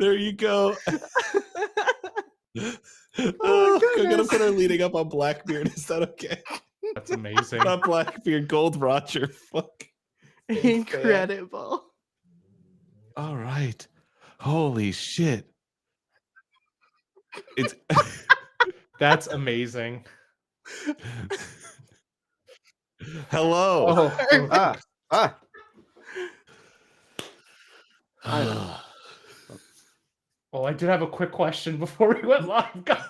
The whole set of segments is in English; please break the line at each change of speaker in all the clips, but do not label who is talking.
There you go.
Oh,
I'm gonna put her leading up on Blackbeard. Is that okay?
That's amazing.
Not Blackbeard, Gold Roger. Fuck.
Incredible.
All right. Holy shit. It's
That's amazing.
hello.
Oh, I did have a quick question before we went live. God.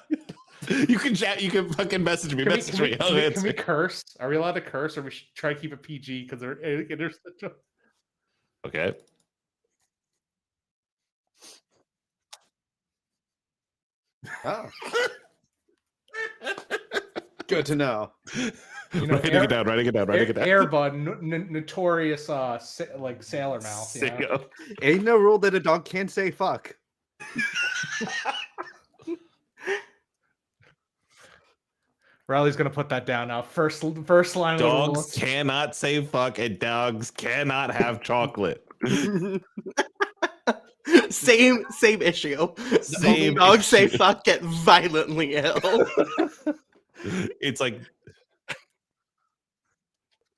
You can chat. You can fucking message me.
Can we curse? Are we allowed to curse, or we should try to keep it PG because they're interstitial?
Okay.
Oh. Good to know.
You know,
writing it down.
Airbud, notorious like sailor mouth. Yeah.
Ain't no rule that a dog can't say fuck.
Riley's gonna put that down now. First line of the
Dogs cannot say fuck, and dogs cannot have chocolate.
Same issue.
Same
dogs say
issue.
fuck, get violently ill.
It's like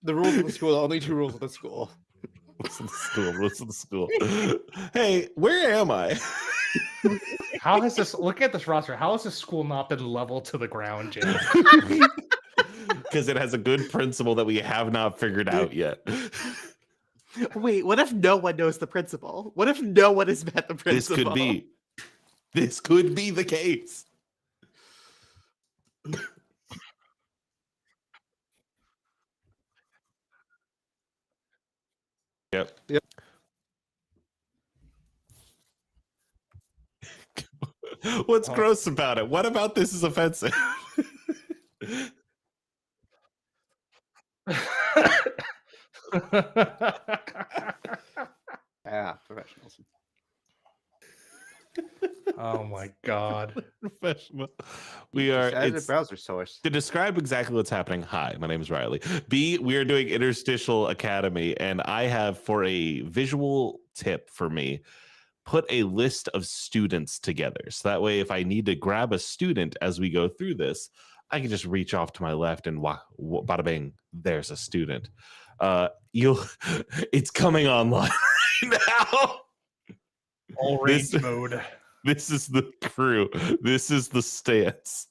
the rules of the school. Only 2 rules of the school.
Listen to the school. Hey, where am I?
How has this? Look at this roster. How has this school not been leveled to the ground, Jim?
Because it has a good principle that we have not figured out yet.
Wait, what if no one knows the principle? What if no one has met the principle?
This could be the case. Yep. What's gross about it? What about this is offensive?
Professionals.
Oh my god.
Professional. We are
a browser source.
To describe exactly what's happening. Hi, my name is Riley. B, we are doing Interstitial Academy, and I have, for a visual tip for me, put a list of students together. So that way, if I need to grab a student as we go through this, I can just reach off to my left and bada bing, there's a student. It's coming online right now.
All range mode.
This is the crew. This is the stance.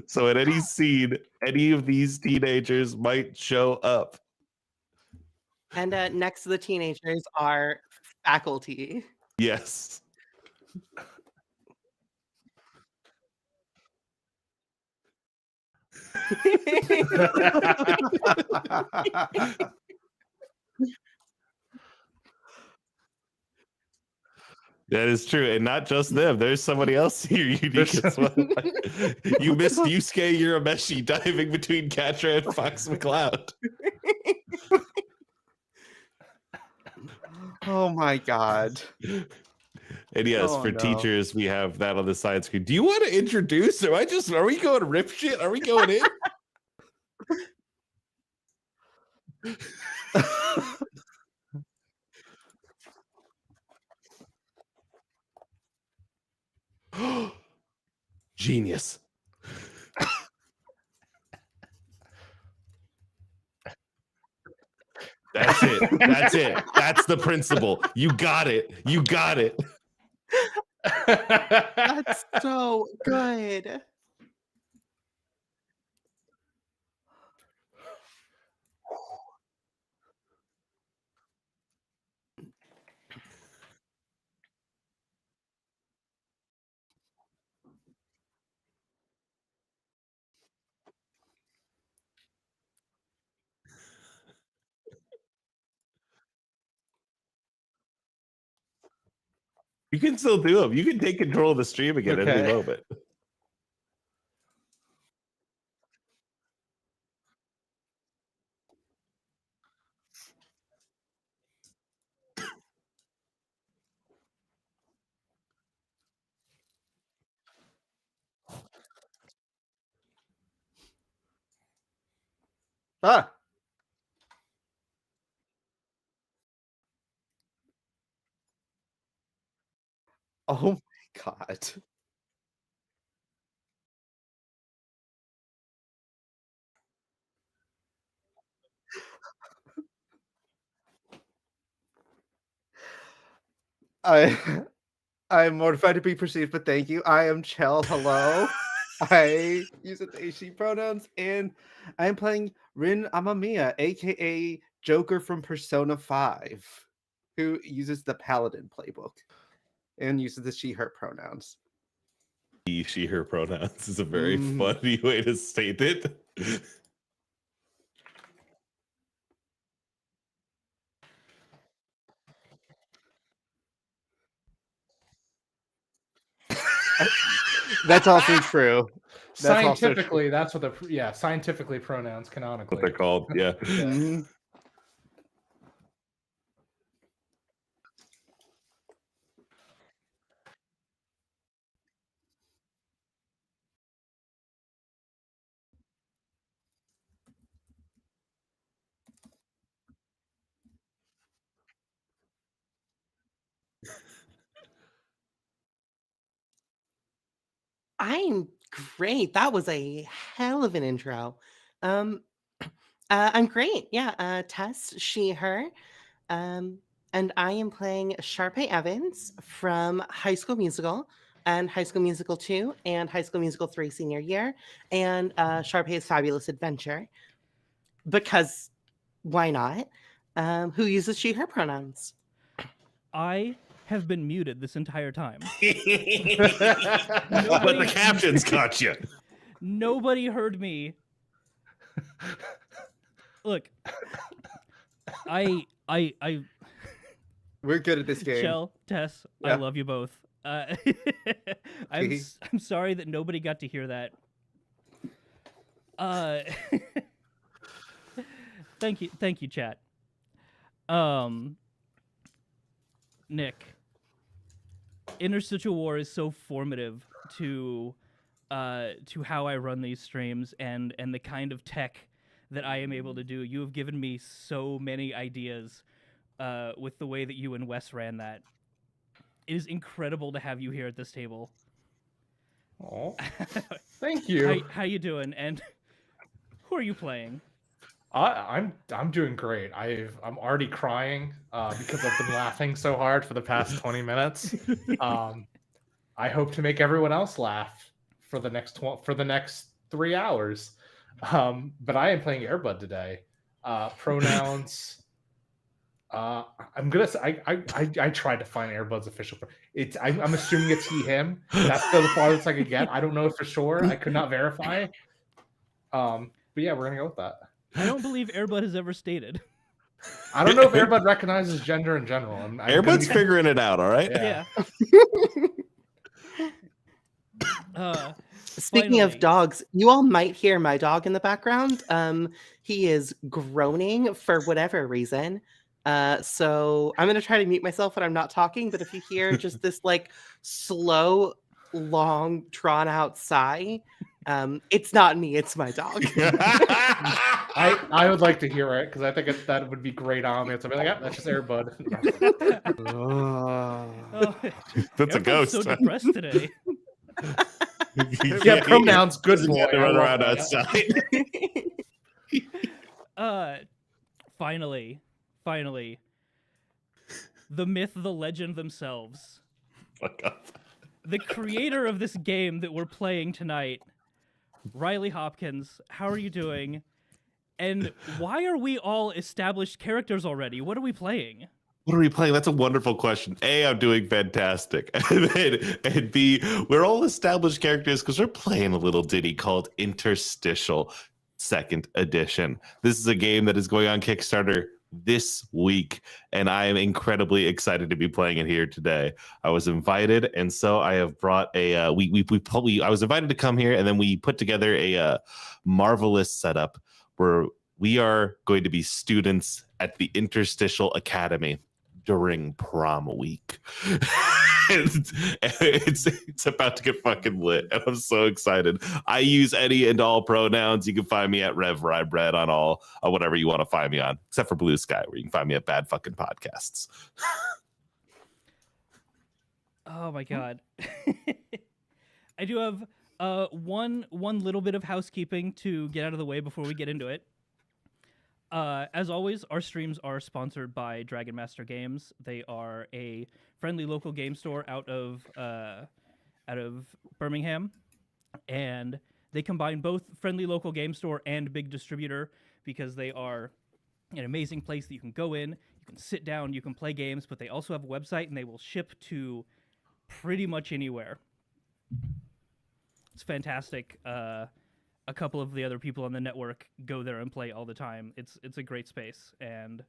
So at any scene, any of these teenagers might show up.
And next to the teenagers are faculty.
Yes. That is true, and not just them. There's somebody else here unique as well. You missed Yusuke Urameshi diving between Catra and Fox McCloud.
Oh my god.
And yes, teachers, we have that on the side screen. Do you want to introduce? Are we going rip shit? Are we going in? Genius. That's it. That's it. That's the principle. You got it. You got it.
That's so good.
You can still do them. You can take control of the stream again at any moment.
Oh my god. I I'm mortified to be perceived, but thank you. I am Chell. Hello. I use they she pronouns, and I am playing Ren Amamiya, aka Joker from Persona 5, who uses the Paladin playbook and uses the she her pronouns.
He, she, her pronouns is a very
Mm.
funny way to state it.
That's also true. That's also true.
Scientifically, that's what scientifically pronouns
What
canonically.
they're called. Yeah.
Mhm. I'm great. That was a hell of an intro. Um, I'm great. Yeah. Tess, she, her. Um, and I am playing Sharpay Evans from High School Musical and High School Musical 2 and High School Musical 3 senior year and Sharpay's Fabulous Adventure. Because why not? Who uses she, her pronouns?
I have been muted this entire time.
But the captions caught you.
Nobody heard me. Look, I
We're good at this game.
Chell, Tess, I
Yeah.
love you both. I'm sorry that nobody got to hear that. Thank you, chat. Nick, Interstitial War is so formative to how I run these streams and the kind of tech that I am able to do. You have given me so many ideas with the way that you and Wes ran that. It is incredible to have you here at this table.
Oh, thank you.
How you doing? And who are you playing?
I'm doing great. I'm already crying because I've been laughing so hard for the past 20 minutes. I hope to make everyone else laugh for the next 3 hours. But I am playing Airbud today. Pronouns. I'm gonna say I tried to find Airbud's official. I'm assuming it's he him. That's the farthest I could get. I don't know for sure. I could not verify. But yeah, we're gonna go with that.
I don't believe Airbud has ever stated.
I don't know if Airbud recognizes gender in general.
Airbud's figuring it out, all right?
Yeah.
Speaking of dogs, you all might hear my dog in the background. He is groaning for whatever reason. So I'm gonna try to mute myself when I'm not talking, but if you hear just this like slow, long, drawn out sigh, it's not me, it's my dog.
I would like to hear it because I think that would be great ambiance. I'd be like, yeah, that's just Airbud.
That's a
Airbud's
ghost.
so depressed today.
Yeah, pronouns, good
Doesn't
boy.
get to
I
run
love
around
that.
outside.
Finally, the myth, the legend themselves.
Fuck up.
The creator of this game that we're playing tonight, Riley Hopkins. How are you doing? And why are we all established characters already? What are we playing?
What are we playing? That's a wonderful question. A, I'm doing fantastic. And B, we're all established characters because we're playing a little ditty called Interstitial 2nd Edition. This is a game that is going on Kickstarter this week, and I am incredibly excited to be playing it here today. I was invited, and so I have brought a I was invited to come here, and then we put together a marvelous setup where we are going to be students at the Interstitial Academy during prom week. it's about to get fucking lit, and I'm so excited. I use any and all pronouns. You can find me at Rev Rybread on all whatever you want to find me on, except for Blue Sky, where you can find me at Bad Fucking Podcasts.
Oh my god. I do have one little bit of housekeeping to get out of the way before we get into it. As always, our streams are sponsored by Dragon Master Games. They are a friendly local game store out of Birmingham, and they combine both friendly local game store and big distributor because they are an amazing place that you can go in, you can sit down, you can play games, but they also have a website and they will ship to pretty much anywhere. It's fantastic. A couple of the other people on the network go there and play all the time. It's a great space, and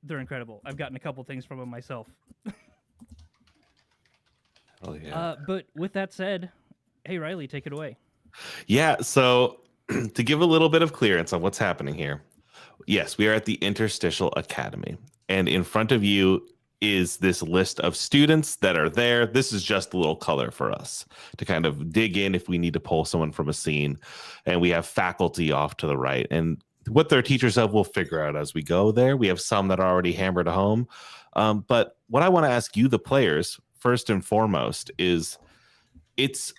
they're incredible. I've gotten a couple things from them myself.
Oh yeah.
But with that said, hey Riley, take it away.
Yeah, so to give a little bit of clearance on what's happening here, yes, we are at the Interstitial Academy, and in front of you is this list of students that are there. This is just a little color for us to kind of dig in if we need to pull someone from a scene, and we have faculty off to the right, and what their teachers of we'll figure out as we go there. We have some that are already hammered home, but what I want to ask you, the players, first and foremost, is it's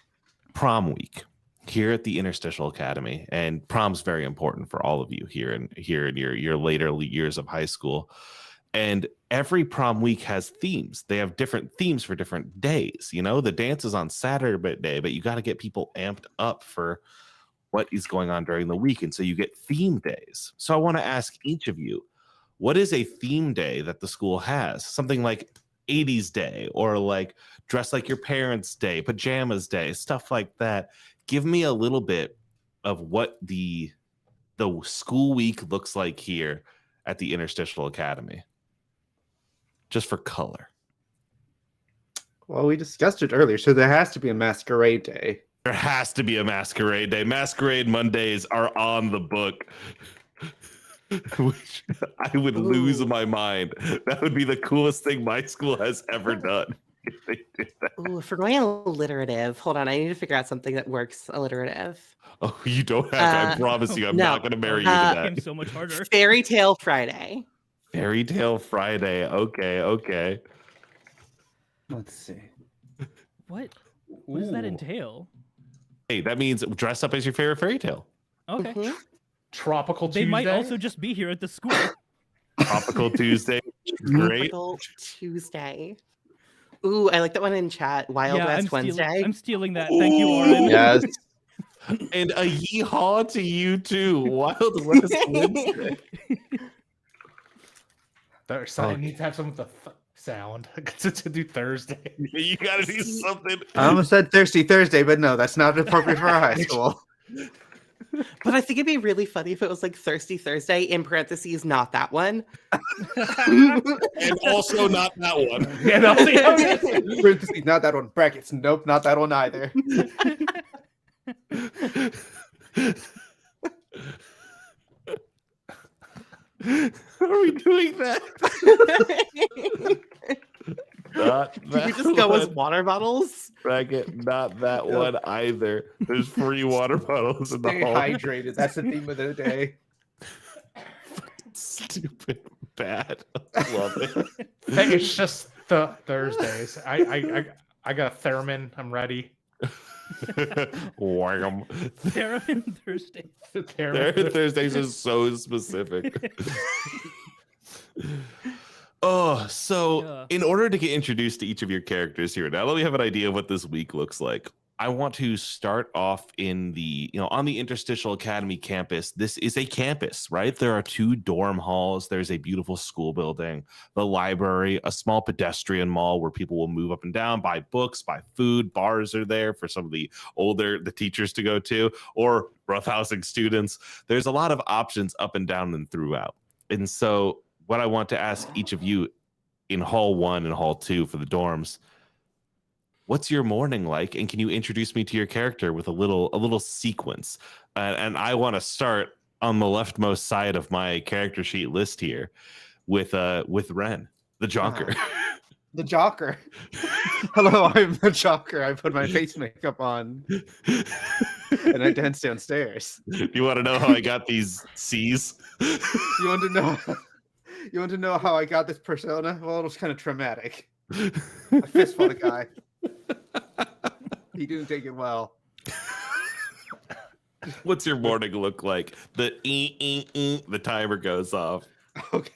prom week here at the Interstitial Academy, and prom's very important for all of you here in your later years of high school. And every prom week has themes. They have different themes for different days. You know, the dance is on Saturday, but you got to get people amped up for what is going on during the week. And so you get theme days. So I want to ask each of you, what is a theme day that the school has? Something like 80s day, or like dress like your parents day, pajamas day, stuff like that. Give me a little bit of what the school week looks like here at the Interstitial Academy, just for color.
Well, we discussed it earlier, so there has to be a masquerade day.
There has to be a masquerade day. Masquerade Mondays are on the book. Which I would lose my mind. That would be the coolest thing my school has ever done. If they did that.
Ooh, if we're going alliterative, hold on, I need to figure out something that works alliterative.
Oh, you don't have. I promise you, I'm
no.
not going to marry you to
Became
that.
so much harder.
Fairy Tale Friday.
Fairy Tale Friday. Okay.
Let's see.
What does that
Ooh.
entail?
Hey, that means dress up as your favorite fairy tale.
Okay.
Mhm.
Tropical
They
Tuesday.
might also just be here at the school.
Tropical Tuesday. Great.
Tropical Tuesday. Ooh, I like that one in chat. Wild West Wednesday.
I'm stealing that. Thank you, Oren.
Yes.
And a yeehaw to you too. Wild West Wednesday.
I need to have some with the sound to do Thursday.
You got to do something.
I almost said Thirsty Thursday, but no, that's not appropriate for our high school.
But I think it'd be really funny if it was like Thirsty Thursday in parentheses, not that one.
And also not that one.
Yeah,
Parentheses, not that one. Brackets, nope, not that one either.
Are we doing that? Not
Can
that
we just go as
one.
water bottles?
Bracket, not that one either. There's free water bottles in the
Stay
hall.
hydrated. That's the theme of the day.
Stupid bad. I love it.
It's just the Thursdays. I got a theremin. I'm ready.
Wham.
Theremin Thursday.
Thursdays is so specific. Oh, so
Yeah.
in order to get introduced to each of your characters here, now that we have an idea of what this week looks like, I want to start off in on the Interstitial Academy campus. This is a campus, right? There are 2 dorm halls. There's a beautiful school building, the library, a small pedestrian mall where people will move up and down, buy books, buy food. Bars are there for some of the teachers to go to, or roughhousing students. There's a lot of options up and down and throughout. And so what I want to ask each of you in Hall 1 and Hall 2 for the dorms, what's your morning like? And can you introduce me to your character with a little sequence? And I want to start on the leftmost side of my character sheet list here with Ren, the Jonker.
The Jocker. Hello, I'm the Jocker. I put my face makeup on and I dance downstairs.
You want to know how I got these C's?
You want to know? You want to know how I got this persona? Well, it was kind of traumatic. I fist fought a guy. He didn't take it well.
What's your morning look like? The the timer goes off.
Okay.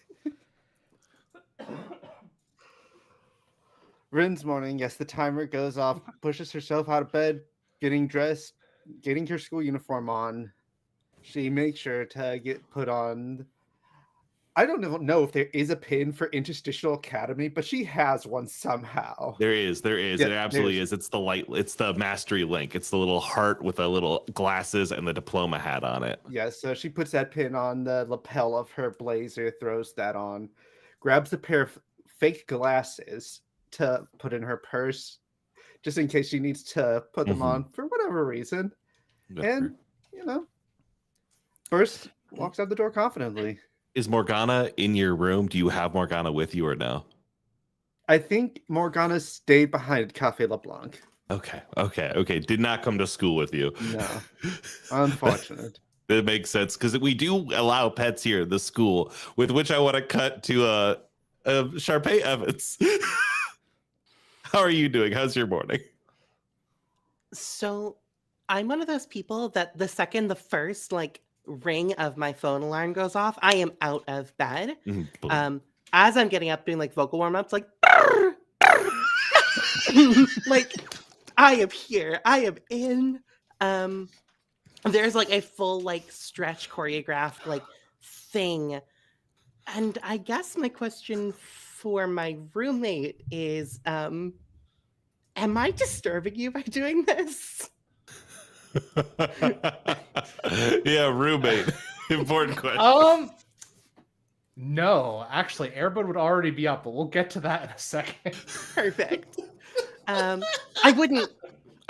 Rin's morning, yes, the timer goes off, pushes herself out of bed, getting dressed, getting her school uniform on. She makes sure to get put on. I don't even know if there is a pin for Interstitial Academy, but she has one somehow.
There is.
Yeah,
It absolutely is. It's the mastery link. It's the little heart with the little glasses and the diploma hat on it.
Yeah, so she puts that pin on the lapel of her blazer, throws that on, grabs a pair of fake glasses to put in her purse, just in case she needs to put them on for whatever reason. And, first walks out the door confidently.
Is Morgana in your room? Do you have Morgana with you or no?
I think Morgana stayed behind Cafe LeBlanc.
Okay. Did not come to school with you.
No. Unfortunate.
That makes sense because we do allow pets here at the school, with which I want to cut to Sharpay Evans. How are you doing? How's your morning?
So I'm one of those people that the second the first ring of my phone alarm goes off, I am out of bed. As I'm getting up doing vocal warm-ups, "Brr, brr." I am here. I am in. There's a full stretch choreographed thing. And I guess my question for my roommate is, am I disturbing you by doing this?
Yeah, roommate. Important question.
No, actually, Airbud would already be up, but we'll get to that in a second.
Perfect. I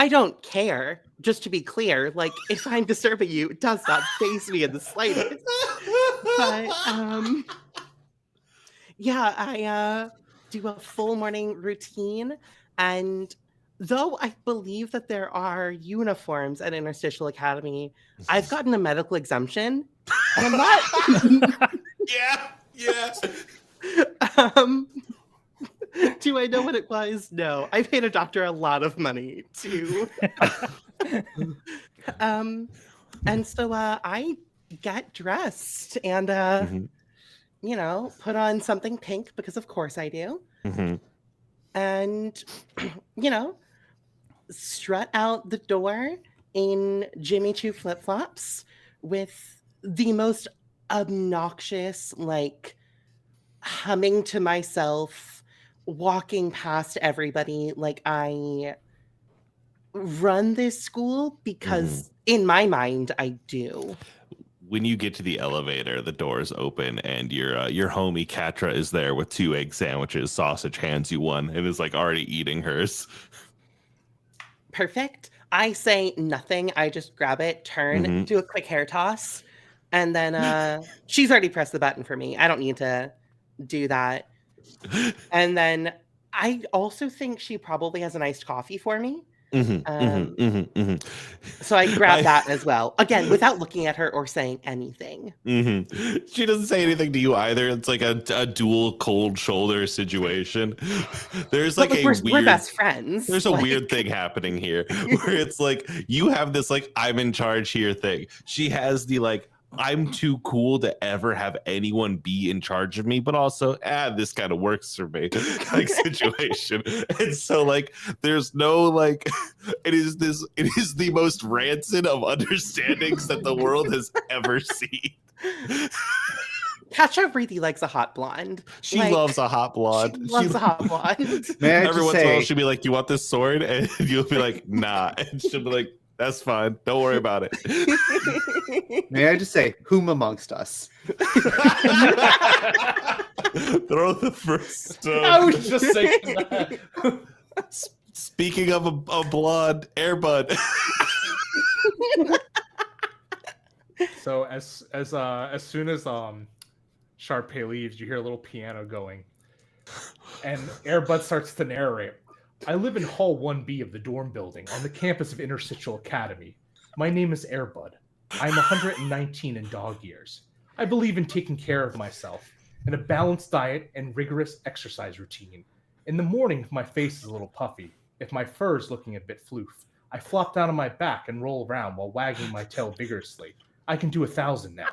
don't care, just to be clear. If I'm disturbing you, it does not faze me in the slightest. But, yeah, I do a full morning routine, and though I believe that there are uniforms at Interstitial Academy, I've gotten a medical exemption, and I'm not.
Yeah.
Do I know what it was? No. I paid a doctor a lot of money to. And so I get dressed and put on something pink because of course I do. And strut out the door in Jimmy Choo flip-flops with the most obnoxious humming to myself, walking past everybody I run this school because in my mind I do.
When you get to the elevator, the doors open and your homie Katra is there with 2 egg sandwiches, sausage, hands you one, and is already eating hers.
Perfect. I say nothing. I just grab it, turn, do a quick hair toss, and then she's already pressed the button for me. I don't need to do that. And then I also think she probably has an iced coffee for me. So I grab that as well. Again, without looking at her or saying anything.
She doesn't say anything to you either. It's a dual cold shoulder situation. There's
we're best friends.
There's a weird thing happening here where it's you have this I'm in charge here thing. She has the I'm too cool to ever have anyone be in charge of me, but also, this kind of works for me, situation. And so, there's no, it is the most rancid of understandings that the world has ever seen.
Katja really likes a hot blonde.
She loves a hot blonde.
She loves a hot blonde.
Every once in a while, she'll be like, "You want this sword?" And you'll be like, "Nah." And she'll be like, "That's fine. Don't worry about it."
May I just say, whom amongst us?
Throw the first stone.
I was just saying that.
Speaking of a blonde, Airbud.
So as soon as Sharpay leaves, you hear a little piano going, and Airbud starts to narrate. I live in Hall 1B of the dorm building on the campus of Interstitial Academy. My name is Airbud. I'm 119 in dog years. I believe in taking care of myself and a balanced diet and rigorous exercise routine. In the morning, if my face is a little puffy, if my fur is looking a bit floof, I flop down on my back and roll around while wagging my tail vigorously. I can do 1,000 now.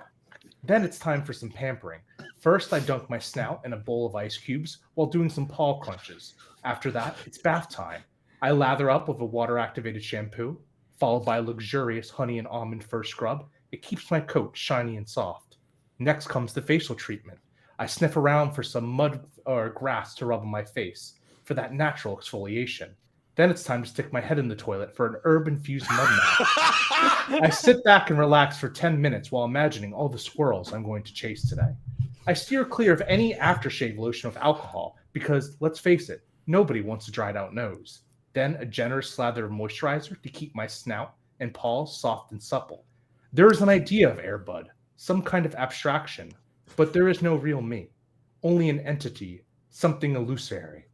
Then it's time for some pampering. First, I dunk my snout in a bowl of ice cubes while doing some paw crunches. After that, it's bath time. I lather up with a water-activated shampoo, followed by a luxurious honey and almond fur scrub. It keeps my coat shiny and soft. Next comes the facial treatment. I sniff around for some mud or grass to rub on my face for that natural exfoliation. Then it's time to stick my head in the toilet for an herb-infused mud mask. I sit back and relax for 10 minutes while imagining all the squirrels I'm going to chase today. I steer clear of any aftershave lotion with alcohol because, let's face it, nobody wants a dried out nose. Then a generous slather of moisturizer to keep my snout and paws soft and supple. There is an idea of Air Bud, some kind of abstraction, but there is no real me, only an entity, something illusory.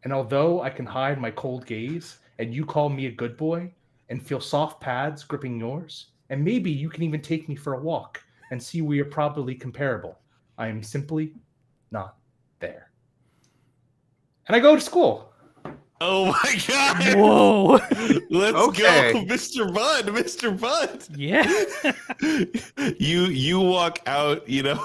And although I can hide my cold gaze, and you call me a good boy, and feel soft pads gripping yours, and maybe you can even take me for a walk and see we are probably comparable, I am simply not there. And I go to school.
Oh my god!
Whoa.
Let's
Okay.
go, Mr. Bud, Mr. Bud.
Yeah.
You walk out, you're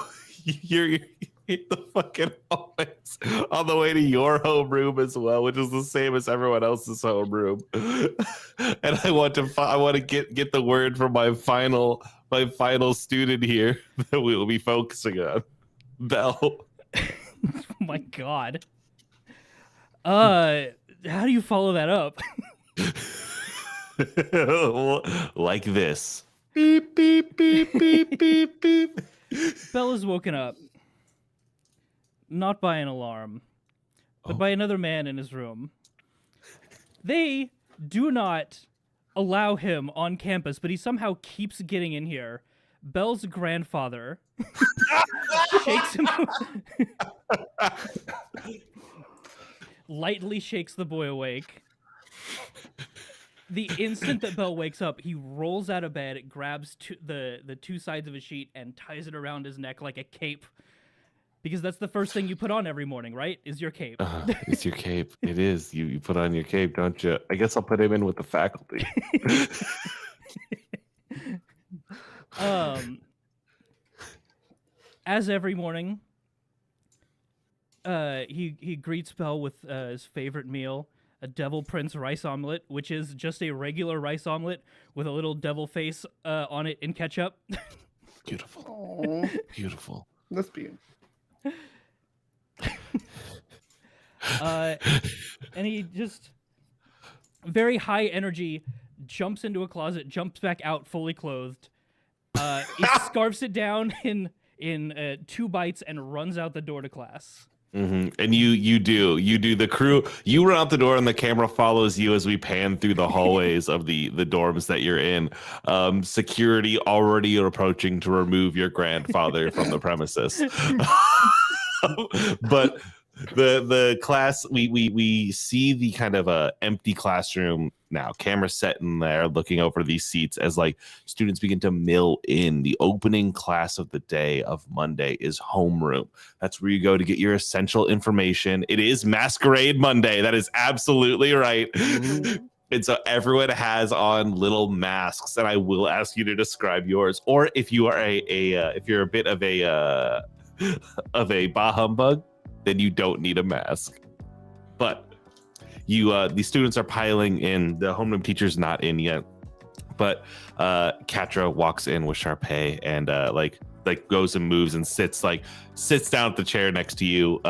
hit the fucking hallways on the way to your homeroom as well, which is the same as everyone else's homeroom. And I want to get the word from my final student here that we will be focusing on, Bel.
Oh my god. How do you follow that up?
Like this. Beep beep beep beep beep beep.
Bel is woken up. Not by an alarm, but by another man in his room. They do not allow him on campus, but he somehow keeps getting in here. Bel's grandfather shakes him, lightly shakes the boy awake. The instant that Bel wakes up, he rolls out of bed, grabs the two sides of a sheet, and ties it around his neck like a cape. Because that's the first thing you put on every morning, right? Is your cape.
It's your cape. It is. You put on your cape, don't you? I guess I'll put him in with the faculty.
As every morning, he greets Bel with his favorite meal, a Devil Prince rice omelet, which is just a regular rice omelet with a little devil face on it in ketchup.
Beautiful.
Aw,
Beautiful.
let's be.
And he just very high energy jumps into a closet, jumps back out fully clothed. He scarfs it down in 2 bites and runs out the door to class.
Mm-hmm. And you do the crew. You run out the door, and the camera follows you as we pan through the hallways of the dorms that you're in. Security already approaching to remove your grandfather from the premises. But the class, we see the kind of empty classroom now. Camera set in there, looking over these seats as like students begin to mill in. The opening class of the day of Monday is homeroom. That's where you go to get your essential information. It is Masquerade Monday. That is absolutely right. And so everyone has on little masks, and I will ask you to describe yours. Or if you are if you're a bit of a bah humbug, then you don't need a mask. But the students are piling in. The homeroom teacher's not in yet, but Katra walks in with Sharpay and like goes and moves and sits down at the chair next to you.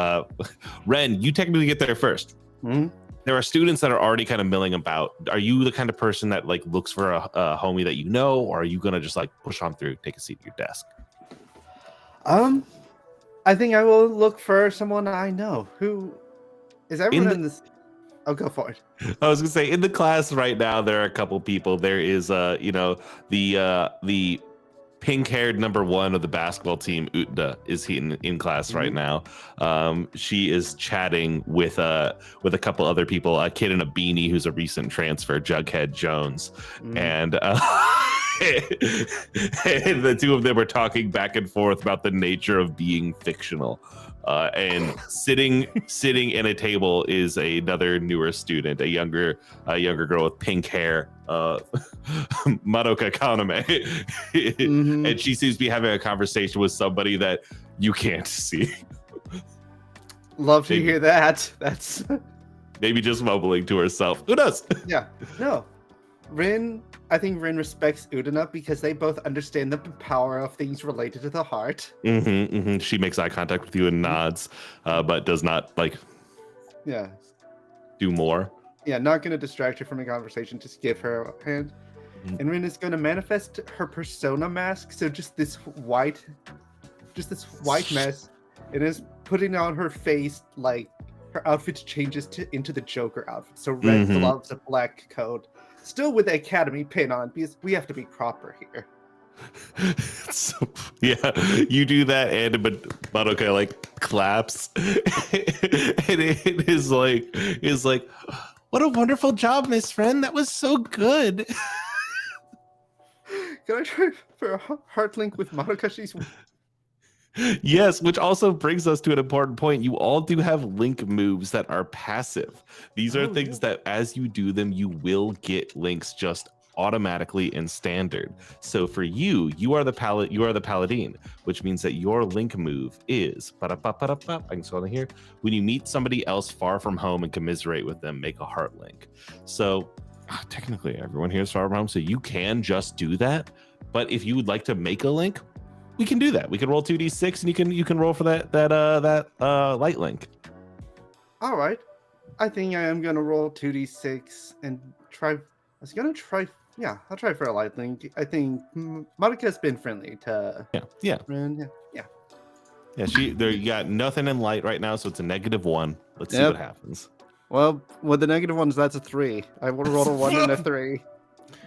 Ren, you technically get there first.
Mm-hmm.
There are students that are already kind of milling about. Are you the kind of person that like looks for a homie that you know, or are you gonna just like push on through, take a seat at your desk?
I think I will look for someone I know. Who is everyone in this? Oh, go for it.
I was gonna say, in the class right now, there are a couple people. There is, the pink-haired number 1 of the basketball team, Utda, is in class right now. She is chatting with a couple other people, a kid in a beanie who's a recent transfer, Jughead Jones, and And the two of them are talking back and forth about the nature of being fictional. And sitting in a table is another newer student, a younger girl with pink hair, Madoka Kaname.
Mhm.
And she seems to be having a conversation with somebody that you can't see.
Love to
Maybe.
hear that. That's
Maybe just mumbling to herself. Who knows?
yeah. No. I think Rin respects Udana because they both understand the power of things related to the heart.
She makes eye contact with you and nods, but does not
Yeah.
do more.
Yeah, not going to distract her from the conversation, just give her a hand.
Mhm.
And Rin is going to manifest her persona mask, so just this white mess. It is putting on her face, like her outfit changes into the Joker outfit. So red
Mhm.
gloves, a black coat, still with the Academy pin on because we have to be proper here.
So, yeah, you do that, and Madoka claps, and it is like, what a wonderful job, Miss Friend. That was so good.
Can I try for a heart link with Madoka? She's
Yes, which also brings us to an important point. You all do have link moves that are passive. These are things that as you do them, you will get links just automatically in standard. So for you are the paladin, which means that your link move is I can scroll in here. When you meet somebody else far from home and commiserate with them, make a heart link. So technically everyone here is far from home, so you can just do that. But if you would like to make a link, we can do that. We can roll 2d6 and you can roll for that light link.
all right. I think I am gonna roll 2d6 and try. Yeah, I'll try for a light link. I think Madoka's been friendly to
Yeah.
Rin. Yeah.
You got nothing in light right now, so it's a -1. Let's see
Yep.
what happens.
Well, with the negative ones, that's a 3. I will roll a 1 and a 3.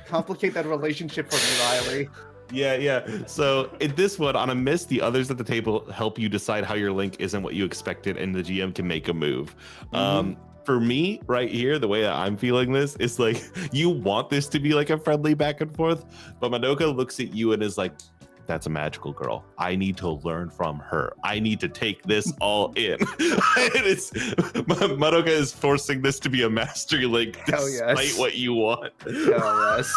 Complicate that relationship for me, Riley.
Yeah. So in this one, on a miss, the others at the table help you decide how your link isn't what you expected, and the GM can make a move. For me, right here, the way that I'm feeling this is like you want this to be like a friendly back and forth, but Madoka looks at you and is like, "That's a magical girl. I need to learn from her. I need to take this all in." Madoka is forcing this to be a mastery link
Hell
despite
yes.
what you want.
Hell yes.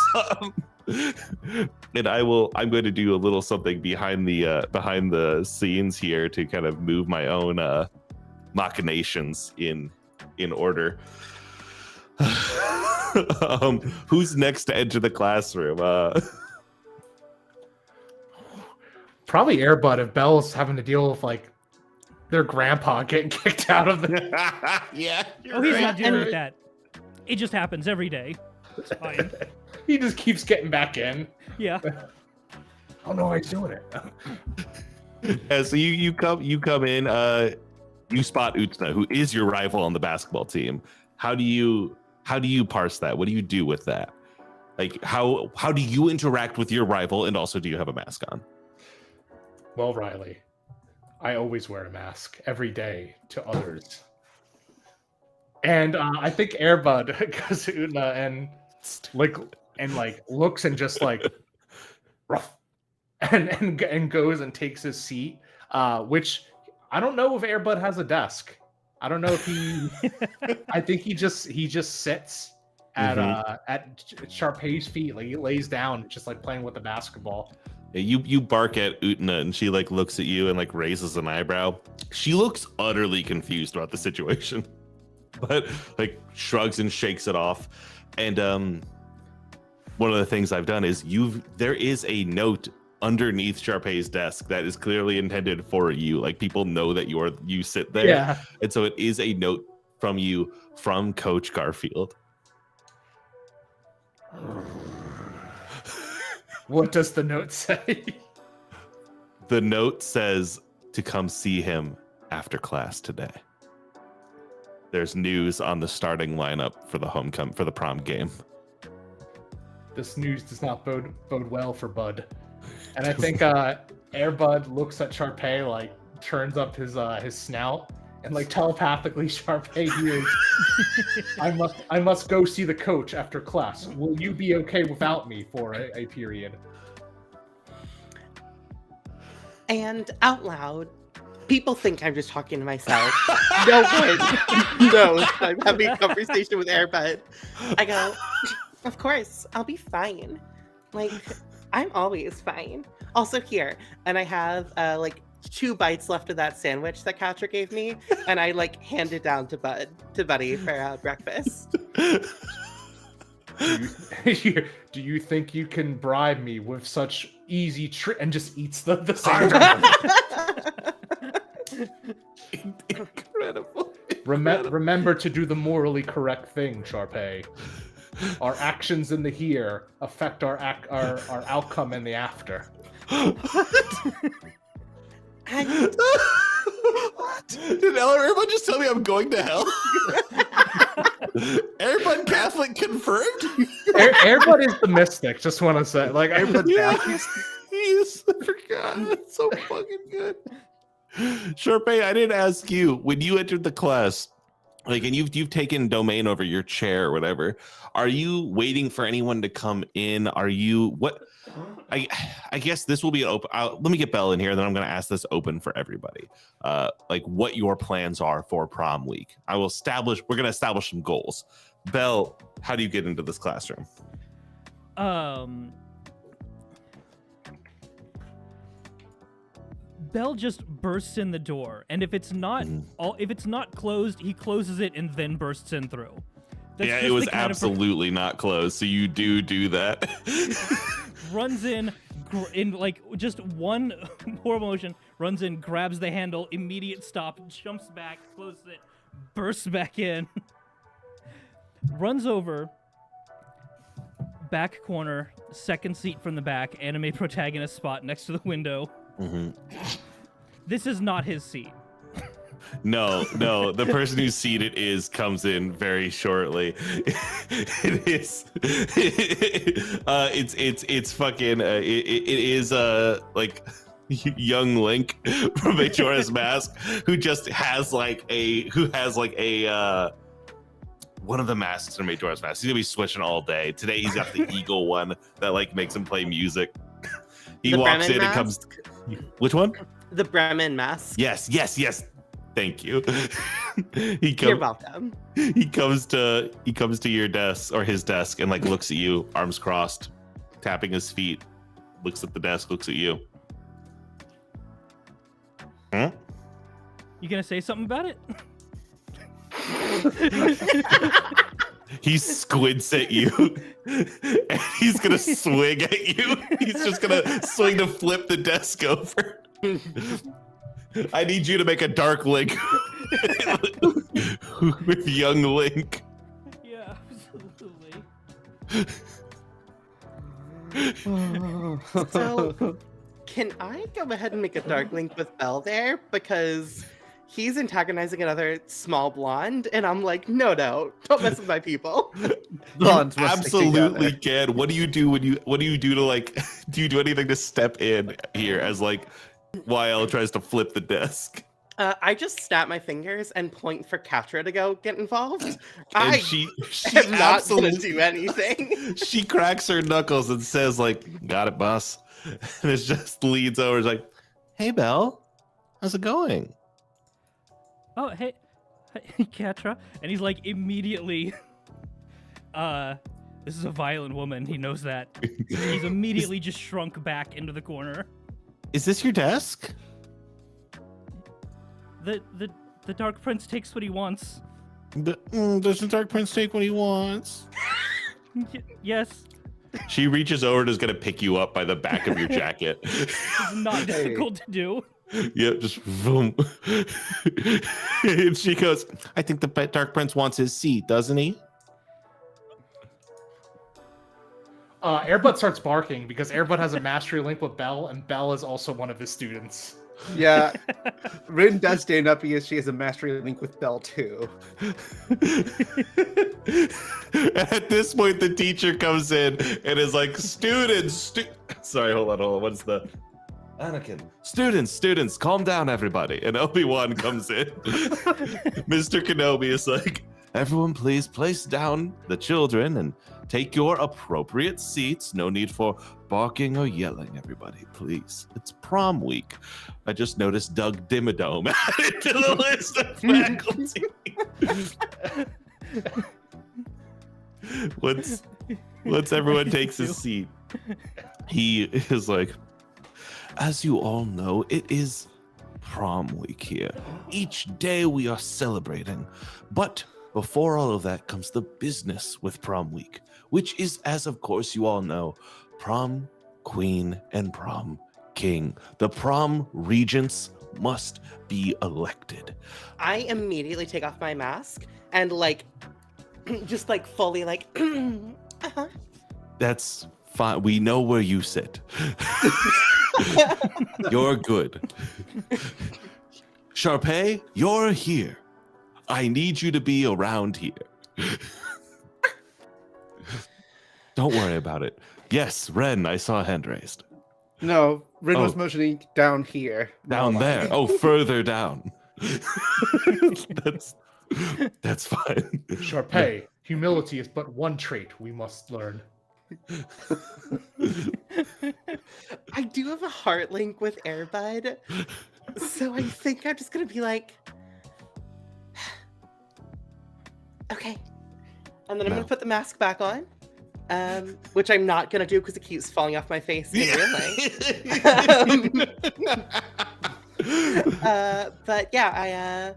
And I'm going to do a little something behind the scenes here to kind of move my own machinations in order. Who's next to enter the classroom?
Probably Airbud if Belle's having to deal with their grandpa getting kicked out of the.
Yeah.
Oh, he's not dealing
And-
with that. It just happens every day. It's fine.
He just keeps getting back in.
Yeah.
Oh no, he's doing it.
Yeah, so you come in, you spot Utna, who is your rival on the basketball team. How do you parse that? What do you do with that? Like how do you interact with your rival, and also do you have a mask on?
Well, Riley, I always wear a mask every day to others. And I think Airbud goes to Utna and looks and just rough and goes and takes his seat, which I don't know if Airbud has a desk. I don't know if he I think he just sits at Sharpay's feet. He lays down just playing with the basketball.
You bark at Utna, and she looks at you and raises an eyebrow. She looks utterly confused about the situation, but shrugs and shakes it off. And one of the things I've done is there is a note underneath Sharpay's desk that is clearly intended for you. People know that you sit there.
Yeah.
And so it is a note from you from Coach Garfield.
What does the note say?
The note says to come see him after class today. There's news on the starting lineup for the prom game.
This news does not bode well for Bud. And I think Airbud looks at Sharpay, turns up his snout, And like telepathically, Sharpay hears, I must go see the coach after class. Will you be okay without me for a period?
And out loud, people think I'm just talking to myself. No one knows I'm having a conversation with Airbud. I go, of course, I'll be fine. Like, I'm always fine. Also here, and I have like 2 bites left of that sandwich that Katra gave me, and I like hand it down to Buddy for breakfast.
Do you think you can bribe me with such easy trick? And just eats the sandwich.
Incredible.
Remember to do the morally correct thing, Sharpay. Our actions in the here affect our outcome in the after.
What? Did everyone just tell me I'm going to hell? Everyone Catholic confirmed?
Airbud is the mystic, just want to say. Like, Airbud
He's I forgot. That's so fucking good. Sharpay, I didn't ask you when you entered the class, like, and you've taken domain over your chair or whatever. Are you waiting for anyone to come in? Are you what? I guess this will be an open. Let me get Bel in here, then I'm going to ask this open for everybody. Like what your plans are for prom week. We're going to establish some goals. Bel, how do you get into this classroom?
Bel just bursts in the door, and if it's not closed, he closes it and then bursts in through. That's
yeah,
just
it was
the kind of
absolutely not closed, so you do that.
runs in like just one horrible motion, runs in, grabs the handle, immediate stop, jumps back, closes it, bursts back in, runs over, back corner, second seat from the back, anime protagonist spot next to the window.
Mm-hmm.
This is not his seat.
No, the person whose seat it is comes in very shortly. It is. It's fucking. It is like young Link from Majora's Mask, who just has like a one of the masks from Majora's Mask. He's gonna be switching all day. Today he's got the eagle one that like makes him play music. He walks in and comes. Which one?
The Bremen mask.
Yes. Thank you.
You're welcome.
He comes to your desk or his desk and like looks at you, arms crossed, tapping his feet, looks at the desk, looks at you. Huh?
You gonna say something about it?
He squints at you and he's gonna swing at you. He's just gonna swing to flip the desk over. I need you to make a dark Link with young Link.
Yeah, absolutely.
So, can I go ahead and make a dark Link with Bel there? Because he's antagonizing another small blonde, and I'm like, no, don't mess with my people.
Blondes
You
must stick
absolutely
together.
can. What do you do what do you do to like? Do you do anything to step in here as like YL tries to flip the desk?
I just snap my fingers and point for Katra to go get involved.
And
I
she
am not going to
absolutely
do anything.
she cracks her knuckles and says like, "Got it, boss." And it just leads over. It's like, "Hey, Bel, how's it going?"
Oh, hey, Katra. And he's like immediately, this is a violent woman. He knows that. He's immediately just shrunk back into the corner.
Is this your desk?
The Dark Prince takes what he wants.
Does the Dark Prince take what he wants?
Yes.
She reaches over and is going to pick you up by the back of your jacket.
It's not difficult to do.
Yep, just boom. And she goes, "I think the Dark Prince wants his seat, doesn't he?"
Airbud starts barking because Airbud has a mastery link with Bel, and Bel is also one of his students.
Yeah, Rin does stand up because she has a mastery link with Bel too.
At this point, the teacher comes in and is like, "Students, sorry, hold on. What's the Anakin, students, calm down, everybody. And Obi-Wan comes in. Mr. Kenobi is like, everyone, please place down the children and take your appropriate seats. No need for barking or yelling, everybody, please. It's prom week. I just noticed Doug Dimmadome added to the list of faculty. Once everyone takes a seat, he is like, as you all know, it is prom week here. Each day we are celebrating. But before all of that comes the business with prom week, which is, as of course you all know, prom queen and prom king. The prom regents must be elected.
I immediately take off my mask and like just like fully like uh-huh.
That's fine. We know where you sit. You're good. Sharpay, you're here. I need you to be around here. Don't worry about it. Yes, Ren, I saw a hand raised.
No, Ren was
Oh.
motioning down here.
Down there. Oh, further down. That's fine.
Sharpay, humility is but one trait we must learn.
I do have a heart link with Airbud, so I think I'm just gonna be like, okay, and then I'm gonna
No.
put the mask back on, which I'm not gonna do because it keeps falling off my face in real life. But yeah,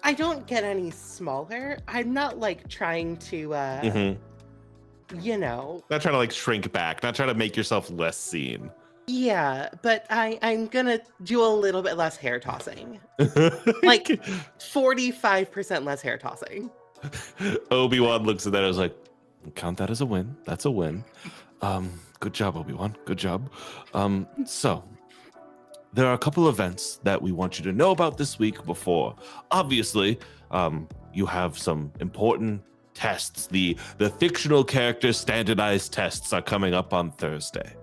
I don't get any smaller. I'm not like trying to,
Mhm.
you know,
Not trying to like shrink back, not trying to make yourself less seen.
yeah, but I'm gonna do a little bit less hair tossing. Like 45% less hair tossing.
Obi-Wan looks at that and is like, count that as a win. That's a win. Good job, Obi-Wan. Good job. So there are a couple events that we want you to know about this week before. Obviously, you have some important tests. The fictional character standardized tests are coming up on Thursday.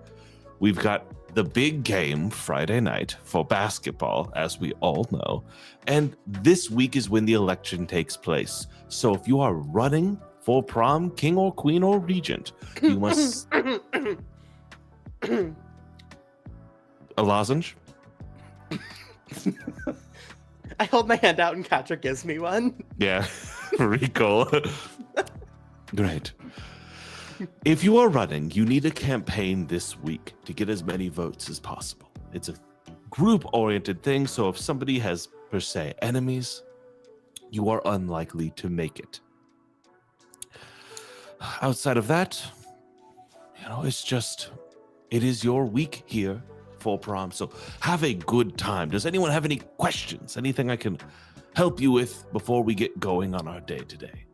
We've got the big game Friday night for basketball, as we all know. And this week is when the election takes place. So if you are running for prom king or queen or regent, you must... A lozenge?
I hold my hand out and Katra gives me one.
Yeah, recall. Great. If you are running, you need a campaign this week to get as many votes as possible. It's a group-oriented thing, so if somebody has, per se, enemies, you are unlikely to make it. Outside of that, it is your week here for prom, so have a good time. Does anyone have any questions? Anything I can help you with before we get going on our day today?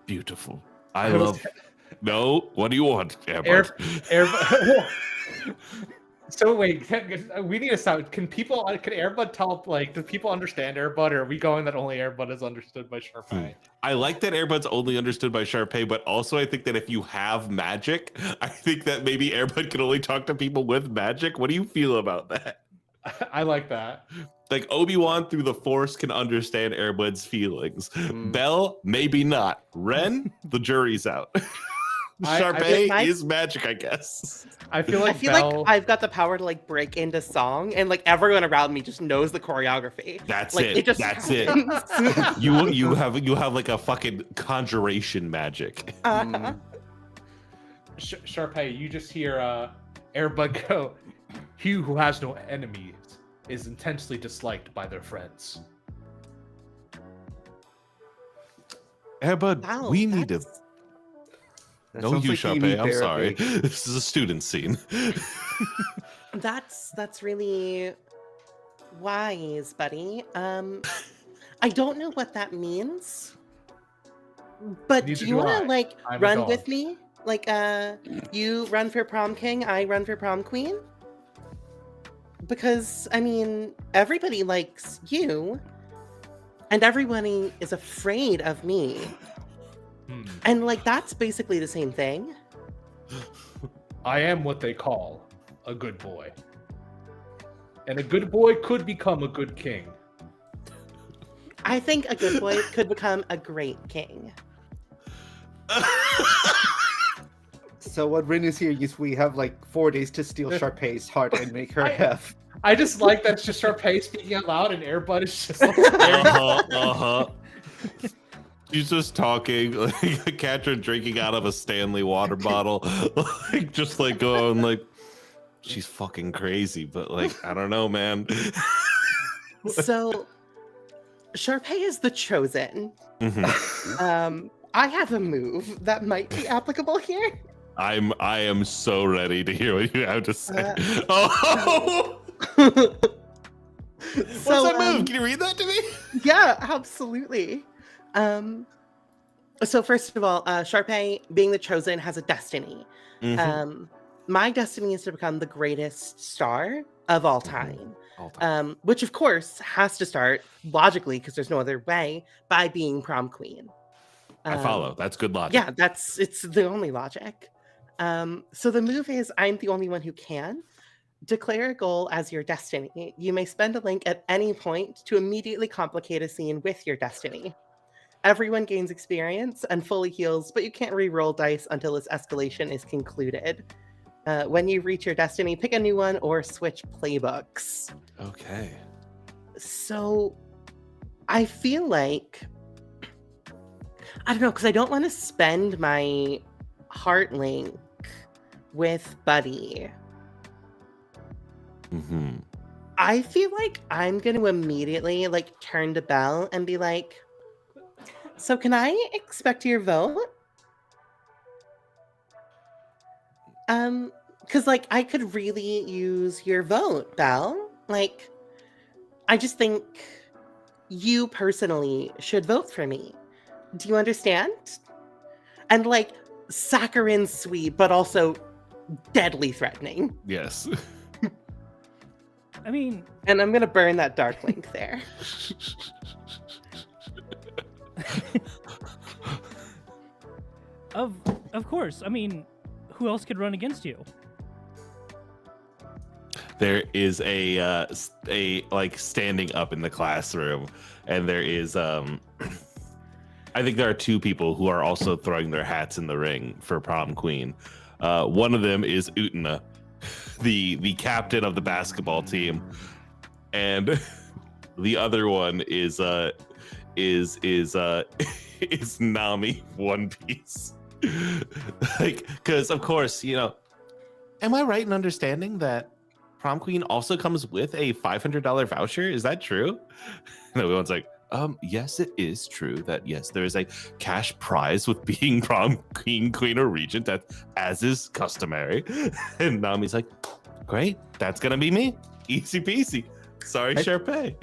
Beautiful. I love... No, what do you want, Airbud?
So wait, we need to stop. Can Airbud tell, like, do people understand Airbud, or are we going that only Airbud is understood by Sharpay?
I like that Airbud's only understood by Sharpay, but also I think that if you have magic, I think that maybe Airbud can only talk to people with magic. What do you feel about that?
I like that.
Like, Obi-Wan through the Force can understand Airbud's feelings. Bel, maybe not. Ren, the jury's out. Sharpay is magic, I guess.
I feel like
I've got the power to like break into song, and like everyone around me just knows the choreography.
That's
like,
it.
just
That's
happens.
it. You have like a fucking conjuration magic.
Sharpay, you just hear Airbud go, "He who has no enemies is intensely disliked by their friends."
Airbud,
Wow,
we need to...
That
No,
sounds
you,
like
Sharpay.
need
I'm sorry.
therapy.
This is a student scene.
That's really wise, buddy. I don't know what that means, but
Neither
do you
do
want
I.
to like
I'm a
run
dog.
with me? Like, you run for prom king, I run for prom queen. Because I mean, everybody likes you, and everybody is afraid of me. And like that's basically the same thing.
I am what they call a good boy. And a good boy could become a good king.
I think a good boy could become a great king.
So what Rin is hearing is we have like 4 days to steal Sharpay's heart and make her have.
I just like that it's just Sharpay speaking out loud and Airbud is just like staring.
She's just talking, like Catherine drinking out of a Stanley water bottle, like just like going like, she's fucking crazy, but like I don't know, man.
So, Sharpay is the chosen.
Mhm.
I have a move that might be applicable here.
I am so ready to hear what you have to say. Oh, what's
So,
that move? Can you read that to me?
Yeah, absolutely. So first of all, Sharpay, being the chosen, has a destiny.
Mhm.
My destiny is to become the greatest star of all time.
All time.
Which of course has to start logically, because there's no other way, by being prom queen.
I follow. That's good logic.
Yeah, it's the only logic. So the move is I'm the only one who can. Declare a goal as your destiny. You may spend a link at any point to immediately complicate a scene with your destiny. Everyone gains experience and fully heals, but you can't re-roll dice until this escalation is concluded. When you reach your destiny, pick a new one or switch playbooks.
Okay.
So I feel like, I don't know, because I don't want to spend my heart link with Buddy.
Mm-hmm.
I feel like I'm going to immediately like turn to Belle and be like, so can I expect your vote? Because like I could really use your vote, Belle. Like, I just think you personally should vote for me. Do you understand? And like saccharine sweet, but also deadly threatening.
Yes.
I mean,
And I'm gonna burn that dark link there.
of course. I mean, who else could run against you?
There is a like standing up in the classroom, and there is I think there are 2 people who are also throwing their hats in the ring for prom queen. One of them is Utena, the captain of the basketball team, and the other one is Nami One Piece. Like, because of course, you know, am I right in understanding that prom queen also comes with a $500 voucher? Is that true? And everyone's like, yes, it is true that yes, there is a cash prize with being prom queen or regent, that as is customary. And Nami's like, great, that's gonna be me. Easy peasy. Sorry, Sharpay.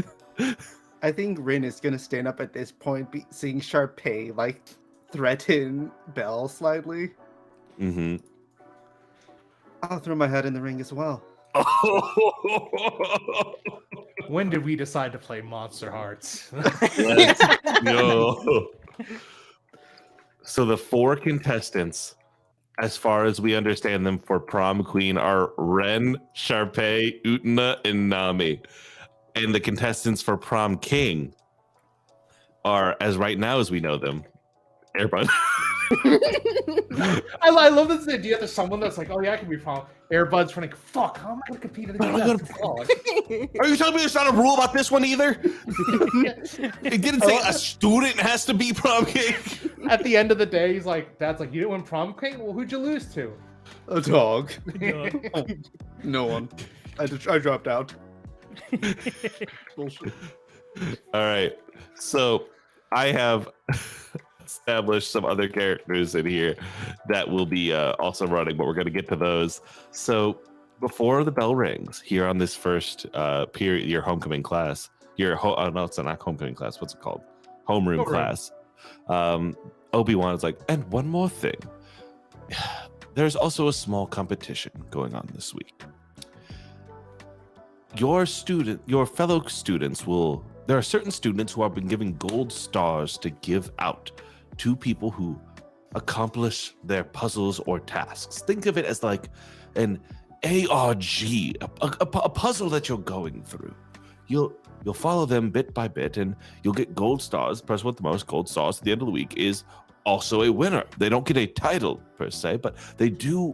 I think Rin is gonna stand up at this point, seeing Sharpay like threaten Belle slightly.
Mm-hmm.
I'll throw my head in the ring as well.
When did we decide to play Monster Hearts?
Let's go. So the 4 contestants, as far as we understand them for prom queen, are Ren, Sharpay, Utena, and Nami. And the contestants for prom king are, as right now as we know them, Airbud.
I love this idea that someone that's like, oh yeah, I can be prom. Airbud's running. Fuck, how am I going to compete in the dog?
Are you telling me there's not a rule about this one either? It didn't say a student has to be prom king.
At the end of the day, he's like, Dad's like, you didn't win prom king? Well, who'd you lose to?
A dog.
Dog.
No one. I dropped out.
Bullshit.
All right. So I have established some other characters in here that will be also running, but we're going to get to those. So before the bell rings here on this first period, your homecoming class, no, it's not homecoming class. What's it called? Homeroom class. Obi-Wan is like, and one more thing. There's also a small competition going on this week. Your fellow students there are certain students who have been given gold stars to give out to people who accomplish their puzzles or tasks. Think of it as like an ARG, a puzzle that you're going through. You'll follow them bit by bit, and you'll get gold stars. The person with the most gold stars at the end of the week is also a winner. They don't get a title per se, but they do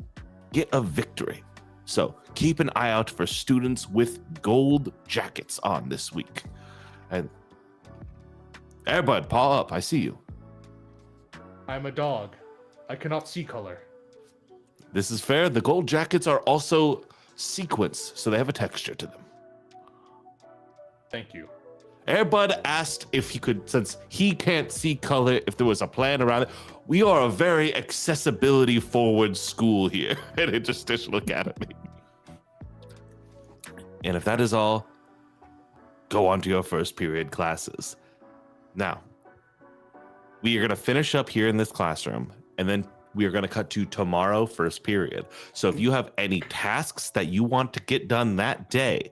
get a victory. So keep an eye out for students with gold jackets on this week. And Airbud, paw up. I see you.
I'm a dog. I cannot see color.
This is fair. The gold jackets are also sequins, so they have a texture to them.
Thank you.
Airbud asked if he could, since he can't see color, if there was a plan around it. We are a very accessibility forward school here at Interstitial Academy. And if that is all, go on to your first period classes. Now, we are going to finish up here in this classroom, and then we are going to cut to tomorrow, first period. So if you have any tasks that you want to get done that day,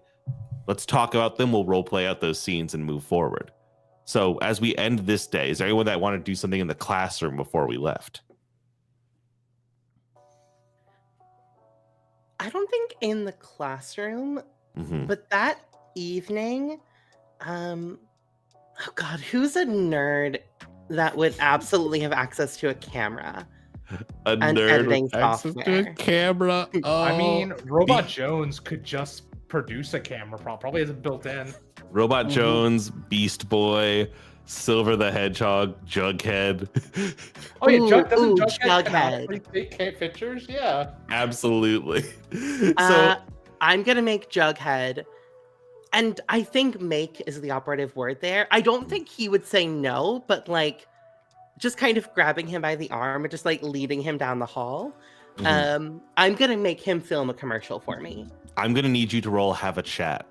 let's talk about them. We'll role play out those scenes and move forward. So as we end this day, is there anyone that wanted to do something in the classroom before we left?
I don't think in the classroom, but that evening, oh God, who's a nerd that would absolutely have access to a camera?
A
And
nerd
editing
with access to a
software.
camera.
I mean, Robot
Be-
Jones could just produce a camera. Probably isn't built in.
Robot Jones, Beast Boy, Silver the Hedgehog, Jughead.
Oh yeah,
Ooh,
doesn't
ooh,
Jughead
Jughead.
take pictures? Yeah.
Absolutely.
I'm gonna make Jughead, and I think "make" is the operative word there. I don't think he would say no, but like, just kind of grabbing him by the arm and just like leading him down the hall. I'm gonna make him film a commercial for me.
I'm gonna need you to roll have a chat.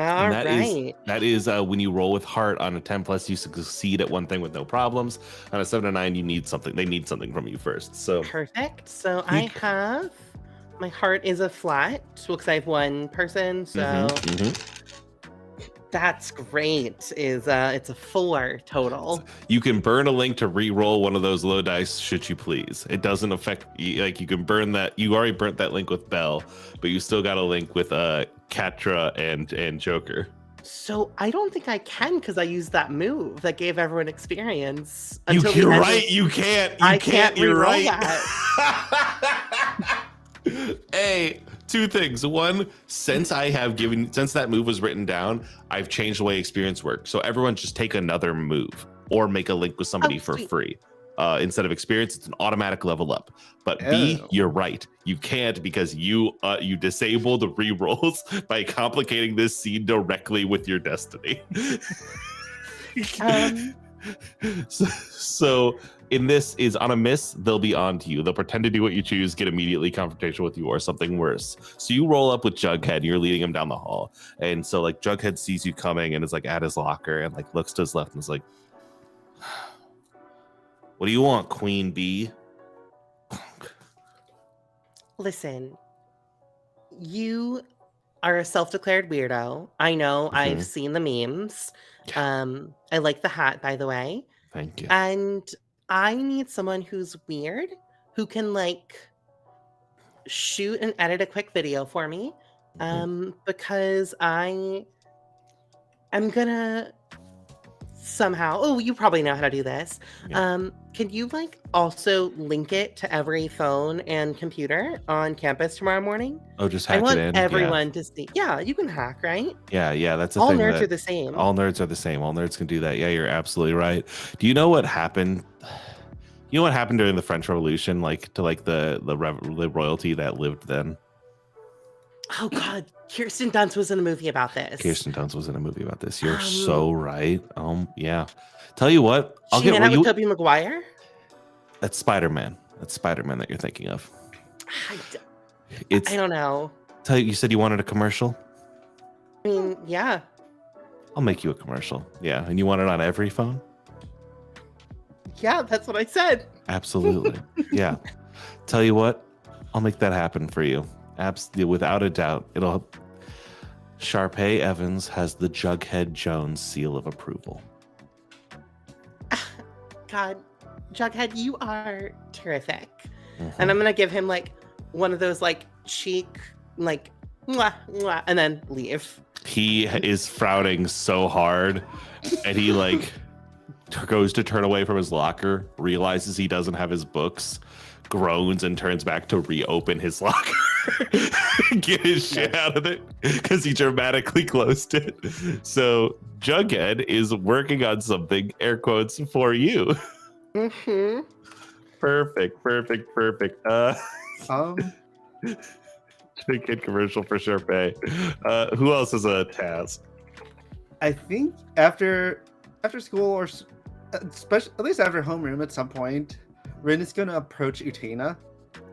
All
And
right.
that is when you roll with heart on a 10+, you succeed at one thing with no problems. On a 7 or 9, you need something. They need something from you first. So
Perfect. So I have my heart is a flat because I have one person. So that's great. It's a 4 total.
you can burn a link to re-roll one of those low dice, should you please. It doesn't affect like you can burn that. You already burnt that link with Bell, but you still got a link with Katra and Joker.
So I don't think I can because I used that move that gave everyone experience.
You're
the end of-
right. You can't.
I can't
You're
re-roll
right.
that.
Hey, 2 things. One, since that move was written down, I've changed the way experience works. So everyone just take another move or make a link with somebody for
sweet.
free. Instead of experience, it's an automatic level up. But B,
Oh.
you're right. You can't because you disable the re-rolls by complicating this scene directly with your destiny. So in this is on a miss, they'll be on to you. They'll pretend to do what you choose, get immediately confrontational with you or something worse. So you roll up with Jughead, you're leading him down the hall. And so like Jughead sees you coming and is like at his locker and like looks to his left and is like, what do you want, Queen Bee?
Listen, you are a self-declared weirdo. I know. I've seen the memes. I like the hat, by the way.
Thank you.
And I need someone who's weird, who can like shoot and edit a quick video for me. Because I am gonna somehow, oh, you probably know how to do this.
Yeah.
Can you like also link it to every phone and computer on campus tomorrow morning?
Oh, just
I
hack
want
it in.
everyone to see. Yeah, you can hack, right?
Yeah, that's the
All
thing.
nerds
that-
are the same.
All nerds are the same. All nerds can do that. Yeah, you're absolutely right. Do you know what happened? You know what happened during the French Revolution, like to like the royalty that lived then?
Oh God, Kirsten Dunst was in a movie about this.
Kirsten Dunst was in a movie about this. You're so right. Yeah. Tell you what, I'll
She
get
met
where
out with
you.
Tobey Maguire.
That's Spider-Man. That's Spider-Man that you're thinking of.
I don't know.
Tell you said you wanted a commercial.
I mean, yeah.
I'll make you a commercial. Yeah, and you want it on every phone?
Yeah, that's what I said.
Absolutely. Yeah. Tell you what, I'll make that happen for you. Absolutely, without a doubt. It'll. Sharpay Evans has the Jughead Jones seal of approval.
God, Jughead, you are terrific.
Mhm.
And I'm gonna give him like one of those like cheek, like mwah, mwah, and then leave.
He is frowning so hard, and he like goes to turn away from his locker, realizes he doesn't have his books, groans, and turns back to reopen his locker, get his shit out of it because he dramatically closed it. So Jughead is working on something, air quotes, for you.
Mm-hmm.
Perfect. Kid commercial for Sharpay. Who else has a task?
I think after school, or especially at least after homeroom at some point, Ren is going to approach Utina.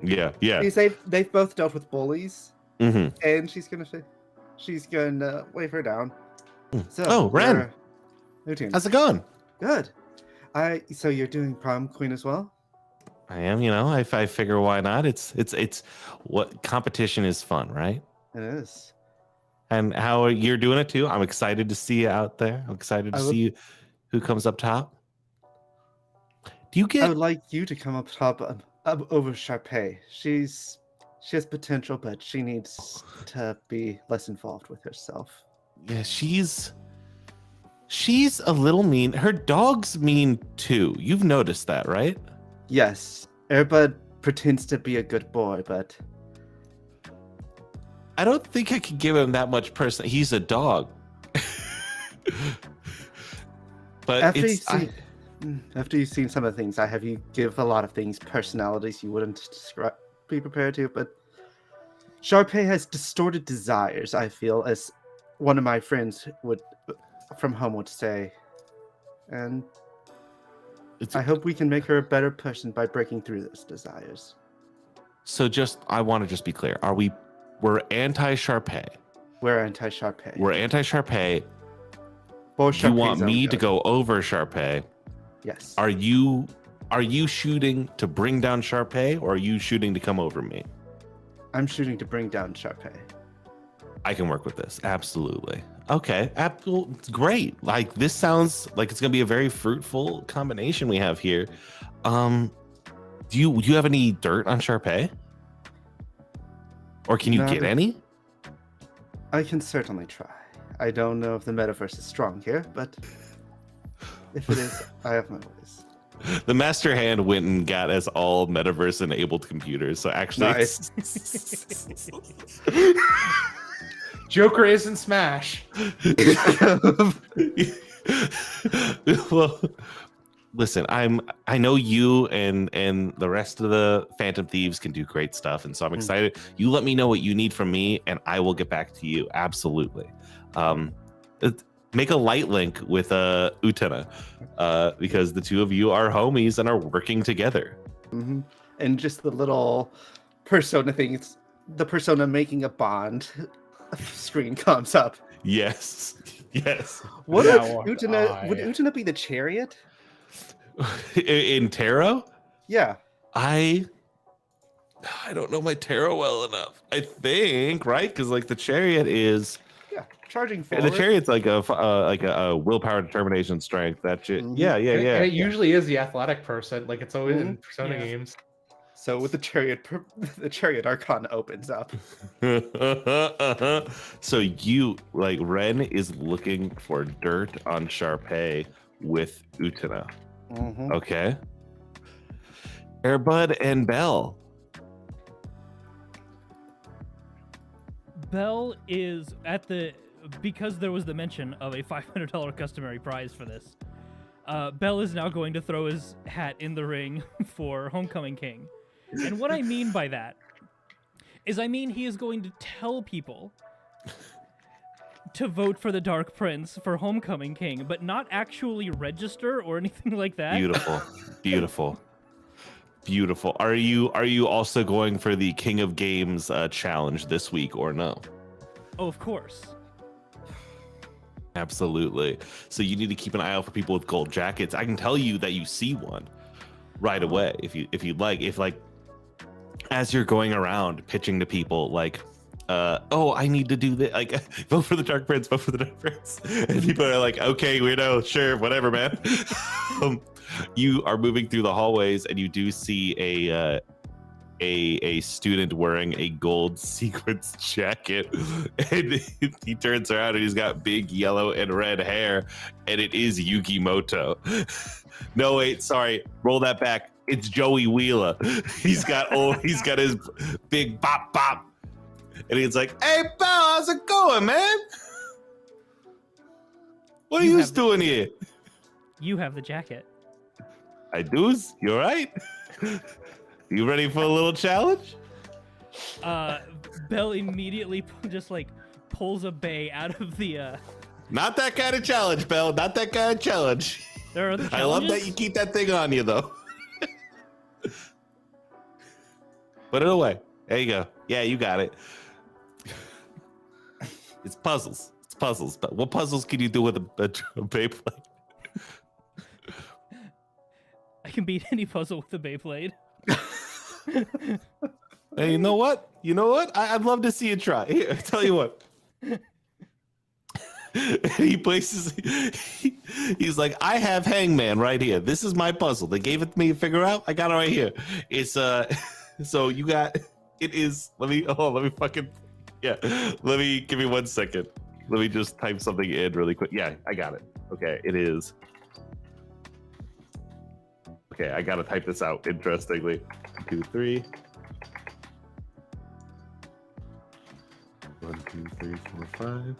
Yeah.
Because they've both dealt with bullies,
Mm-hmm.
and she's gonna wave her down. So,
Oh, Ren.
Utina.
How's it going?
Good. So you're doing prom queen as well?
I am. If I figure why not? It's what competition is fun, right?
It is.
And how you're doing it too. I'm excited to see you out there. I'm excited to see who comes up top. Do you
I
get?
would like you to come up top over Sharpay. She has potential, but she needs to be less involved with herself.
Yeah, she's a little mean. Her dog's mean too. You've noticed that, right?
Yes, Airbud pretends to be a good boy, but
I don't think I could give him that much person. He's a dog. But
after you've seen some of the things I have, you give a lot of things personalities you wouldn't be prepared to. But Sharpay has distorted desires, I feel, as one of my friends from home would say, and I hope we can make her a better person by breaking through those desires.
So I want to be clear. We're anti-Sharpay.
We're anti-Sharpay.
We're anti-Sharpay.
For
You want
Sharpay's own
me to
good.
go over Sharpay?
Yes.
Are you shooting to bring down Sharpay, or are you shooting to come over me?
I'm shooting to bring down Sharpay.
I can work with this. Absolutely. Okay. It's great. Like, this sounds like it's going to be a very fruitful combination we have here. Do you have any dirt on Sharpay? Or can you get any?
I can certainly try. I don't know if the metaverse is strong here, but if it is, I have my ways.
The master hand went and got us all metaverse enabled computers. So actually,
Nice.
Joker isn't Smash.
Well, listen, I know you and the rest of the Phantom Thieves can do great stuff, and so I'm excited. You let me know what you need from me, and I will get back to you. Absolutely. Make a light link with Utena, because the two of you are homies and are working together.
Mm-hmm. And just the little persona things, the persona making a bond screen comes up.
Yes.
Would
Now
Utena be the chariot?
In tarot?
Yeah.
I don't know my tarot well enough. I think, right? Because like the chariot is
Charging forward.
the chariot's like a willpower, determination, strength. That shit.
Mhm.
Yeah.
It usually is the athletic person. Like it's always in Persona
Yeah.
games.
So with the chariot arcana opens up.
So you like Ren is looking for dirt on Sharpay with Utena.
Mm-hmm.
Okay. Airbud and Bel.
Bel is because there was the mention of a $500 customary prize for this. Bel is now going to throw his hat in the ring for Homecoming King. And what I mean by that is he is going to tell people to vote for the Dark Prince for Homecoming King, but not actually register or anything like that.
Beautiful. Are you also going for the King of Games challenge this week or no?
Oh, of course.
Absolutely. So you need to keep an eye out for people with gold jackets. I can tell you that you see one right away if you'd like. If like as you're going around pitching to people like, I need to do this, like vote for the Dark Prince, and people are like, okay, weirdo, sure, whatever, man. You are moving through the hallways, and you do see a student wearing a gold sequins jacket, and he turns around and he's got big yellow and red hair, and it is Yukimoto. No, wait, sorry, roll that back. It's Joey Wheeler. He's got his big bop bop, and he's like, "Hey, pal, how's it going, man? What are you doing here?"
You have the jacket.
I do's. You all right? You ready for a little challenge?
Bel immediately just like pulls a bay out of the.
Not that kind of challenge, Belle. Not that kind of challenge.
There are other
I love that
challenges?
you keep that thing on you, though. Put it away. There you go. Yeah, you got it. It's puzzles. It's puzzles. But what puzzles can you do with a Beyblade?
I can beat any puzzle with a Beyblade.
Hey, you know what? You know what? I'd love to see you try. Here, I tell you what. He places. He's like, I have Hangman right here. This is my puzzle. They gave it to me to figure out. I got it right here. It's So you got. It is. Let me fucking. Yeah. Give me 1 second. Let me just type something in really quick. Yeah, I got it. Okay, it is. Okay, I gotta type this out. Interestingly, 2, 3. 1, 2, 3, 4, 5.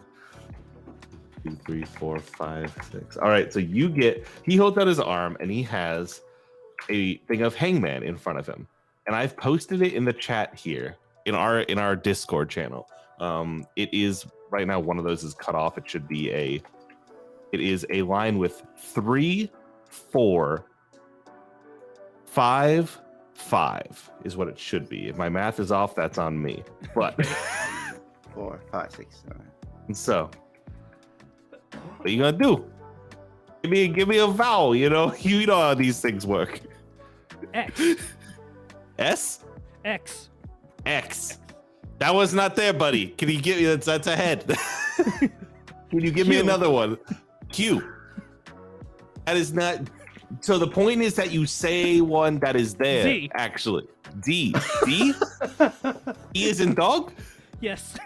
2, 3, 4, 5, 6. All right, so you get. He holds out his arm and he has a thing of Hangman in front of him, and I've posted it in the chat here in our Discord channel. It is right now. One of those is cut off. It should be a. It is a line with 3, 4, 5, 5 is what it should be. If my math is off, that's on me. But
4, 5, 6, 7.
so, what are you gonna do? Give me a vowel. You know how these things work.
X.
S.
X.
X. That was not there, buddy. Can you give me that's a head? Can you give me
Q.
another one? Q. That is not. So the point is that you say one that is there.
Z.
Actually, D. D. E is in dog.
Yes.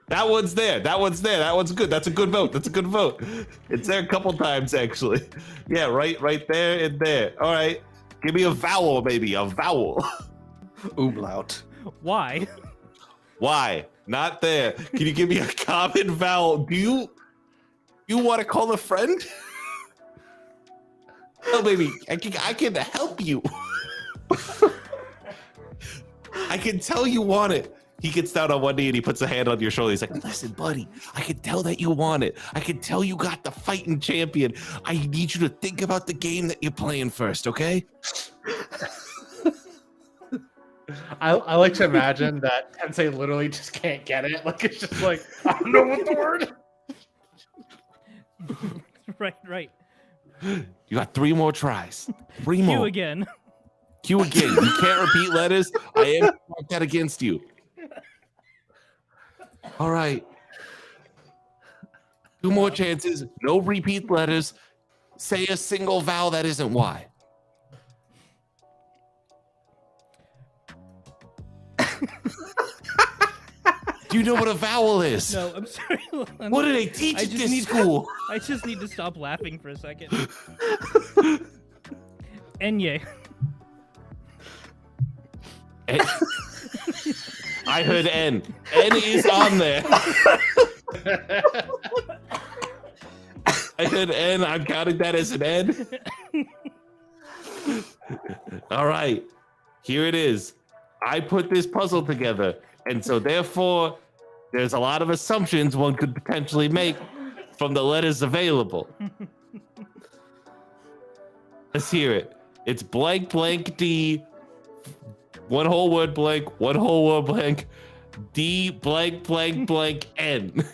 That one's there. That one's there. That one's good. That's a good vote. That's a good vote. It's there a couple times actually. Yeah, right there and there. All right. Give me a vowel, maybe a vowel.
Umlaut.
Why?
Why? Not there. Can you give me a common vowel? Do you want to call a friend? Oh, baby, I can help you. I can tell you want it. He gets down on one knee and he puts a hand on your shoulder. He's like, listen, buddy, I can tell that you want it. I can tell you got the fighting champion. I need you to think about the game that you're playing first, okay?
I like to imagine that Tensei literally just can't get it. Like, it's just like, I don't know what the word.
Right.
You got 3 more tries. 3 more.
Q again.
Q again. You can't repeat letters. I am mark that against you. All right. 2 more chances. No repeat letters. Say a single vowel that isn't Y. Do you know what a vowel is?
No, I'm sorry.
What do they teach at this school?
I just need to stop laughing for a second. Enye.
I heard N. N is on there. I heard N. I'm counting that as an N. All right. Here it is. I put this puzzle together. And so therefore, there's a lot of assumptions one could potentially make from the letters available. Let's hear it. It's blank, blank, D, 1 whole word blank, 1 whole word blank, D, blank, blank, blank, N.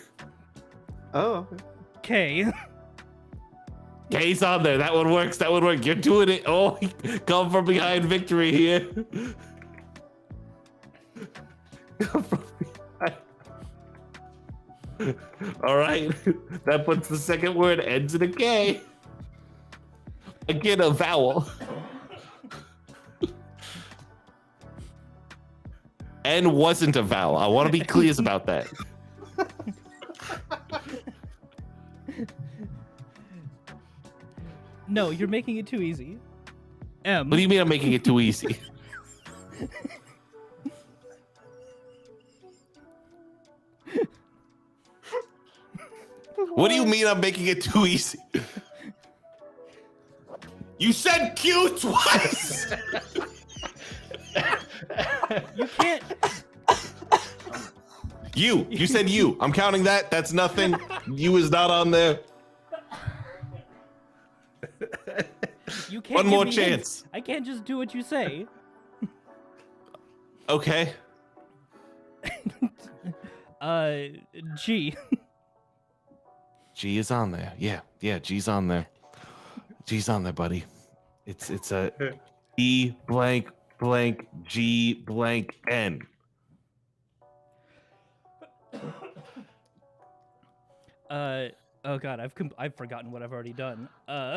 Oh,
K.
K's on there. That one works. That one works. You're doing it. Oh, come from behind victory here. Come from behind. All right. That puts the second word ends in a K. Again, a vowel. N wasn't a vowel. I want to be clear about that.
No, you're making it too easy. M.
What do you mean I'm making it too easy? What do you mean I'm making it too easy? You said Q twice!
You can't.
You said you. I'm counting that. That's nothing. You is not on there.
You can't.
One
give
more
me
chance.
hints. I can't just do what you say.
Okay.
G.
G is on there. Yeah, G's on there. G's on there, buddy. It's a E blank blank G blank N.
Oh god, I've forgotten what I've already done.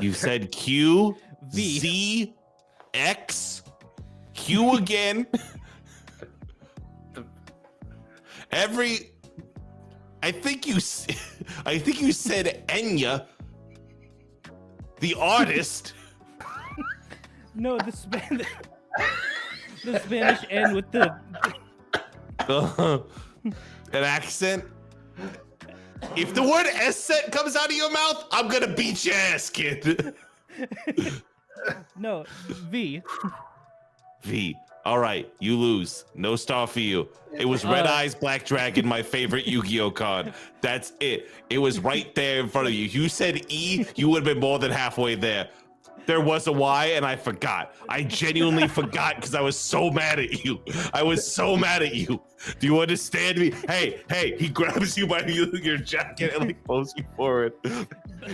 You said Q,
V.
Z, X, Q again. I think you said Enya, the artist.
No, the Spanish N with the
an accent. If the word accent comes out of your mouth, I'm gonna beat your ass, kid.
no V.
V. All right, you lose. No star for you. It was Red Eyes Black Dragon, my favorite Yu-Gi-Oh card. That's it. It was right there in front of you. You said E, you would have been more than halfway there. There was a Y, and I forgot. I genuinely forgot because I was so mad at you. I was so mad at you. Do you understand me? Hey, he grabs you by your jacket and like pulls you forward.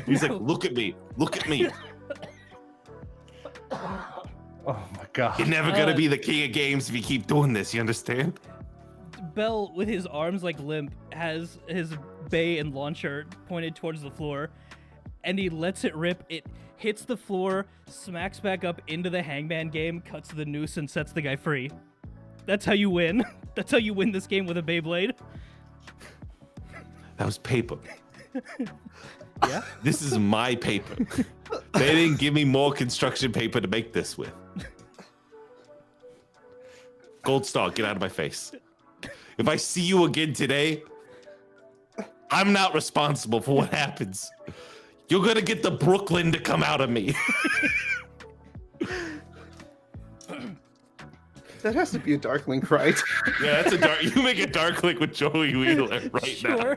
He's like, look at me.
Oh my god.
You're never gonna be the king of games if you keep doing this, you understand?
Bel, with his arms like limp, has his bay and launcher pointed towards the floor, and he lets it rip. It hits the floor, smacks back up into the hangman game, cuts the noose, and sets the guy free. That's how you win. That's how you win this game with a Beyblade.
That was paper.
Yeah?
This is my paper. They didn't give me more construction paper to make this with. Gold Star, get out of my face. If I see you again today, I'm not responsible for what happens. You're gonna get the Brooklyn to come out of me.
That has to be a Dark Link, right?
Yeah, that's a dark. You make a Dark Link with Joey Wheeler right now.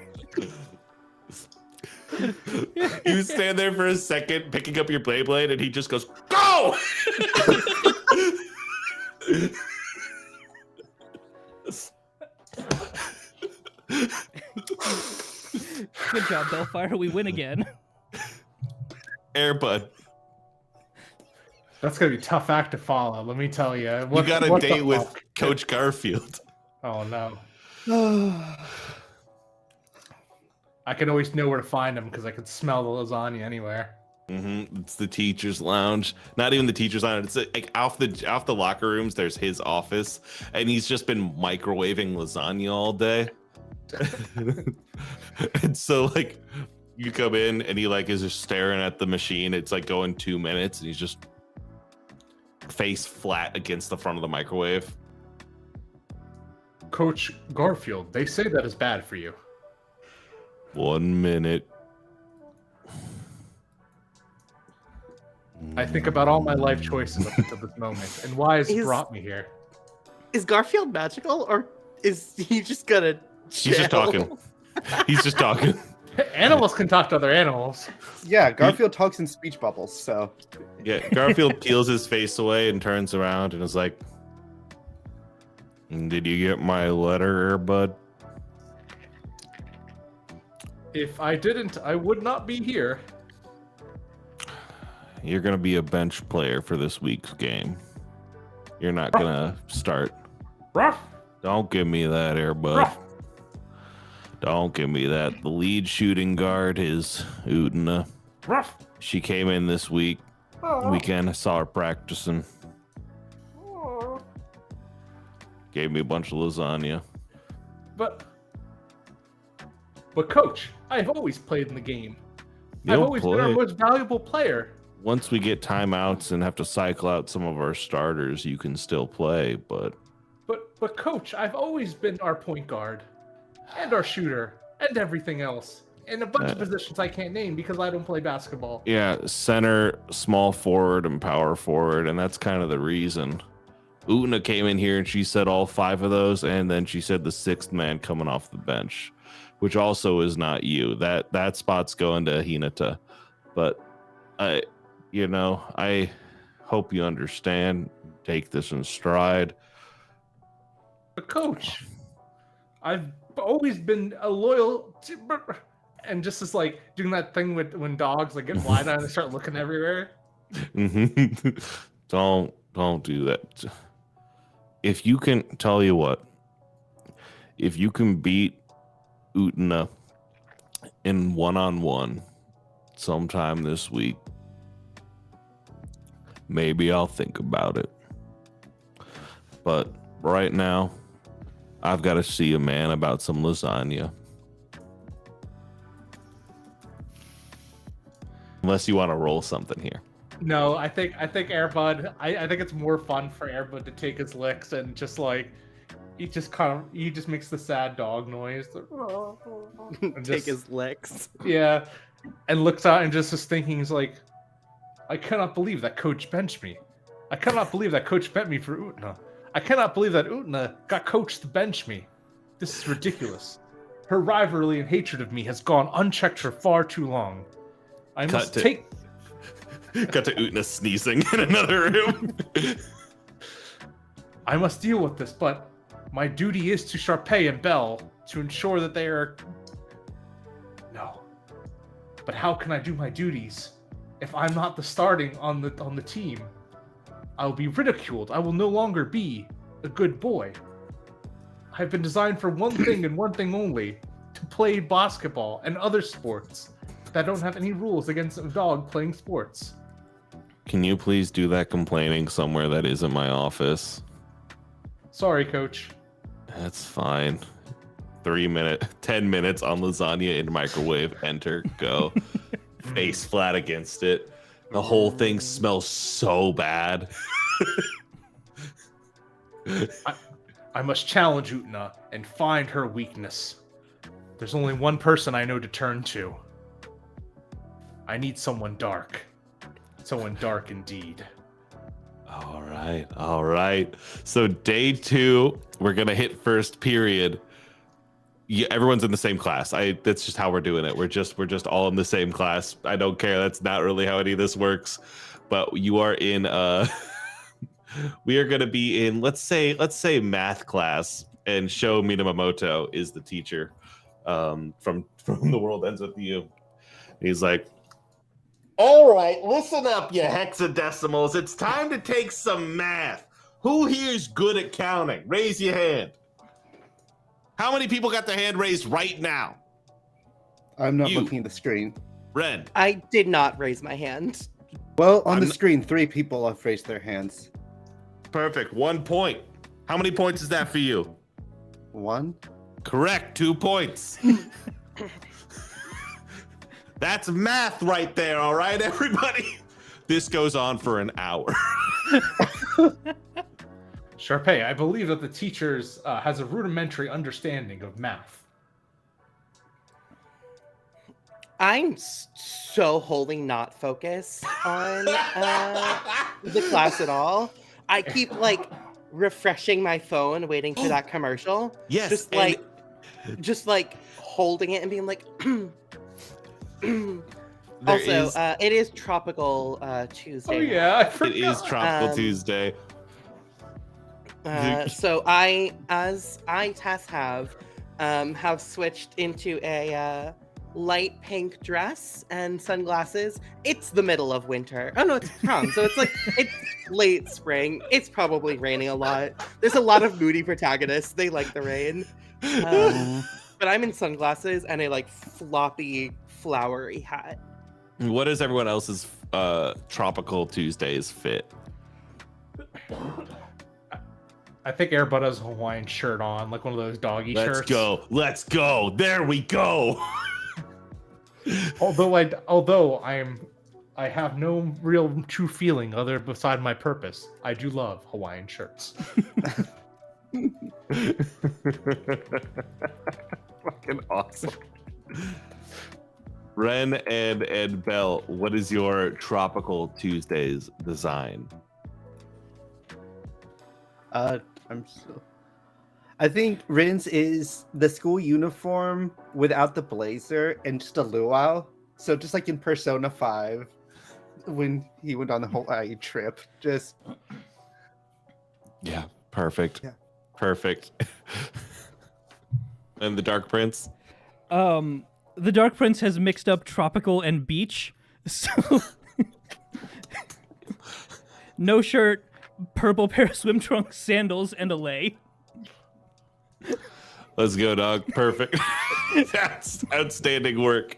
You stand there for a second, picking up your Beyblade, and he just goes, "Go!"
Good job, Bellfire. We win again.
Airbud.
That's gonna be a tough act to follow, let me tell you.
You got a date with Coach Garfield.
Oh no. I can always know where to find him because I can smell the lasagna anywhere.
It's the teacher's lounge. Not even the teacher's lounge. It's like off the locker rooms. There's his office, and he's just been microwaving lasagna all day. And so like, you come in and he like is just staring at the machine. It's like going 2 minutes, and he's just face flat against the front of the microwave.
Coach Garfield, they say that is bad for you.
1 minute.
I think about all my life choices up until this moment, and why has it
Is-
brought me here.
Is Garfield magical, or is he just gonna
He's just
chill?
talking. He's just talking.
Animals can talk to other animals.
Yeah, Garfield talks in speech bubbles, so
Yeah, Garfield peels his face away and turns around and is like, "Did you get my letter, bud?"
If I didn't, I would not be here.
You're gonna be a bench player for this week's game. You're not gonna start.
Ruff!
Don't give me that, Airbud.
Ruff!
Don't give me that. The lead shooting guard is Udina.
Ruff!
She came in this week. Weekend, I saw her practicing. Gave me a bunch of lasagna.
But coach, I've always played in the game. I've
You'll
always been our
play.
most valuable player.
Once we get timeouts and have to cycle out some of our starters, you can still play, but
But coach, I've always been our point guard and our shooter and everything else. And a bunch of positions I can't name because I don't play basketball.
yeah, center, small forward, and power forward, and that's kind of the reason. Utna came in here and she said all 5 of those, and then she said the 6th man coming off the bench, which also is not you. That spot's going to Hinata. But I hope you understand. Take this in stride.
But coach, I've always been a loyal and just as like doing that thing with when dogs like get wide eyed and start looking everywhere.
Don't do that. If you can, tell you what, if you can beat Utna in 1-on-1 sometime this week, maybe I'll think about it. But right now, I've got to see a man about some lasagna. Unless you want to roll something here.
No, I think Airbud. I think it's more fun for Airbud to take his licks and just like he just makes the sad dog noise. And
Take his licks.
Yeah, and looks out and just is thinking, he's like, I cannot believe that coach benched me. I cannot believe that coach benched me for Utna. I cannot believe that Utna got coached to bench me. This is ridiculous. Her rivalry and hatred of me has gone unchecked for far too long. I must take.
Got to Utna sneezing in another room.
I must deal with this, but my duty is to Sharpay and Bel to ensure that they are. No. But how can I do my duties if I'm not the starting on the team? I will be ridiculed. I will no longer be a good boy. I've been designed for one thing and one thing only: to play basketball and other sports that don't have any rules against a dog playing sports.
Can you please do that complaining somewhere that isn't my office?
Sorry, coach.
That's fine. 10 minutes on lasagna in microwave. Enter, go. Face flat against it. The whole thing smells so bad.
I must challenge Utna and find her weakness. There's only one person I know to turn to. I need someone dark. Someone dark indeed.
All right. So day 2, we're gonna hit first period. Yeah, everyone's in the same class. That's just how we're doing it. We're just all in the same class. I don't care. That's not really how any of this works. But you are in we are gonna be in let's say math class, and Sho Minamoto is the teacher from The World Ends With You. He's like, all right, listen up, you hexadecimals. It's time to take some math. Who here's good at counting? Raise your hand. How many people got their hand raised right now?
I'm not
You.
looking at the screen.
Ren.
I did not raise my hand.
Well, on the
I'm-
screen, 3 people have raised their hands.
Perfect. 1 point. How many points is that for you?
1.
Correct. 2 points. That's math right there, all right, everybody? This goes on for an hour.
Sharpay, I believe that the teacher's has a rudimentary understanding of math.
I'm so wholly not focused on the class at all. I keep like refreshing my phone, waiting for that commercial.
Yes.
Just like holding it and being like.
There
Also,
is-
it is tropical Tuesday.
Oh
now.
yeah, I forgot.
it is Tropical
Um,
Tuesday.
So Tess have switched into a light pink dress and sunglasses. It's the middle of winter. Oh no, it's prom. So it's like it's late spring. It's probably raining a lot. There's a lot of moody protagonists. They like the rain. But I'm in sunglasses and a like floppy, flowery hat.
What is everyone else's Tropical Tuesdays fit?
I think Airbud has a Hawaiian shirt on, like one of those doggy
Let's
shirts.
Let's go. There we go.
Although I have no real true feeling other beside my purpose. I do love Hawaiian shirts.
Fucking awesome. Ren and Bel, what is your Tropical Tuesdays design?
I think Ren's is the school uniform without the blazer and just a luau. So just like in Persona 5 when he went on the Hawaii trip. Just
Yeah, perfect.
Yeah.
Perfect. And the Dark Prince?
The Dark Prince has mixed up tropical and beach, so no shirt, purple pair of swim trunks, sandals, and a lei.
Let's go, dog. Perfect. That's outstanding work.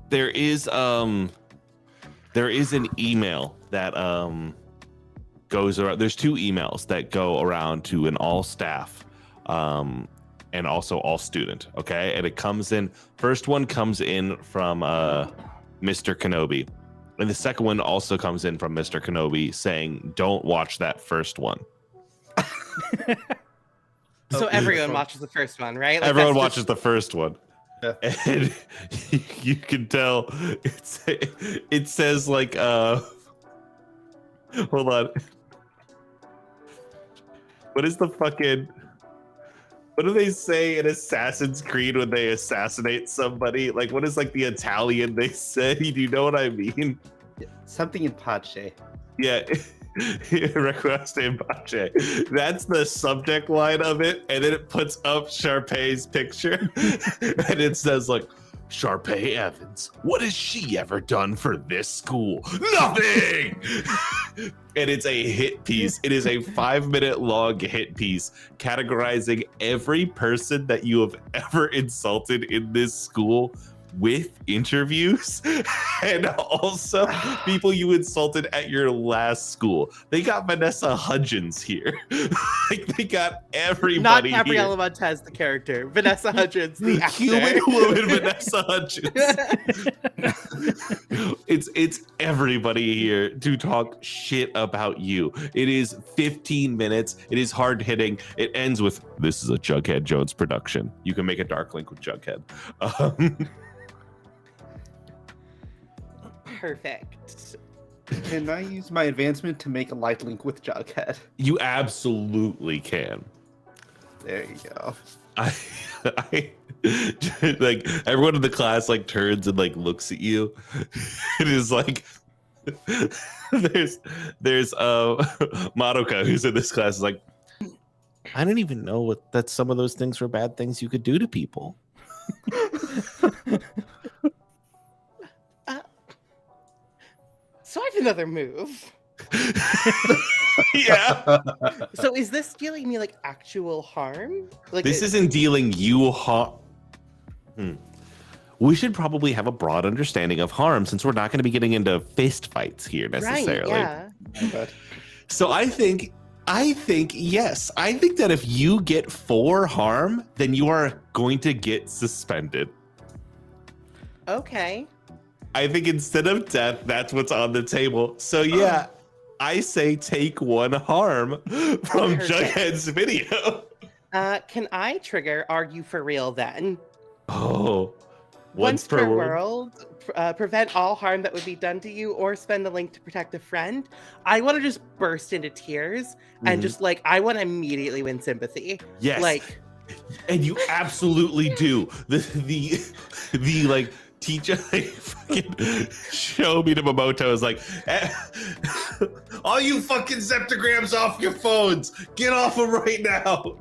There is an email that goes around. There's 2 emails that go around to an all staff and also all student, okay? And it comes in, first one comes in from Mr. Kenobi. And the second one also comes in from Mr. Kenobi saying, don't watch that first one.
So everyone watches the first one, right? Like,
Everyone
that's
watches the first one.
Yeah.
And you can tell it says like hold on. What is the fucking, what do they say in Assassin's Creed when they assassinate somebody? Like, what is like the Italian they say? Do you know what I mean?
something in Pache.
Yeah. Request in Pache. That's the subject line of it, and then it puts up Sharpay's picture, and it says like, Sharpay Evans, what has she ever done for this school? Nothing. And it's a hit piece. It is a 5-minute long hit piece categorizing every person that you have ever insulted in this school with interviews and also people you insulted at your last school. They got Vanessa Hudgens here. Like, they got everybody.
Not Gabriella Montez, the character. Vanessa Hudgens, the actor.
Human woman Vanessa Hudgens. It's everybody here to talk shit about you. It is 15 minutes. It is hard hitting. It ends with, this is a Jughead Jones production. You can make a dark link with Jughead.
Perfect.
Can I use my advancement to make a light link with Jughead?
You absolutely can.
There you go.
I like, everyone in the class like turns and like looks at you. It is like there's Madoka, who's in this class, is like, I didn't even know that some of those things were bad things you could do to people.
So I have another move.
Yeah.
So is this dealing me like actual harm? Like,
This isn't dealing you harm. We should probably have a broad understanding of harm, since we're not going to be getting into fist fights here necessarily.
Right, yeah.
So I think yes. I think that if you get 4 harm, then you are going to get suspended.
Okay.
I think instead of death, that's what's on the table. So yeah, I say take 1 harm from
Perfect.
Jughead's video.
Can I trigger argue for real then?
Oh,
Once per world, prevent all harm that would be done to you, or spend the link to protect a friend. I want to just burst into tears and just like, I want to immediately win sympathy.
Yes,
Like,
and you absolutely do. The like teacher, like, fucking show me to Momoto is like, all you fucking septograms off your phones, get off them right now.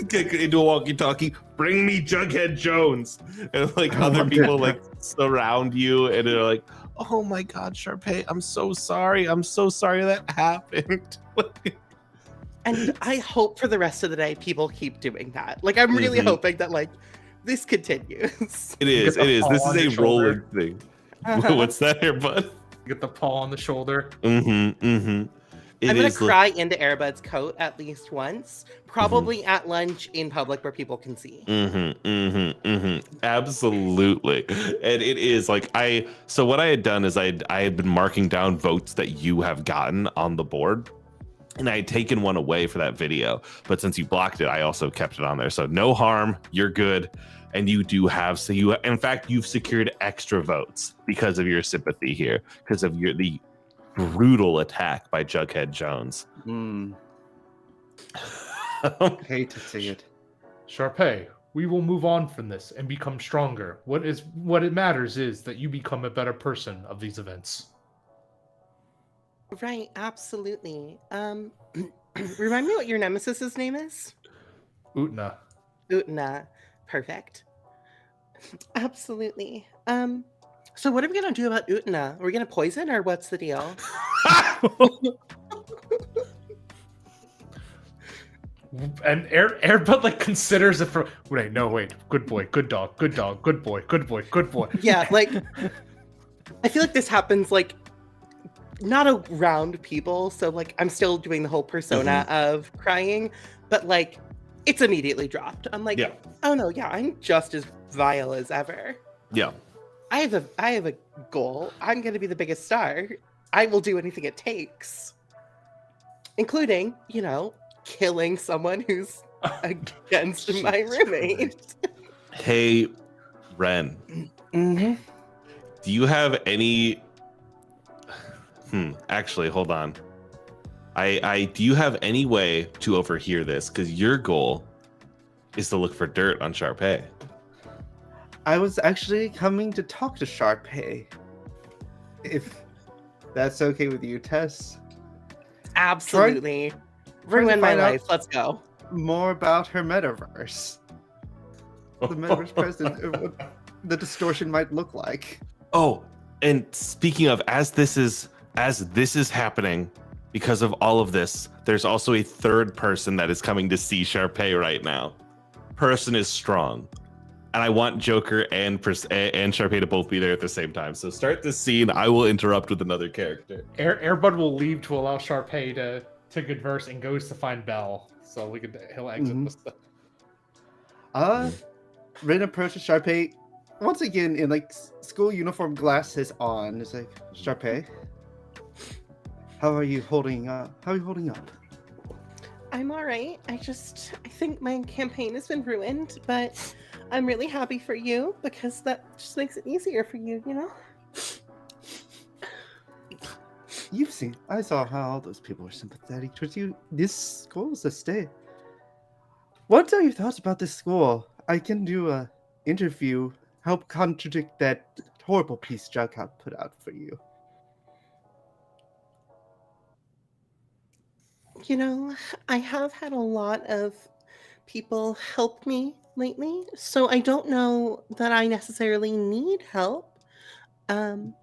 Get into a walkie-talkie, bring me Jughead Jones, and like other people like surround you and they're like, oh my god, Sharpay, I'm so sorry that happened.
and I hope for the rest of the day people keep doing that. Like, I'm really hoping that like this continues.
It is.
get the
It is. This
paw
is
on
a
the shoulder.
rolling thing.
Uh-huh.
What's that here, bud?
Get the paw on the shoulder.
Mm-hmm. Mm-hmm.
I'm gonna cry into Airbud's coat at least once, probably at lunch in public where people can see.
Absolutely. And it is like so what I had done is I had been marking down votes that you have gotten on the board. And I had taken one away for that video, but since you blocked it, I also kept it on there. So no harm, you're good. And you do have, in fact, you've secured extra votes because of your sympathy here, because of the brutal attack by Jughead Jones.
Hate to see it.
Sharpay, we will move on from this and become stronger. What it matters is that you become a better person of these events.
Right, absolutely. Remind me what your nemesis's name is?
Utna.
Utna. Perfect. Absolutely. So what are we gonna do about Utna? Are we gonna poison or what's the deal?
And Airbud like considers it for wait, good boy, good dog, good dog, good boy, good boy, good boy.
Yeah, like I feel like this happens like not around people, so like I'm still doing the whole persona of crying, but like it's immediately dropped. I'm like,
Yeah.
oh no, yeah, I'm just as vile as ever.
Yeah.
I have a goal. I'm gonna be the biggest star. I will do anything it takes. Including, killing someone who's against my roommate.
Hey, Ren,
Mm-hmm.
do you have any actually, hold on. Do you have any way to overhear this? Because your goal is to look for dirt on Sharpay.
I was actually coming to talk to Sharpay. If that's okay with you, Tess.
Absolutely.
Trying to
Ruin my
find out
life. Let's go.
more about her metaverse. The metaverse president, or what the distortion might look like.
Oh, and speaking of, as this is happening, because of all of this, there's also a third person that is coming to see Sharpay right now. Person is strong. And I want Joker and Sharpay to both be there at the same time. So start the scene. I will interrupt with another character.
Airbud will leave to allow Sharpay to converse and goes to find Bel. So he'll exit
Ren approaches Sharpay once again in like school uniform, glasses on. It's like, Sharpay, how are you holding up?
I'm all right. I think my campaign has been ruined, but I'm really happy for you because that just makes it easier for you,
I saw how all those people were sympathetic towards you. This school is a stay. What are your thoughts about this school? I can do a interview, help contradict that horrible piece Jughead put out for you.
I have had a lot of people help me lately, so I don't know that I necessarily need help. I'm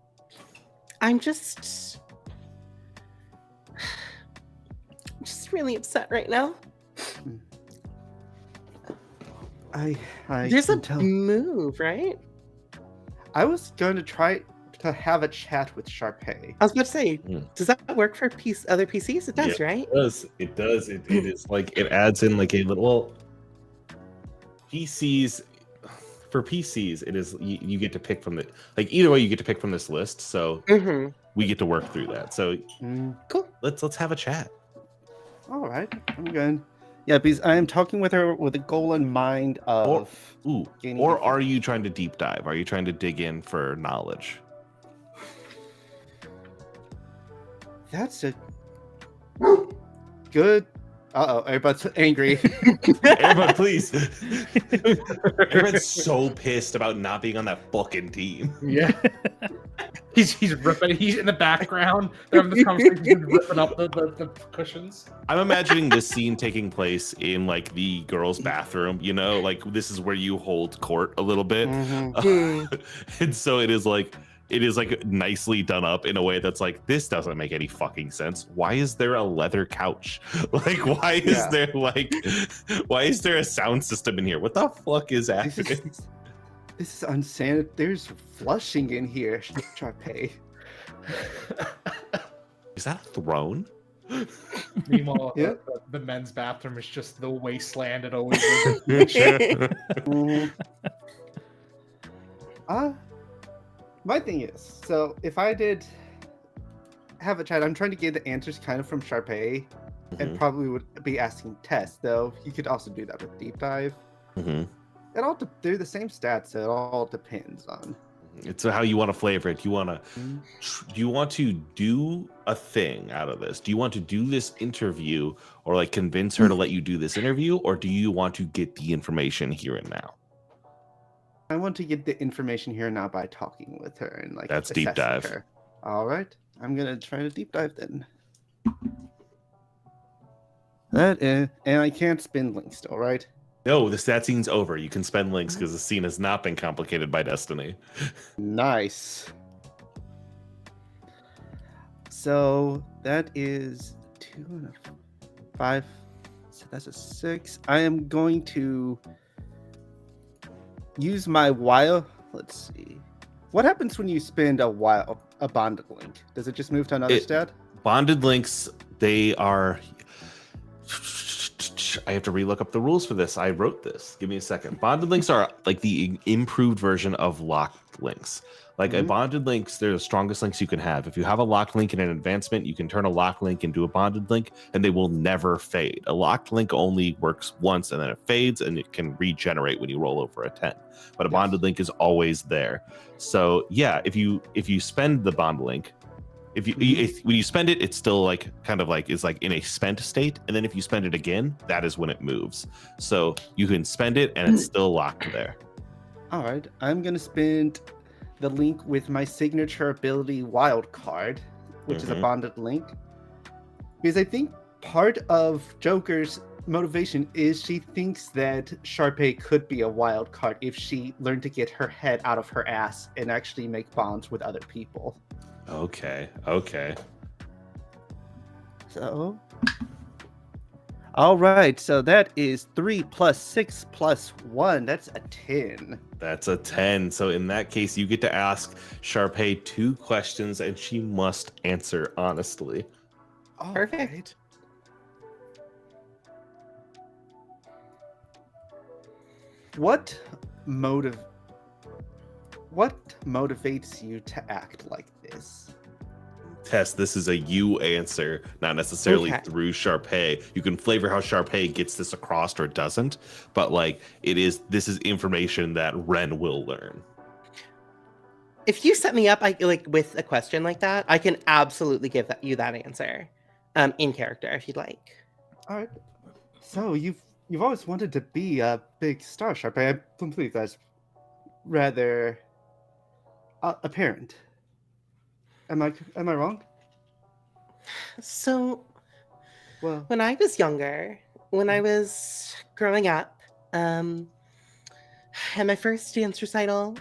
just really upset right now.
I
There's a
can tell.
move, right?
I was going to try to have a chat with Sharpay.
I was about to say, does that work for other PCs? It does, right?
It does. It is like it adds in like a little PCs. For PCs, it is you get to pick from either way you get to pick from this list. So we get to work through that. So
Cool.
Let's have a chat.
All right, I'm good. Yeah, because I am talking with her with a goal in mind of gaining.
Or are you trying to deep dive? Are you trying to dig in for knowledge?
That's a good. Everybody's angry.
Everyone, please. Everyone's so pissed about not being on that fucking team.
Yeah. He's ripping. He's in the background. They're having this conversation. He's ripping up the cushions.
I'm imagining this scene taking place in like the girls' bathroom. Like this is where you hold court a little bit, and so it is like it is like nicely done up in a way that's like, this doesn't make any fucking sense. Why is there a leather couch? Like, why is there why is there a sound system in here? What the fuck is happening?
This is unsanitary. There's flushing in here, Sharpay.
Is that a throne?
Meanwhile,
Yeah.
the men's bathroom is just the wasteland it always is.
Mhm. My thing is, so if I did have a chat, I'm trying to get the answers kind of from Sharpay, and probably would be asking Tess, though you could also do that with Deep Dive. It all they're the same stats, so it all depends on.
It's how you want to flavor it. Do you want to do a thing out of this? Do you want to do this interview or like convince her to let you do this interview, or do you want to get the information here and now?
I want to get the information here now by talking with her and like
That's deep
assessing
dive.
her. All right, I'm gonna try to deep dive then. That is, and I can't spin links still, right?
No, that scene's over. You can spend links because the scene has not been complicated by destiny.
Nice. So that is 2 and a 5. So that's a 6. I am going to use my while. Let's see. What happens when you spend a bonded link? Does it just move to another stat?
Bonded links, they are. I have to relook up the rules for this. I wrote this. Give me a second. Bonded links are like the improved version of locked links. Like a bonded links, they're the strongest links you can have. If you have a locked link in an advancement, you can turn a locked link into a bonded link and they will never fade. A locked link only works once and then it fades and it can regenerate when you roll over a 10. But a bonded link is always there. So yeah, if you spend the bond link, when you spend it, it's still like kind of like is like in a spent state, and then if you spend it again, that is when it moves. So you can spend it and it's still locked there.
All right, I'm gonna spend the link with my signature ability wild card, which is a bonded link, because I think part of Joker's motivation is she thinks that Sharpay could be a wild card if she learned to get her head out of her ass and actually make bonds with other people.
Okay.
So, all right. So that is 3 plus 6 plus 1. That's a 10.
That's a 10. So in that case, you get to ask Sharpay 2 questions and she must answer honestly.
All
Perfect.
right. What motivates you to act like this?
Tess, this is a you answer, not necessarily
Okay.
through Sharpay. You can flavor how Sharpay gets this across or doesn't, but like this is information that Ren will learn.
If you set me up with a question like that, I can absolutely give you that answer in character if you'd like.
All right. So you've always wanted to be a big star, Sharpay. I believe that's rather apparent. Am I wrong?
So
Well,
when I was younger, when I was growing up, had my first dance recital,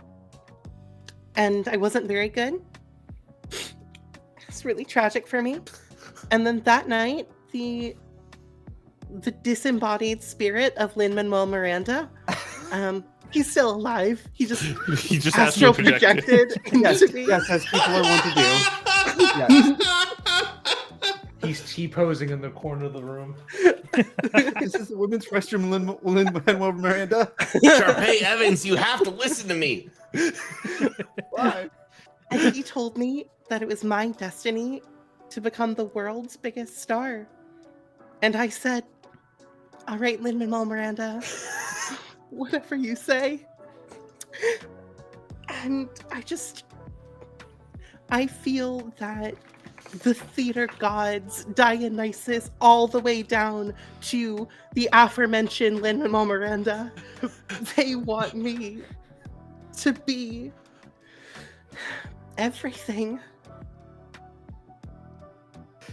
and I wasn't very good. It's really tragic for me. And then that night, the disembodied spirit of Lin-Manuel Miranda, he's still alive. He just
He
astral projected
yes,
into me.
yes, as people are wont to do. Yes.
He's T-posing in the corner of the room.
This is the women's restroom, Lin-Manuel Miranda.
Sharpay Evans, you have to listen to me.
Why?
And he told me that it was my destiny to become the world's biggest star. And I said, all right, Lin-Manuel Miranda, whatever you say. And I feel that the theater gods, Dionysus, all the way down to the aforementioned Lin-Manuel Miranda, they want me to be everything.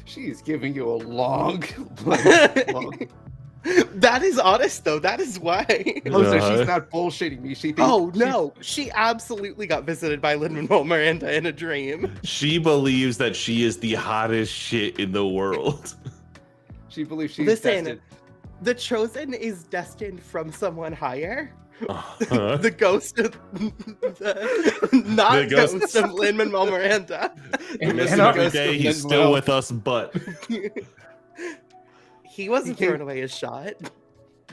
She's giving you a long.
That is honest, though. That is why.
Oh, so
Uh-huh.
she's not bullshitting me. She thinks.
Oh no, she absolutely got visited by Lin-Manuel Miranda in a dream.
She believes that she is the hottest shit in the world.
She believes she's
Listen,
destined.
the Chosen is destined from someone higher.
Uh-huh.
The ghost of not
The ghost-
ghost of Lin-Manuel Miranda.
We miss
And
him
I-
every day. He's still with us, but
He wasn't
He came-
throwing away his shot.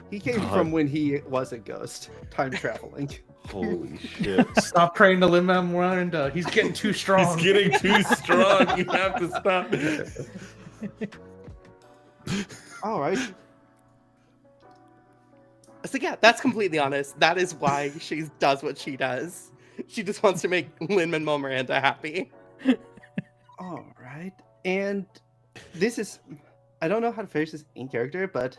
He came
God.
from when he was a ghost, time traveling.
holy shit.
Stop praying to Lin-Manuel Miranda. He's getting too strong.
He's getting too strong. You have to stop.
All right.
So yeah, that's completely honest. That is why she does what she does. She just wants to make Lin-Manuel Miranda happy.
All right. And this is, I don't know how to finish this in character, but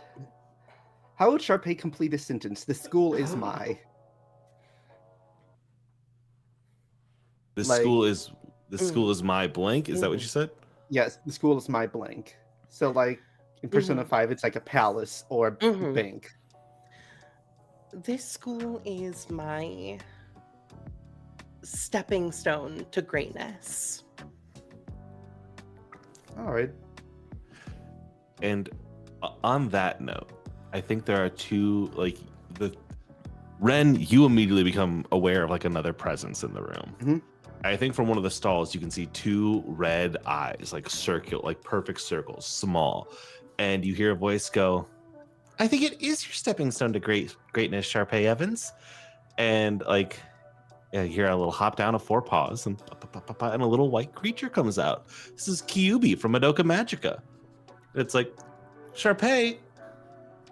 how would Sharpay complete a sentence? The school is my.
The
Like-
school is my blank. Is that what you said?
Yes, the school is my blank. So like in Persona 5, it's like a palace or
Mhm.
bank.
This school is my stepping stone to greatness.
All right.
And on that note, I think there are two, like, the Ren, you immediately become aware of like another presence in the room.
Mhm.
I think from one of the stalls you can see two red eyes, like circular, like perfect circles, small, and you hear a voice go, "I think it is your stepping stone to greatness, Sharpay Evans." And like, yeah, you hear a little hop down of four paws, and and a little white creature comes out. This is Kyubi from Madoka Magica. It's like, Sharpay,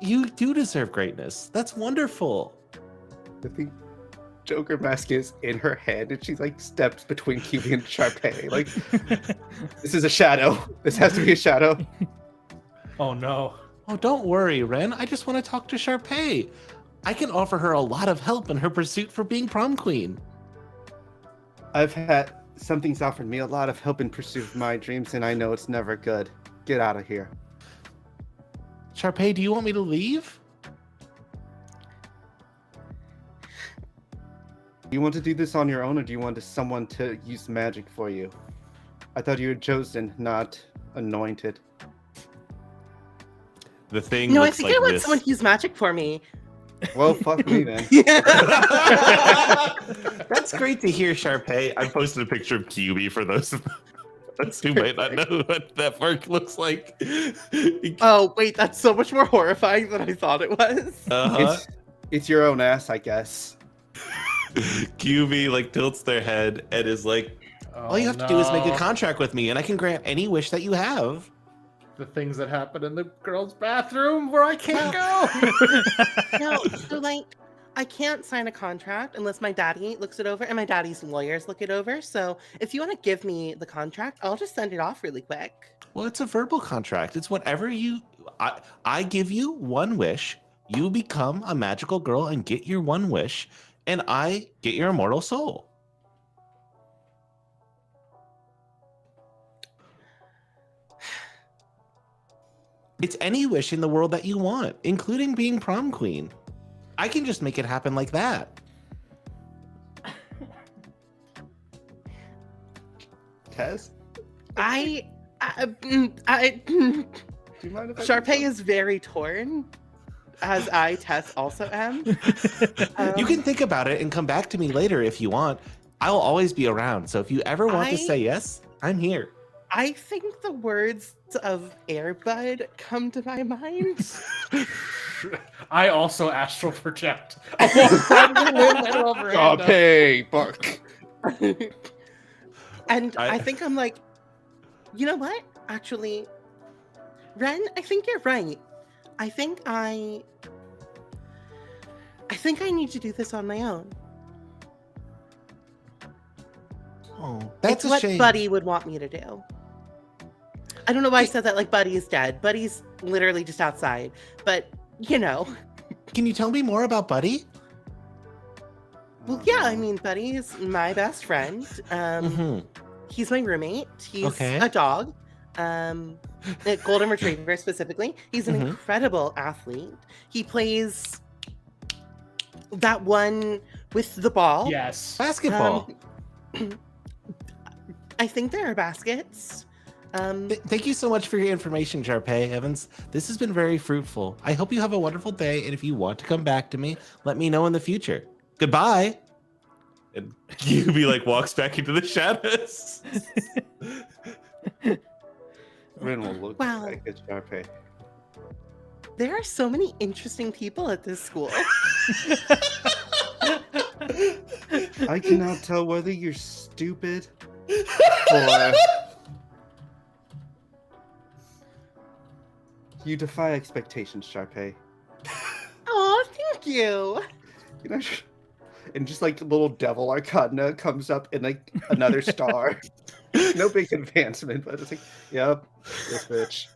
you do deserve greatness. That's wonderful.
I think Joker mask is in her head, and she's like steps between Kyubi and Sharpay. Like, this is a shadow. This has to be a shadow.
Oh no.
Oh, don't worry, Ren. I just want to talk to Sharpay. I can offer her a lot of help in her pursuit for being prom queen.
I've had something's offered me a lot of help in pursuit of my dreams, and I know it's never good. Get out of here.
Sharpay, do you want me to leave?
Do you want to do this on your own, or do you want someone to use magic for you? I thought you were chosen, not anointed.
The thing
No, I
looks
think
like
I want
this.
someone to use magic for me.
Well, fuck me then.
That's great to hear, Sharpay. I posted a picture of Kyubi for those of us who might not know what that mark looks like.
Oh, wait, that's so much more horrifying than I thought it was.
Uh-huh.
It's your own ass, I guess.
QB like tilts their head and is like, all you have to do is make a contract with me and I can grant any wish that you have.
The things that happen in the girls' bathroom where I can't go.
No, so like, I can't sign a contract unless my daddy looks it over, and my daddy's lawyers look it over. So if you want to give me the contract, I'll just send it off really quick.
Well, it's a verbal contract. It's whatever you... I give you one wish, you become a magical girl and get your one wish, and I get your immortal soul. It's any wish in the world that you want, including being prom queen. I can just make it happen like that.
Tess,
Do
do you mind if I...
Sharpay is very torn, as I, Tess, also am.
You can think about it and come back to me later if you want. I'll always be around. So if you ever want to say yes, I'm here.
I think the words of Airbud come to my mind.
I also astral project. Miranda.
Hey, Buck.
And
I-
I think I'm like, you know what? Actually, Ren, I think you're right. I think I need to do this on my own.
Oh, that's
it's
a
what
shame.
Buddy would want me to do. I don't know why I said that like Buddy is dead. Buddy's literally just outside. But, you know.
Can you tell me more about Buddy?
Well, yeah, I mean, Buddy is my best friend.
Mhm.
He's my roommate. He's
Okay.
a dog. Golden Retriever specifically. He's an
Mhm.
incredible athlete. He plays that one with the ball.
Yes.
Basketball.
I think there are baskets.
Thank you so much for your information, Sharpay Evans. This has been very fruitful. I hope you have a wonderful day, and if you want to come back to me, let me know in the future. Goodbye. And Yubi like walks back into the shadows.
Ren will look
Wow.
back at Sharpay.
There are so many interesting people at this school.
I cannot tell whether you're stupid or you defy expectations, Sharpay.
Oh, thank you.
You know, and just like little devil arcana comes up in like another star. No big advancement, but it's like, yep, this bitch.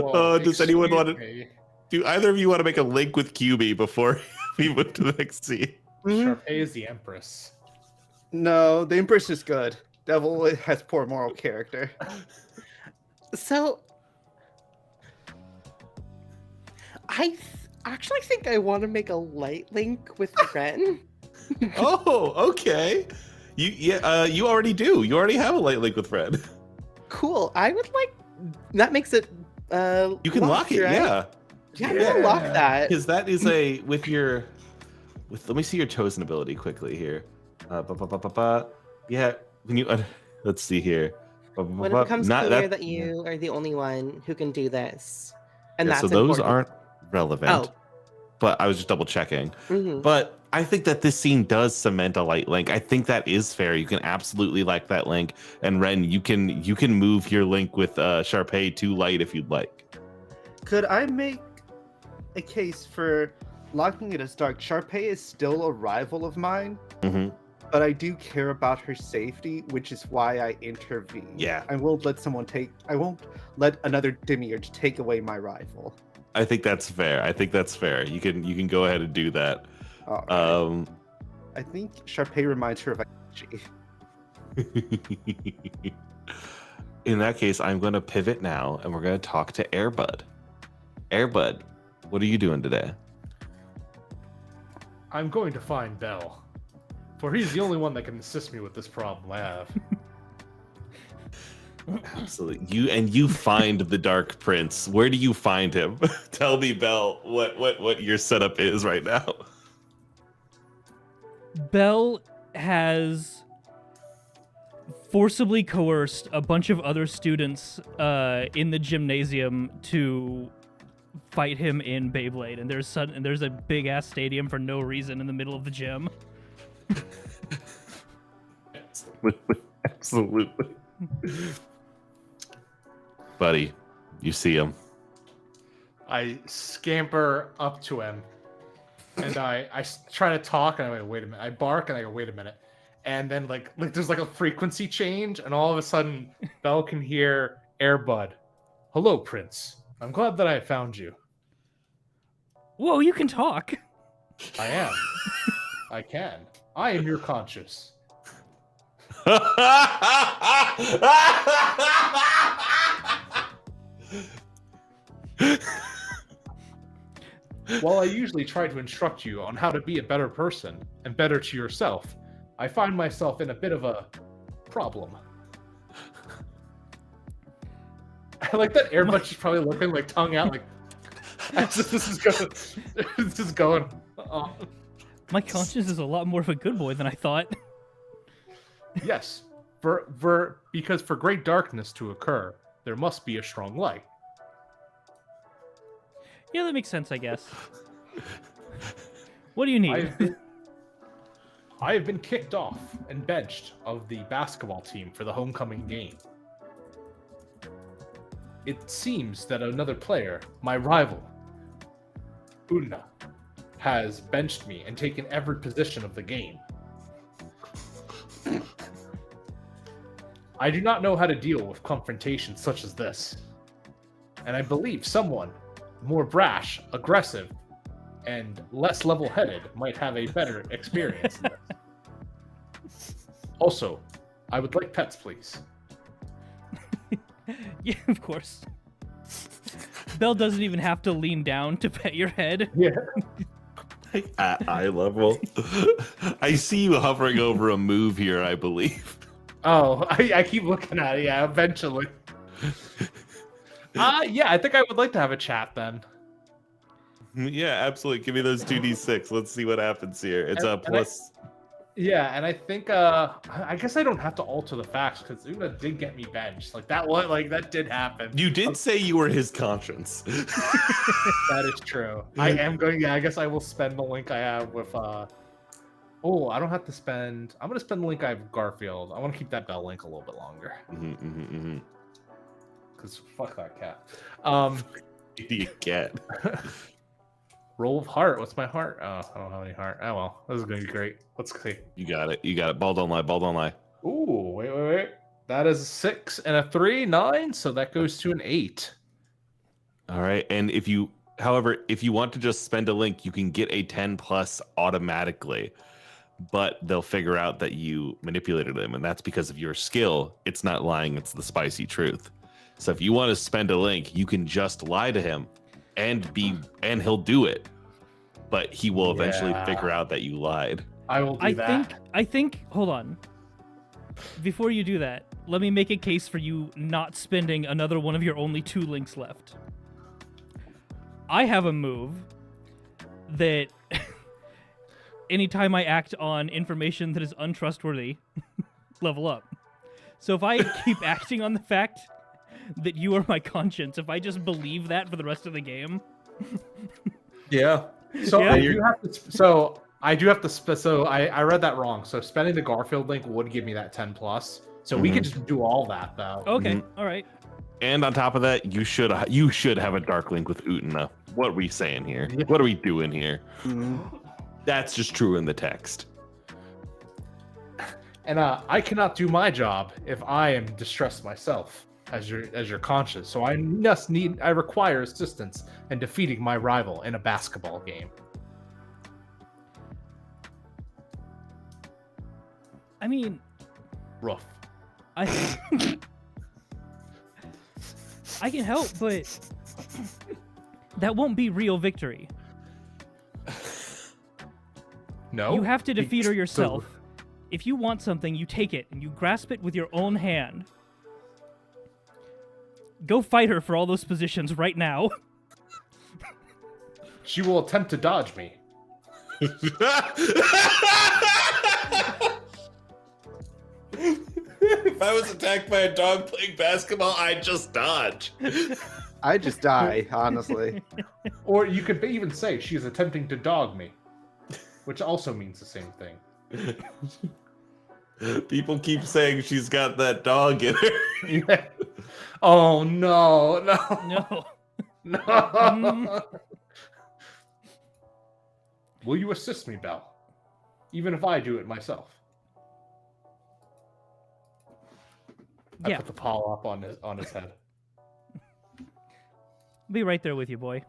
Well,
Does anyone want to?
excuse me.
Do either of you want to make a link with QB before we move to the next scene?
Sharpay is the Empress.
No, the Empress is good. Devil has poor moral character.
So, actually think I want to make a light link with Ren.
Oh, okay. You already do. You already have a light link with Fred.
Cool. I would like that makes it
You can lock it,
right?
yeah.
Yeah, I'm gonna lock that.
Because that is a let me see your chosen ability quickly here. Yeah, when you let's see here.
When it becomes clear that you are the only one who can do this. And that's
so those
important.
aren't relevant.
Oh.
But I was just double checking.
Mhm.
But I think that this scene does cement a light link. I think that is fair. You can absolutely like that link. And Ren, you can move your link with Sharpay to light if you'd like.
Could I make a case for locking it as dark? Sharpay is still a rival of mine,
Mm-hmm.
but I do care about her safety, which is why I intervene.
Yeah.
I won't let another demiurge take away my rival.
I think that's fair. You can go ahead and do that.
Alright. I think Sharpay reminds her of Aichi.
In that case, I'm going to pivot now, and we're going to talk to Airbud. Airbud, what are you doing today?
I'm going to find Bel, for he's the only one that can assist me with this problem I have.
Absolutely. You find the Dark Prince. Where do you find him? Tell me, Bel, what your setup is right now.
Bel has forcibly coerced a bunch of other students in the gymnasium to fight him in Beyblade, and there's a big ass stadium for no reason in the middle of the gym.
Absolutely. Buddy, you see him.
I scamper up to him, and I try to talk, and I go, wait a minute. I bark, and I go, wait a minute. And then like there's like a frequency change, and all of a sudden, Bel can hear Airbud. Hello, Prince. I'm glad that I found you.
Whoa, you can talk.
I am. I can. I am your conscious. While I usually try to instruct you on how to be a better person and better to yourself, I find myself in a bit of a problem. I like that Airbud is probably looking like tongue out, like this is going on.
My conscience is a lot more of a good boy than I thought.
Yes, because for great darkness to occur, there must be a strong light.
Yeah, that makes sense, I guess. What do you need?
I have been kicked off and benched of the basketball team for the homecoming game. It seems that another player, my rival, Una, has benched me and taken every position of the game. I do not know how to deal with confrontations such as this, and I believe someone more brash, aggressive, and less level-headed might have a better experience in this. Also, I would like pets, please.
Yeah, of course. Belle doesn't even have to lean down to pet your head.
Yeah.
At eye level. I see you hovering over a move here, I believe.
Oh, I keep looking at it. Yeah, eventually. Yeah, I think I would like to have a chat then.
Yeah, absolutely. Give me those 2d6. Let's see what happens here. It's a plus.
Yeah, and I think I guess I don't have to alter the facts because Una did get me benched. Like that did happen.
You did say you were his conscience.
That is true. I am going. Yeah, I guess I will spend the link I have with. Oh, I don't have to spend. I'm gonna spend the link I have with Garfield. I want to keep that Bell link a little bit longer. Because fuck that cat.
Idiot cat.
Roll of heart. What's my heart? Oh, I don't have any heart. Oh well, this is gonna be great. Let's see.
You got it. You got it. Ball don't lie. Ball don't lie.
Ooh, wait. That is a 6 and a 3, 9. So that goes to an 8.
All right. And if you want to just spend a link, you can get a 10 plus automatically. But they'll figure out that you manipulated him, and that's because of your skill. It's not lying, it's the spicy truth. So if you want to spend a link, you can just lie to him and he'll do it. But he will eventually figure out that you lied.
I will do that.
I think hold on. Before you do that, let me make a case for you not spending another one of your only 2 links left. I have a move that anytime I act on information that is untrustworthy, level up. So if I keep acting on the fact that you are my conscience, if I just believe that for the rest of the game.
Yeah. So
Yeah.
I do have to. So I read that wrong. So spending the Garfield link would give me that 10 plus. So we could just do all that though.
Okay, all right.
And on top of that, you should have a dark link with Utena. What are we saying here? What are we doing here? That's just true in the text.
And I cannot do my job if I am distressed myself as your conscience. So I require assistance in defeating my rival in a basketball game.
I mean,
Rough.
I can help, but that won't be real victory.
No.
You have to defeat her yourself. If you want something, you take it and you grasp it with your own hand. Go fight her for all those positions right now.
She will attempt to dodge me.
If I was attacked by a dog playing basketball, I'd just dodge.
I just die, honestly.
Or you could even say she is attempting to dog me, which also means the same thing.
People keep saying she's got that dog in her.
Yeah. Oh no.
No.
No. Will you assist me, Belle? Even if I do it myself. I
Yeah.
put the paw up on his head.
Be right there with you, boy.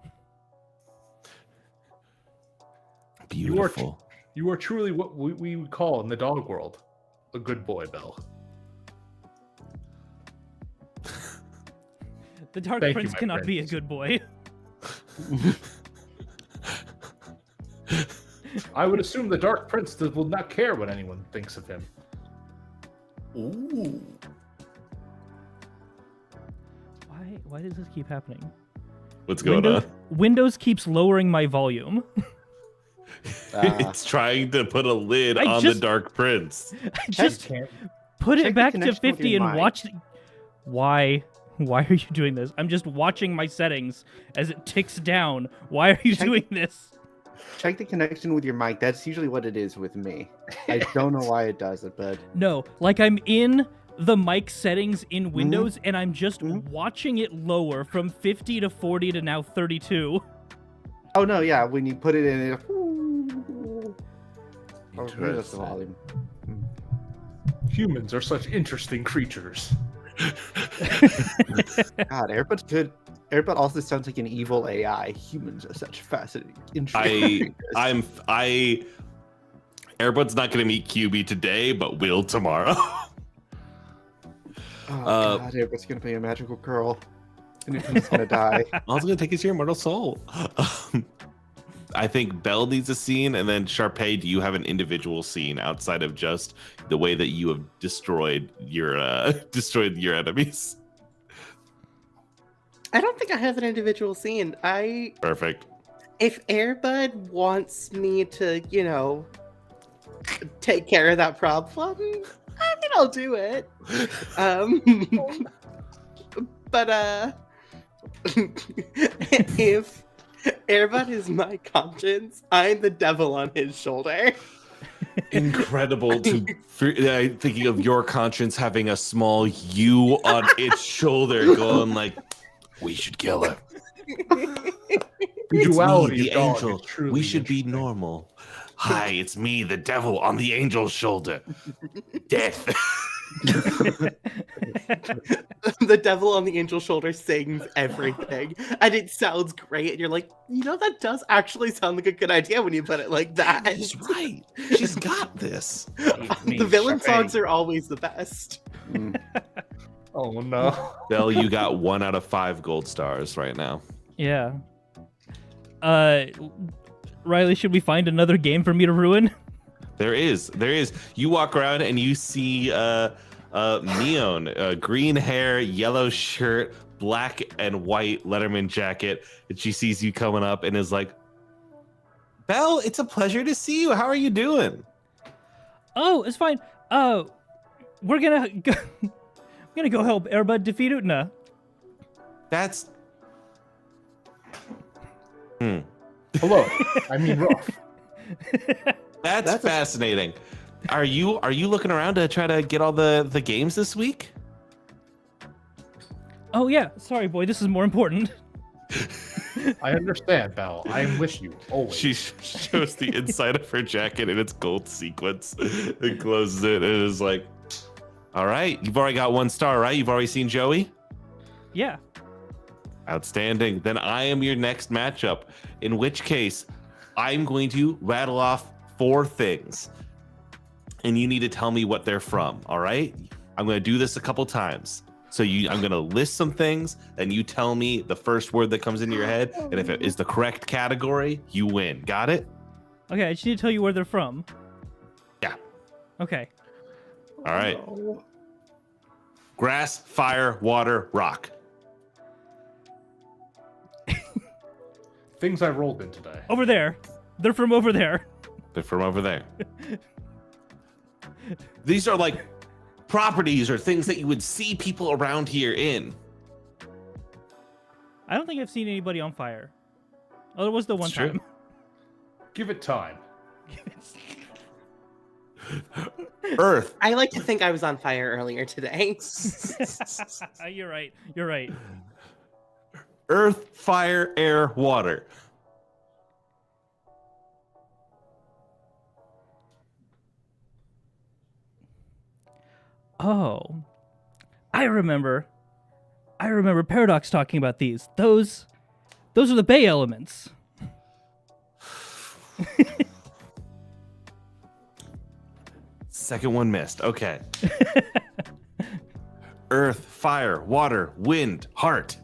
Beautiful.
You are truly what we would call in the dog world a good boy, Belle.
The Dark
Thank you,
Prince
my
cannot be a
prince.
good boy.
I would assume the Dark Prince will not care what anyone thinks of him.
Ooh.
Why does this keep happening?
What's going on?
Windows keeps lowering my volume.
It's trying to put a lid on the Dark Prince.
Just
Can't.
put
Check
it
the
back to
connection with
50
your
and
mic.
watch. Why are you doing this? I'm just watching my settings as it ticks down. Why are you doing this?
Check the connection with your mic. That's usually what it is with me. I don't know why it does it, but
No, like I'm in the mic settings in Windows and I'm just watching it lower from 50 to 40 to now 32.
oh no, yeah, when you put it in, it. Oh, maybe that's the volume.
Humans are such interesting creatures.
God, Airbud also sounds like an evil AI. Humans are such fascinating, interesting.
Airbud's not going to meet QB today, but will tomorrow.
Oh god, it's gonna be a magical girl. And it's gonna die.
All it's gonna take is your immortal soul. I think Bel needs a scene, and then Sharpay, do you have an individual scene outside of just the way that you have destroyed your enemies?
I don't think I have an individual scene.
Perfect.
If Airbud wants me to, take care of that problem, I mean, I'll do it. But if Airbud is my conscience, I'm the devil on his shoulder.
Incredible thinking of your conscience having a small you on its shoulder going like, we should kill her. It's
Duality
me, the
of dog
angel.
is truly
We should be
interesting.
normal. Hi, it's me, the devil, on the angel's shoulder. Death.
The devil on the angel's shoulder sings everything, and it sounds great. And you're like, that does actually sound like a good idea when you put it like that.
That's right. She's got this.
The villain songs are always the best.
Oh no.
Bel, you got 1 out of 5 gold stars right now.
Yeah. Riley, should we find another game for me to ruin?
There is. You walk around and you see Mion, green hair, yellow shirt, black and white Letterman jacket, and she sees you coming up and is like, Bel, it's a pleasure to see you. How are you doing?
Oh, it's fine. We're gonna go help Airbud defeat Utna.
That's
Hello. I mean rough.
That's fascinating. Are you looking around to try to get all the games this week?
Oh yeah, sorry boy, this is more important.
I understand, Bel. I am with you always.
She shows the inside of her jacket and its gold sequence and closes it and is like, all right, you've already got 1 star, right? You've already seen Joey?
Yeah.
Outstanding. Then I am your next matchup, in which case I'm going to rattle off 4 things and you need to tell me what they're from. All right, I'm going to do this a couple times. So I'm going to list some things and you tell me the first word that comes into your head, and if it is the correct category, you win. Got it?
Okay, I just need to tell you where they're from.
Yeah.
Okay.
All right. Grass, fire, water, rock.
Things I rolled in today.
Over there. They're from over there.
They're from over there. These are like properties or things that you would see people around here in.
I don't think I've seen anybody on fire. Oh, it was the one
It's true.
time.
Give it time.
Earth.
I like to think I was on fire earlier today.
You're right. You're right.
Earth, fire, air, water.
Oh, I remember Paradox talking about these. Those are the Bay elements.
Second one missed. Okay. Earth, fire, water, wind, heart.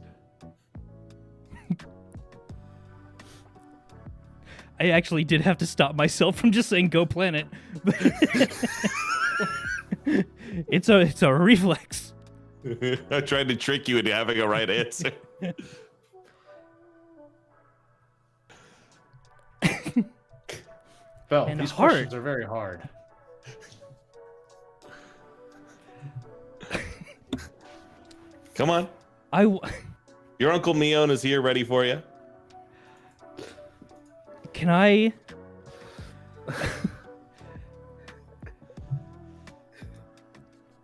I actually did have to stop myself from just saying "Go Planet." It's a reflex.
I tried to trick you into having a right answer.
Bel,
And
these
heart.
questions are very hard.
Come on. Your Uncle Mion is here ready for you.
Can I?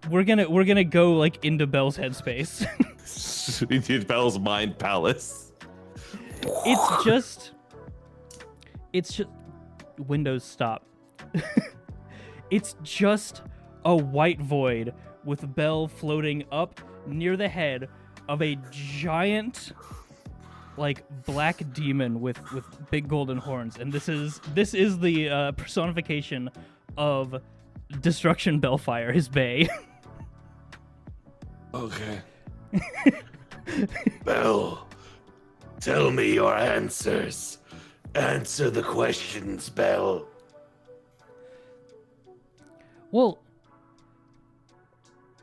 We're gonna go like into Bel's headspace.
Into Bel's mind palace.
It's just Windows stop. It's just a white void with Bel floating up near the head of a giant like black demon with big golden horns, and this is the personification of Destruction Belfire, his bay.
Okay. Bel, tell me your answers. Answer the questions, Bel.
Well,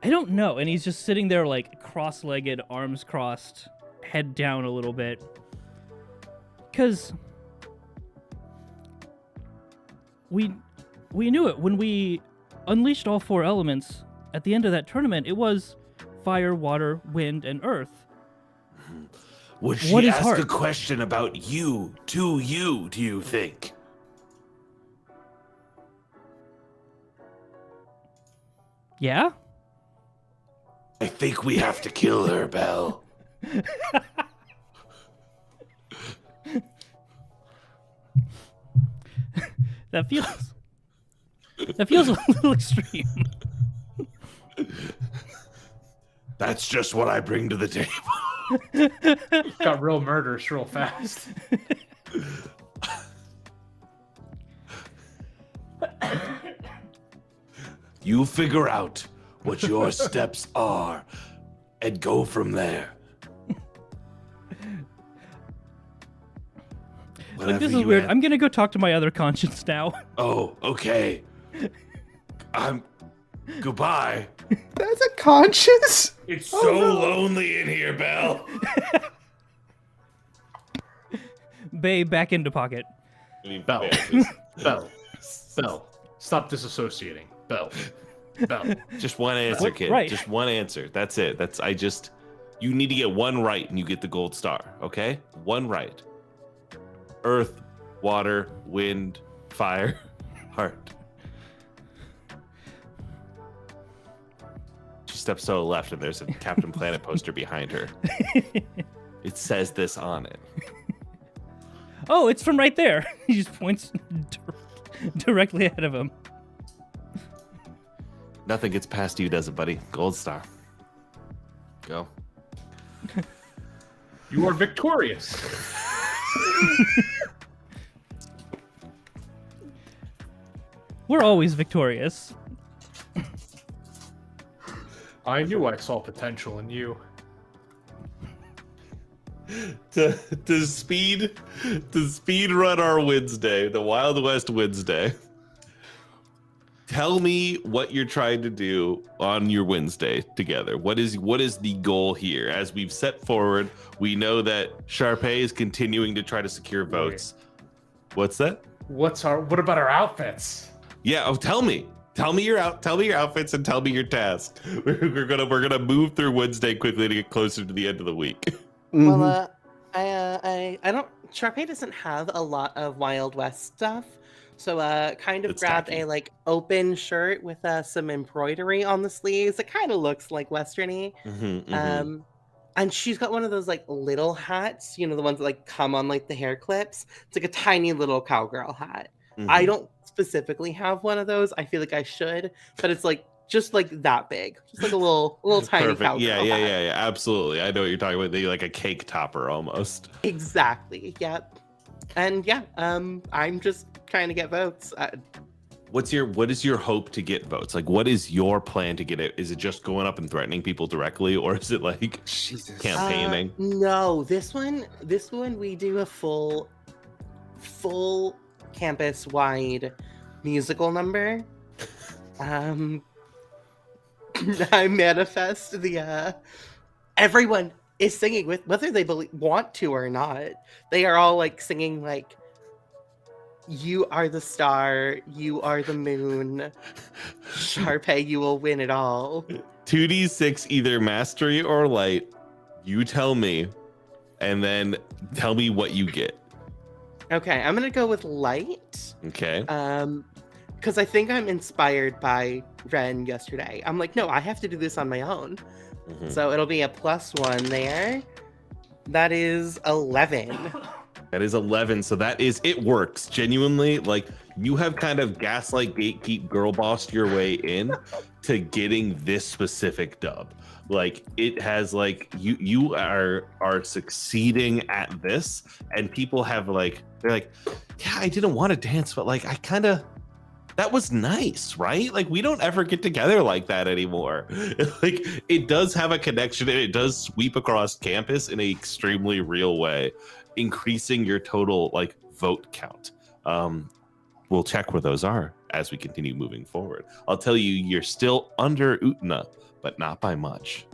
I don't know. And he's just sitting there like cross-legged, arms crossed, head down a little bit. Because we knew it when we unleashed all 4 elements at the end of that tournament. It was fire, water, wind, and earth.
Would she
What is
ask
hard?
a question about you to you, do you think?
Yeah?
I think we have to kill her, Bel.
That feels a little extreme.
That's just what I bring to the table.
Got real murderous real fast.
You figure out what your steps are and go from there.
Like, this is weird. I'm gonna go talk to my other conscience now.
Oh, okay. Goodbye.
That's a conscience.
It's so lonely in here, Bel.
Bay back into pocket.
Bel. Bel. Bel. Stop disassociating. Bel. Bel.
Just one answer,
What?
kid.
Right.
Just one answer. That's it. You need to get one right and you get the gold star, okay? One right. Earth, water, wind, fire, heart. She steps to the left and there's a Captain Planet poster behind her. It says this on it.
Oh, it's from right there. He just points directly ahead of him.
Nothing gets past you, does it, buddy? Gold star. Go.
You are victorious.
We're always victorious.
I knew I saw potential in you.
To speed run our Wednesday, the Wild West Wednesday. Tell me what you're trying to do on your Wednesday together. What is the goal here? As we've set forward, we know that Sharpay is continuing to try to secure votes. What's that?
What about our outfits?
Yeah, tell me your outfits and tell me your task. We're gonna move through Wednesday quickly to get closer to the end of the week.
Well, I don't. Sharpay doesn't have a lot of Wild West stuff, so kind of
It's
grabbed
tacky.
a like open shirt with some embroidery on the sleeves. It kind of looks like westerny. And she's got one of those like little hats, you know, the ones that like come on like the hair clips. It's like a tiny little cowgirl hat. I don't specifically have one of those. I feel like I should, but it's like just like that big, just like a little tiny
Perfect.
cowgirl hat.
Yeah. Absolutely. I know what you're talking about. They like a cake topper almost.
Exactly. Yep. And yeah, I'm just trying to get votes.
What is your hope to get votes? Like, what is your plan to get it? Is it just going up and threatening people directly, or is it like
Jesus.
campaigning?
No, this one we do a full campus wide musical number. I manifest the everyone is singing with, whether they want to or not. They are all like singing like, "You are the star, you are the moon, Sharpay, you will win it all."
2d6 either mastery or light. You tell me, and then tell me what you get.
Okay, I'm gonna go with light.
Okay.
Because I think I'm inspired by Ren yesterday. I'm like, no, I have to do this on my own. So it'll be a +1 there. That is 11.
That is 11. So it works genuinely. Like, you have kind of gaslight, gatekeep, girl bossed your way in to getting this specific dub. Like, it has like you are succeeding at this, and people have like, they're like, yeah, I didn't want to dance, but like I kind of that was nice, right? Like we don't ever get together like that anymore. Like it does have a connection and it does sweep across campus in an extremely real way, increasing your total like vote count. We'll check where those are as we continue moving forward. I'll tell you, you're still under Utna, but not by much.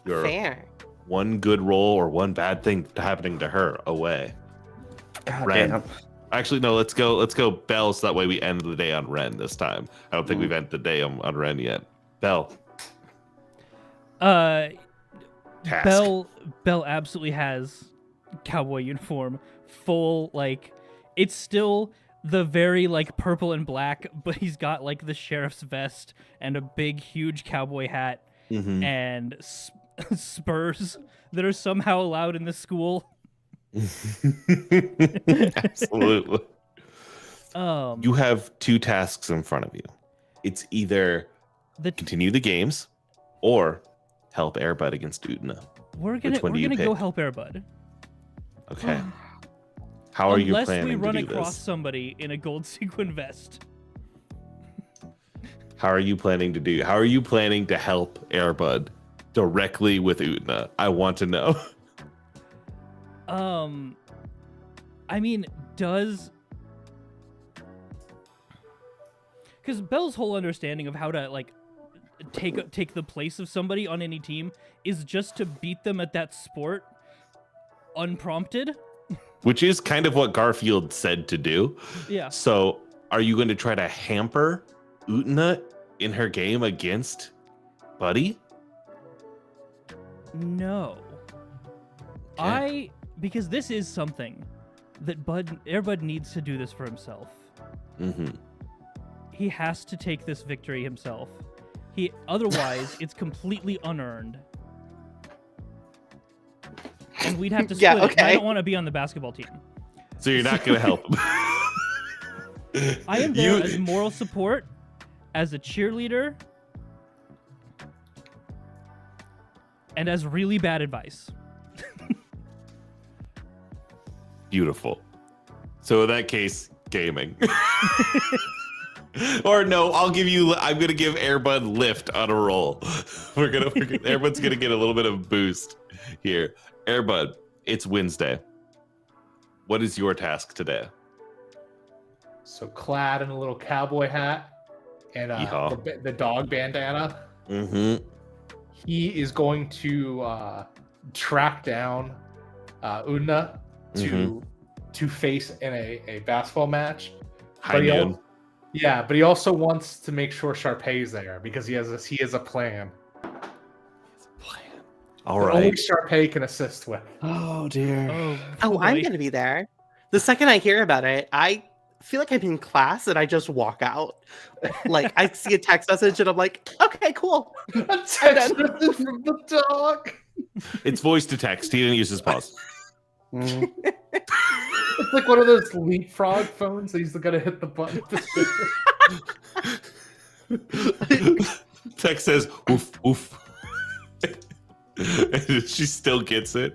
You're
Fair.
one good roll or one bad thing happening to her away. Ren.
Damn.
Actually, no, let's go Bel, so that way we end the day on Ren this time. I don't think we've ended the day on Ren yet. Bel.
Task.
Task.
Bel absolutely has cowboy uniform, full, like, it's still the very like purple and black, but he's got like the sheriff's vest and a big huge cowboy hat
Mhm.
and spurs that are somehow allowed in the school.
Absolutely.
Um,
You have two tasks in front of you. It's either
the
continue the games or help Airbud against Utna.
we're gonna
one do you
go
pick?
help Airbud.
Okay. How are you
Unless
planning
we run
to do
across
this?
somebody in a gold sequin vest.
How are you planning to help Airbud directly with Utna? I want to know.
I mean, because Bel's whole understanding of how to like take the place of somebody on any team is just to beat them at that sport unprompted.
Which is kind of what Garfield said to do.
Yeah.
So are you going to try to hamper Utna in her game against Buddy?
No. Because this is something that Airbud needs to do this for himself.
Mm-hmm.
He has to take this victory himself. Otherwise, it's completely unearned. And we'd have to split
Yeah,
it. And I
okay.
don't want to be on the basketball team.
So you're not going to help him.
I am there as moral support, as a cheerleader, and as really bad advice.
Beautiful. So in that case, gaming. Or no, I'm gonna give Airbud lift on a roll. Airbud's gonna get a little bit of boost here. Airbud, it's Wednesday. What is your task today?
So clad in a little cowboy hat and
Yeehaw.
the dog bandana,
Mm-hmm.
he is going to track down Una to face in a basketball match.
High noon.
But he also wants to make sure Sharpay is there because he has a plan.
All
that only
right.
Sharpay can assist with.
Oh dear.
Oh, I'm
boy.
gonna be there. The second I hear about it, I feel like I'm in class and I just walk out. Like I see a text message and I'm like, okay, cool.
A text message from the dog.
It's voice to text. He didn't use his pause.
Mm.
It's like one of those leapfrog phones that he's gonna hit the button.
Text says, oof, oof. She still gets it.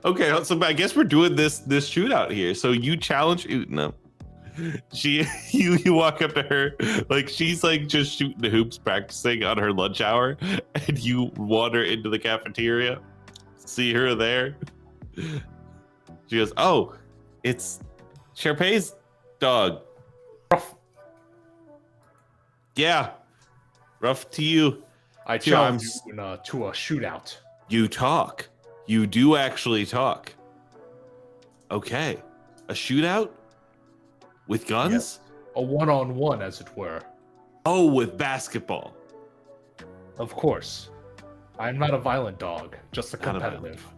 Okay, so I guess we're doing this shootout here. So you challenge Utna. You walk up to her like she's like just shooting the hoops, practicing on her lunch hour, and you wander into the cafeteria, see her there. She goes, "Oh, it's Sharpay's dog." Yeah, rough to you.
I
Two
challenge
arms.
you to a shootout.
You talk. You do actually talk. Okay. A shootout? With guns?
Yes. A one-on-one, as it were.
Oh, with basketball.
Of course. I'm not a violent dog, just a
Not a violent
competitive.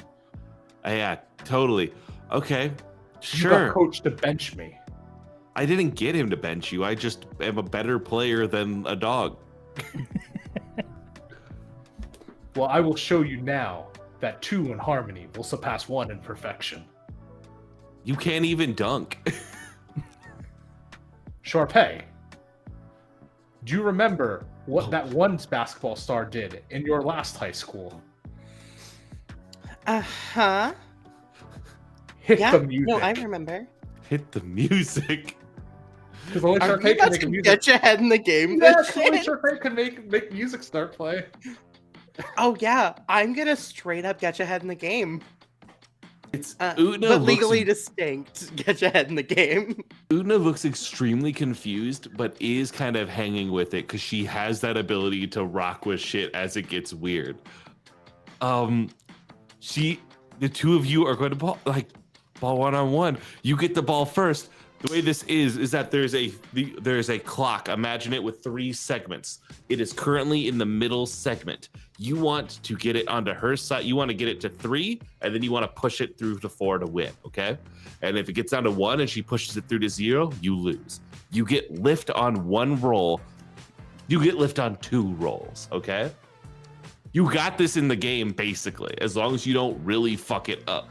Yeah, totally. Okay.
You got
Sure.
coach to bench me.
I didn't get him to bench you. I just am a better player than a dog.
Well, I will show you now that 2 in harmony will surpass 1 in perfection.
You can't even dunk.
Sharpay, do you remember what that one basketball star did in your last high school?
Uh-huh.
Hit
Yeah.
the music.
No, I remember.
Hit the music.
Because only
Are we
Sharpay can
about
make
to
music.
get your head in the game?
Yeah,
this
only
shit?
Sharpay can make music start play.
Oh yeah, I'm gonna straight up get your head in the game.
It's
But
Utna
legally
looks
distinct. Get your head in the game.
Utna looks extremely confused, but is kind of hanging with it because she has that ability to rock with shit as it gets weird. The two of you are going to ball one-on-one. You get the ball first. The way this is that there's a clock. Imagine it with 3 segments. It is currently in the middle segment. You want to get it onto her side. You want to get it to 3, and then you want to push it through to 4 to win, okay? And if it gets down to 1 and she pushes it through to 0, you lose. You get lift on 1 roll. You get lift on 2 rolls, okay? You got this in the game, basically, as long as you don't really fuck it up.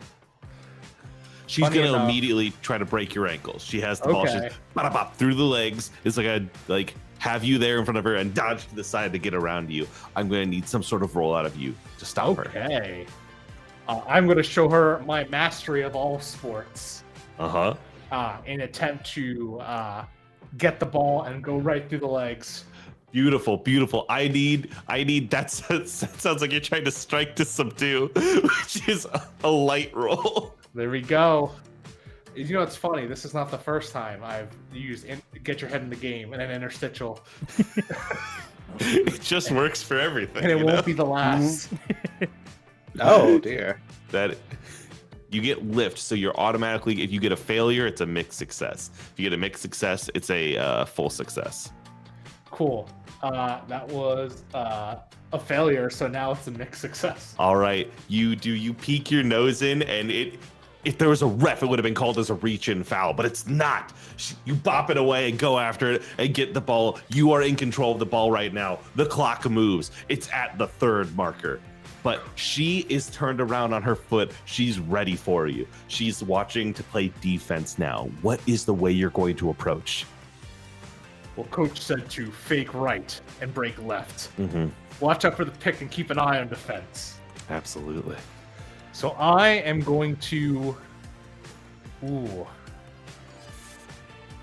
She's
Funny
gonna
enough.
immediately try to break your ankles. She has the ball. She's
Okay.
bop through the legs. It's like have you there in front of her and dodge to the side to get around you. I'm gonna need some sort of roll out of you to stop her.
Okay. I'm going to show her my mastery of all sports. In attempt to get the ball and go right through the legs.
Beautiful. I need that sounds like you're trying to strike to subdue, which is a light roll.
There we go. You know, it's funny. This is not the first time I've used get your head in the game and an interstitial,
It just works for everything.
and it
you
won't
know?
be the last.
Oh dear.
That you get lift, so you're automatically, if you get a failure, it's a mixed success. If you get a mixed success, it's a full success.
Cool. That was a failure, so now it's a mixed success.
All right, you peek your nose in, and if there was a ref, it would have been called as a reach-in foul, but it's not. You bop it away and go after it and get the ball. You are in control of the ball right now. The clock moves. It's at the 3rd marker. But she is turned around on her foot. She's ready for you. She's watching to play defense now. What is the way you're going to approach?
Well, coach said to fake right and break left.
Mm-hmm.
Watch out for the pick and keep an eye on defense.
Absolutely.
So I am going to. Ooh.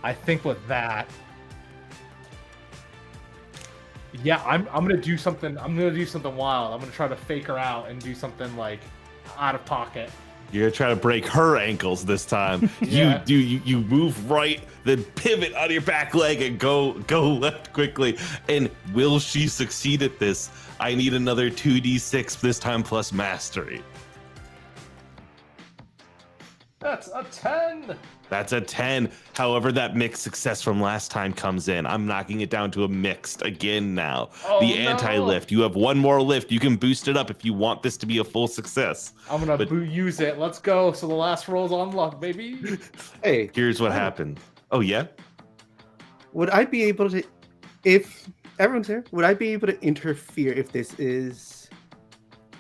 I think with that. Yeah, I'm gonna do something. I'm gonna do something wild. I'm gonna try to fake her out and do something like out of pocket.
You're gonna try to break her ankles this time.
Yeah.
You move right, then pivot on your back leg and go left quickly. And will she succeed at this? I need another 2d6 this time plus mastery.
That's a 10.
That's a 10. However, that mixed success from last time comes in. I'm knocking it down to a mixed again now.
Oh,
the
no.
anti-lift. You have 1 more lift. You can boost it up if you want this to be a full success.
I'm gonna
But-
use it. Let's go. So the last roll's on luck, baby.
Hey,
Here's what happened. Oh, yeah?
would I be able to, if everyone's here, would I be able to interfere if this is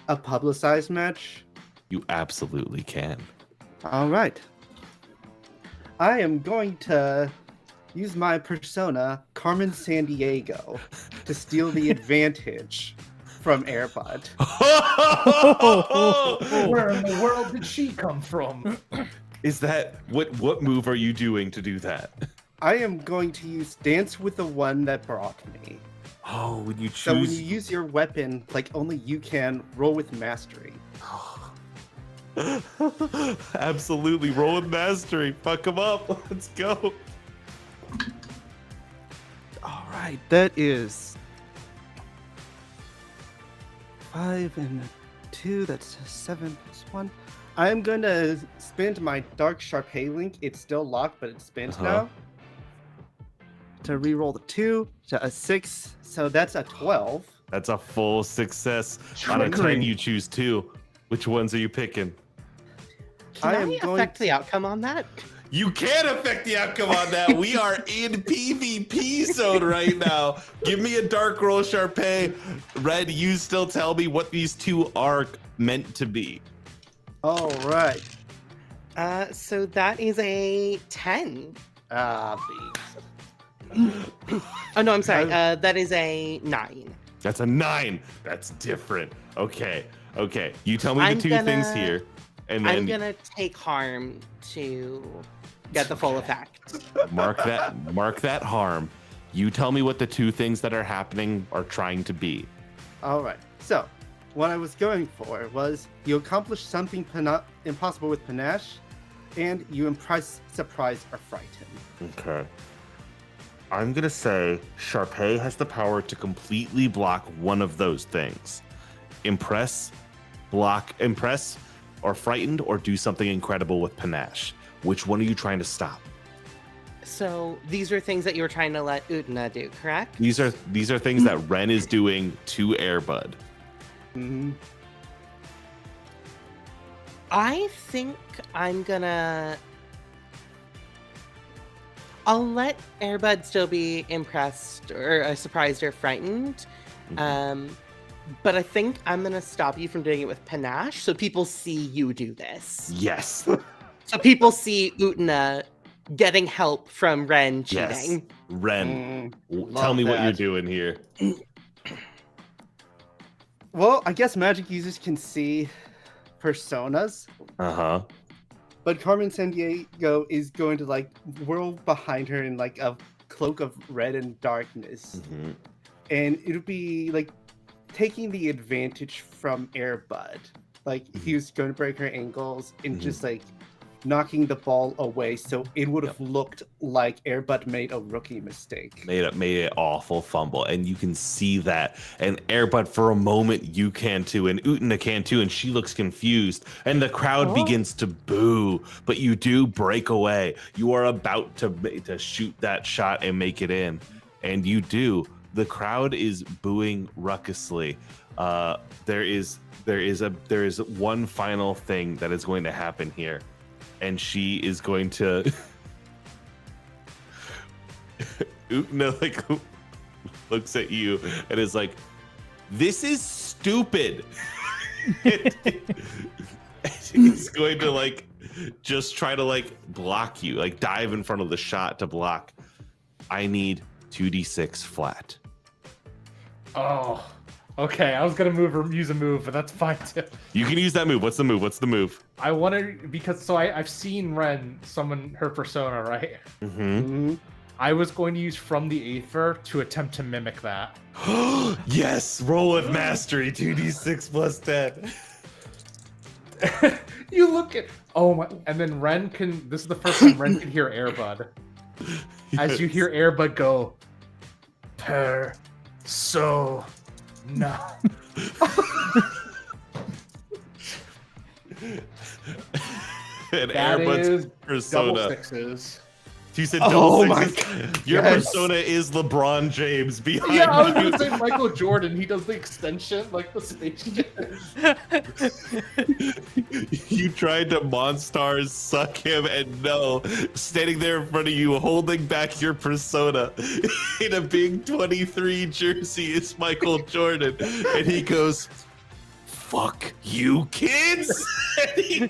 a publicized match?
You absolutely can.
All right. I am going to use my persona, Carmen Sandiego, to steal the advantage from AirPod.
Where in the world did she come from?
Is that what move are you doing to do that?
I am going to use Dance with the One That Brought Me.
Oh, when you
So when
choose.
you use your weapon, like only you can, roll with mastery.
Absolutely, roll with mastery. Fuck him up. Let's go.
All right, that is 5 and 2. That's 7 plus 1. I'm going to spend my Dark Sharpay link. It's still locked, but it's spent now. To re-roll the 2 to a 6. So that's a 12.
That's a full success. On a 10,
Trickery.
you choose 2. Which ones are you picking?
Can
I
I,
am going
affect the outcome on that?
You can't affect the outcome on that. We are in PvP zone right now. Give me a dark roll, Sharpay. Red, you still tell me what these 2 are meant to be.
All right.
So that is a 10. Oh no, I'm sorry. That is a 9.
That's a 9. That's different. Okay. You tell me
I'm
the 2 things
gonna-
here. And then
I'm gonna take harm to get the full effect.
Mark that harm. You tell me what the two things that are happening are trying to be.
All right. So, what I was going for was you accomplish something impossible with panache, and you impress, surprise, or frighten.
Okay. I'm gonna say Sharpay has the power to completely block one of those things. Impress, or frightened, or do something incredible with panache. Which one are you trying to stop?
So these are things that you were trying to let Utna do, correct?
These are things that Ren is doing to Airbud.
Mm-hmm.
I think I'll let Airbud still be impressed or surprised or frightened. But I think I'm gonna stop you from doing it with panache so people see you do this.
Yes.
So people see Utna getting help from Ren cheating.
Yes. Ren,
Love
tell me what you're
that.
doing here.
Well, I guess magic users can see personas,
Uh-huh.
but Carmen Sandiego is going to like whirl behind her in like a cloak of red and darkness, and it'll be like taking the advantage from Airbud. Like he was going to break her ankles and just like knocking the ball away, so it would have looked like Airbud made a rookie mistake.
Made an awful fumble, and you can see that. And Airbud, for a moment, you can too, and Utna can too, and she looks confused. And the crowd begins to boo, but you do break away. You are about to shoot that shot and make it in, and you do. The crowd is booing ruckusly. There is one final thing that is going to happen here. And she is going to Utna like looks at you and is like, "This is stupid." He's going to like just try to like block you, like dive in front of the shot to block. I need 2d6 flat.
Oh, okay. I was gonna use a move, but that's fine too.
You can use that move. What's the move?
I want to because I've seen Ren summon her persona, right? I was going to use From the Aether to attempt to mimic that.
Yes, roll with mastery. 2d6 plus 10.
You look at my, and then Ren can. This is the first time Ren can hear Airbud. As you hear Airbud go, no.
And
That
Airbud's
is
persona.
double sixes.
You said double
my
sixes. Your
yes.
persona is LeBron James behind
Yeah, I was
you.
gonna say Michael Jordan. He does the extension like the spaceship.
You tried to Monstars suck him, and no, standing there in front of you, holding back your persona in a big 23 jersey is Michael Jordan, and he goes, "Fuck you, kids!" And he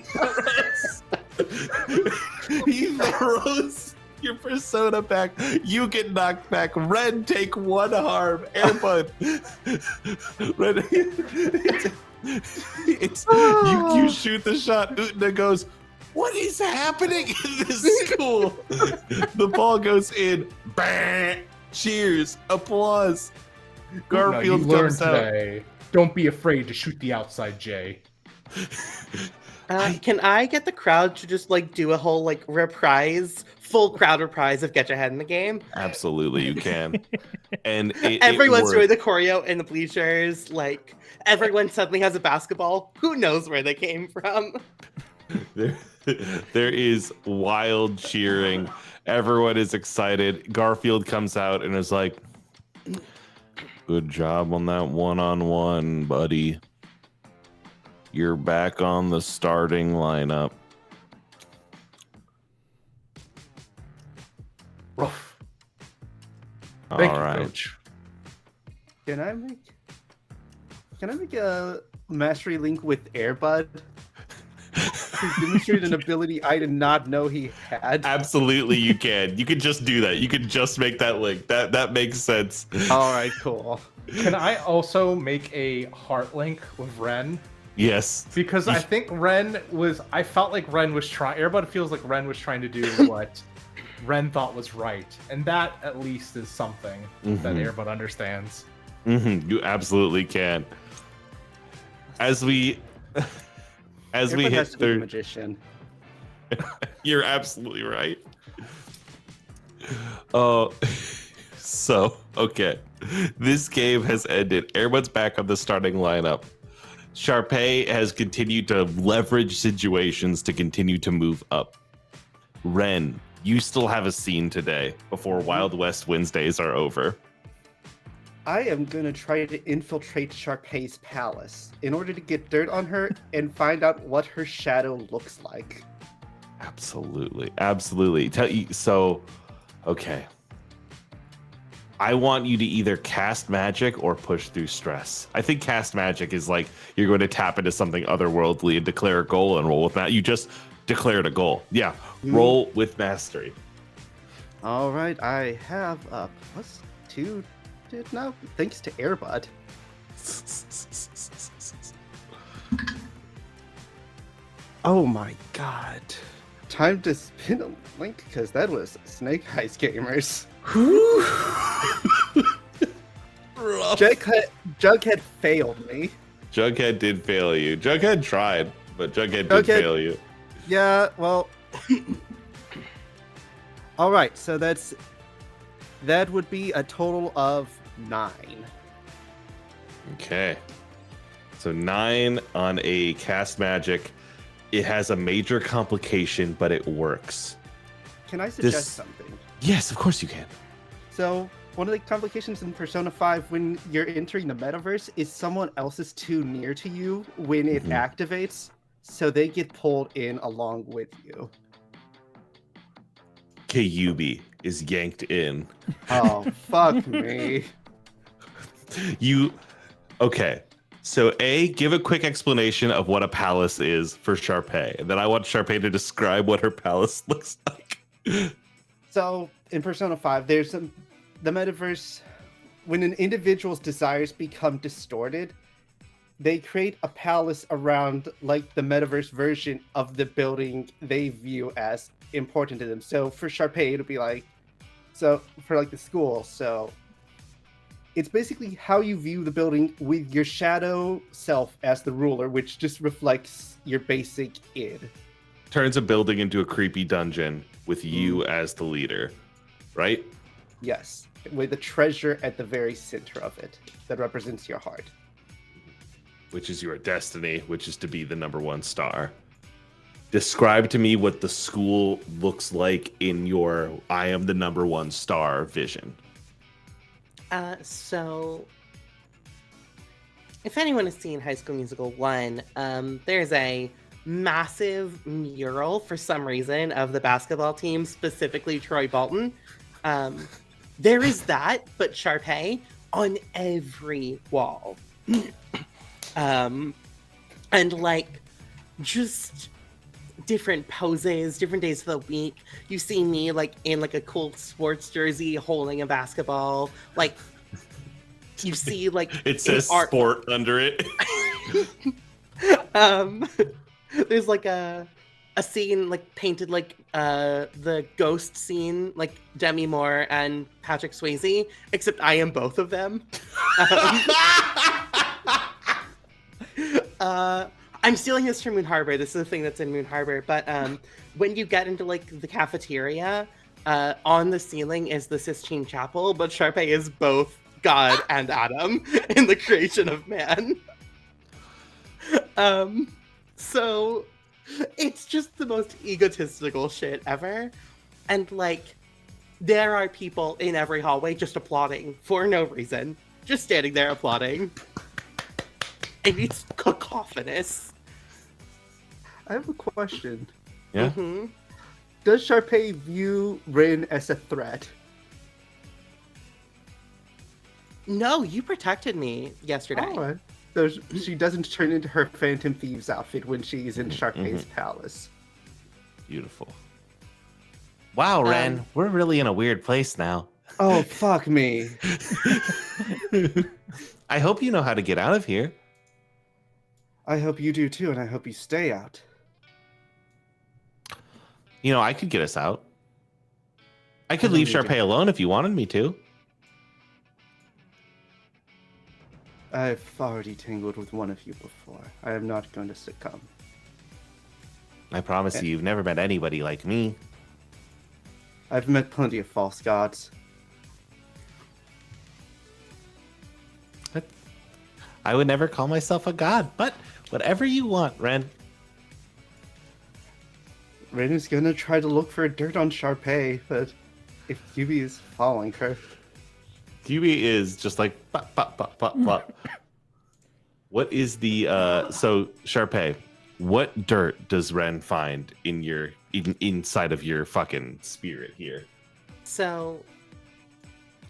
throws your persona back. You get knocked back. Ren, take one harm. Airbud. Ren, you shoot the shot. Utna goes, "What is happening in this school?" The ball goes in. Bang! Cheers. Applause. Garfield
you learned
comes out.
today. Don't be afraid to shoot the outside J.
Can I get the crowd to just like do a whole like full crowd reprise of Get Your Head in the Game?
Absolutely, you can. And
Everyone's doing the choreo in the bleachers. Like everyone suddenly has a basketball. Who knows where they came from?
There is wild cheering. Everyone is excited. Garfield comes out and is like, "Good job on that one-on-one, buddy. You're back on the starting lineup."
Rough.
All
Thank you,
right.
Coach.
Can I make a mastery link with Airbud to demonstrate an ability I did not know he had?
Absolutely, you can. You can just do that. You can just make that link. That makes sense.
All right, cool.
Can I also make a heart link with Ren?
Yes.
Because I think I felt like Ren was trying, Airbud feels like Ren was trying to do what Ren thought was right, and that at least is something that Airbud understands.
You absolutely can. As we
Everyone
hit
has to be a
third,
magician.
you're absolutely right. Oh, so okay. This game has ended. Airbud's back on the starting lineup. Sharpay has continued to leverage situations to continue to move up. Ren, you still have a scene today before Wild West Wednesdays are over.
I am gonna try to infiltrate Sharpay's palace in order to get dirt on her and find out what her shadow looks like.
Absolutely. Okay. I want you to either cast magic or push through stress. I think cast magic is like you're going to tap into something otherworldly and declare a goal and roll with that. You just declared a goal. Yeah. Roll with mastery.
All right, I have a +2 now, thanks to Airbud. Oh my god. Time to spin a link because that was Snake Eyes Gamers. Jughead failed me.
Jughead did fail you. Jughead tried, but Jughead did fail you.
Yeah, well. All right, so that would be a total of 9.
Okay. So 9 on a cast magic. It has a major complication, but it works.
Can I suggest something?
Yes, of course you can.
So, one of the complications in Persona 5 when you're entering the metaverse is someone else is too near to you when it activates, so they get pulled in along with you.
Kyubi is yanked in.
Oh, fuck me.
Okay. So give a quick explanation of what a palace is for Sharpay. And then I want Sharpay to describe what her palace looks like.
So, in Persona 5, there's the metaverse. When an individual's desires become distorted, they create a palace around like the metaverse version of the building they view as important to them. So for Sharpay, it'll be like, so for like the school, so it's basically how you view the building with your shadow self as the ruler, which just reflects your basic id.
Turns a building into a creepy dungeon with you as the leader, right?
Yes, with a treasure at the very center of it that represents your heart.
Which is your destiny, which is to be the #1 star. Describe to me what the school looks like in your I am the #1 star vision.
So, if anyone has seen High School Musical 1, there's a massive mural for some reason of the basketball team, specifically Troy Bolton. There is that, but Sharpay on every wall. And like just different poses, different days of the week. You see me like in like a cool sports jersey holding a basketball. Like you see like
it says sport under it.
There's like a scene like painted like the ghost scene, like Demi Moore and Patrick Swayze, except I am both of them. I'm stealing this from Moon Harbor. This is the thing that's in Moon Harbor. But when you get into like the cafeteria, on the ceiling is the Sistine Chapel, but Sharpay is both God and Adam in the creation of man. So it's just the most egotistical shit ever. And like there are people in every hallway just applauding for no reason. Just standing there applauding. And it's cacophonous.
I have a question.
Yeah.
Mm-hmm.
Does Sharpay view Ren as a threat?
No, you protected me yesterday.
Oh, right. So she doesn't turn into her Phantom Thieves outfit when she's in Sharpay's palace.
Beautiful. Wow, Ren, we're really in a weird place now.
Oh, fuck me.
I hope you know how to get out of here.
I hope you do too, and I hope you stay out.
You know, I could get us out. I could
don't
leave
need to
Sharpay
go.
alone if you wanted me to.
I've already tangled with one of you before. I am not going to succumb.
I promise you, you've never met anybody like me.
I've met plenty of false gods.
I would never call myself a god, but whatever you want, Ren.
Ren is gonna try to look for dirt on Sharpay, but if Yubi is following her,
QB is just like bop, bop, bop, bop, bop. What is the so Sharpay? What dirt does Ren find in your inside of your fucking spirit here?
So,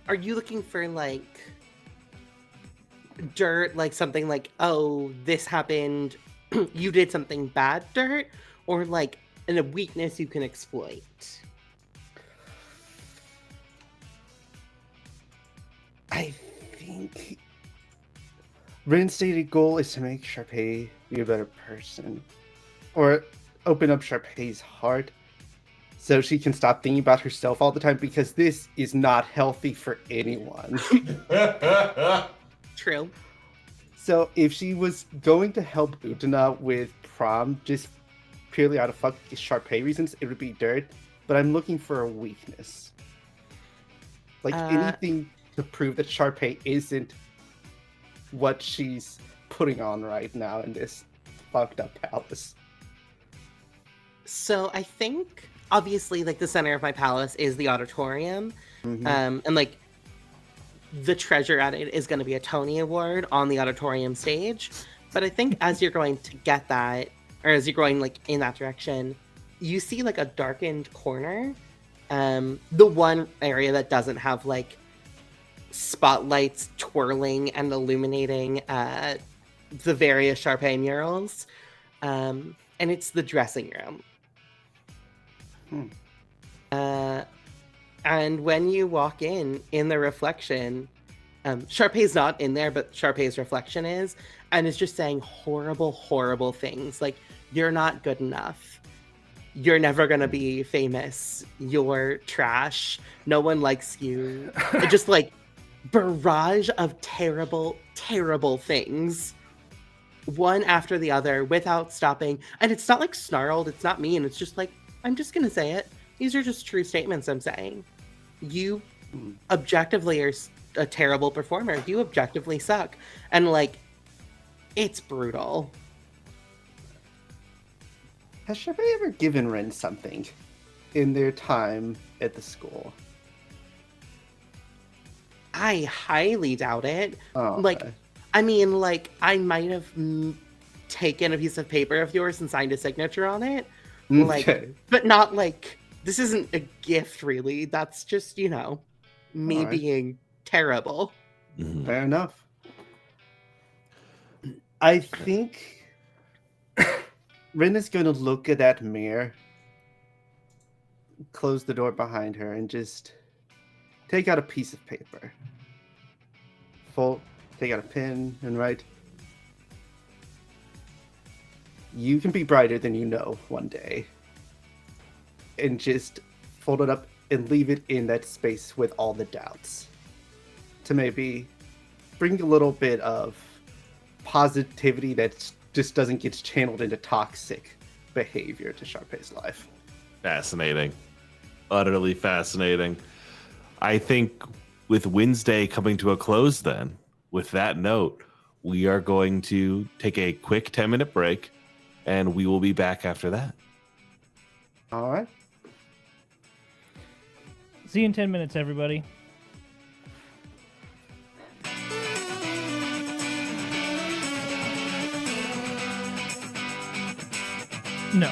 are you looking for like dirt, like something like, oh, this happened, you did something bad dirt, or like a weakness you can exploit?
I think Ren's stated goal is to make Sharpay be a better person, or open up Sharpay's heart so she can stop thinking about herself all the time, because this is not healthy for anyone.
True.
So if she was going to help Utana with Prom just purely out of fuck Sharpay reasons, it would be dirt. But I'm looking for a weakness. Like anything to prove that Sharpay isn't what she's putting on right now in this fucked up palace.
So I think obviously like the center of my palace is the auditorium.
Mhm.
And like the treasure at it is going to be a Tony Award on the auditorium stage. But I think as you're going to get that, or as you're going like in that direction, you see like a darkened corner. The one area that doesn't have like spotlights twirling and illuminating the various Sharpay murals. And it's the dressing room. And when you walk in the reflection, Sharpay's not in there, but Sharpay's reflection is, and is just saying horrible, horrible things. Like, you're not good enough. You're never gonna be famous. You're trash. No one likes you. Just like barrage of terrible, terrible things. One after the other without stopping. And it's not like snarled, it's not mean. It's just like, I'm just gonna say it. These are just true statements I'm saying. You objectively are a terrible performer. You objectively suck. And like, it's brutal.
Has Sharpay ever given Ren something in their time at the school?
I highly doubt it.
Oh,
Like,
okay.
I mean, like, I might have taken a piece of paper of yours and signed a signature on it. Like,
Okay.
but not like, this isn't a gift, really. That's just, you know, me
Alright.
being terrible.
Mhm.
Fair enough. I think Ren is going to look at that mirror, close the door behind her, and just take out a piece of paper. Take out a pen and write, "You can be brighter than you know one day." And just fold it up and leave it in that space with all the doubts. To maybe bring a little bit of positivity that just doesn't get channeled into toxic behavior to Sharpay's life.
Fascinating. Utterly fascinating. I think with Wednesday coming to a close then, with that note, we are going to take a quick 10-minute break and we will be back after that.
All right.
See you in 10 minutes, everybody. No.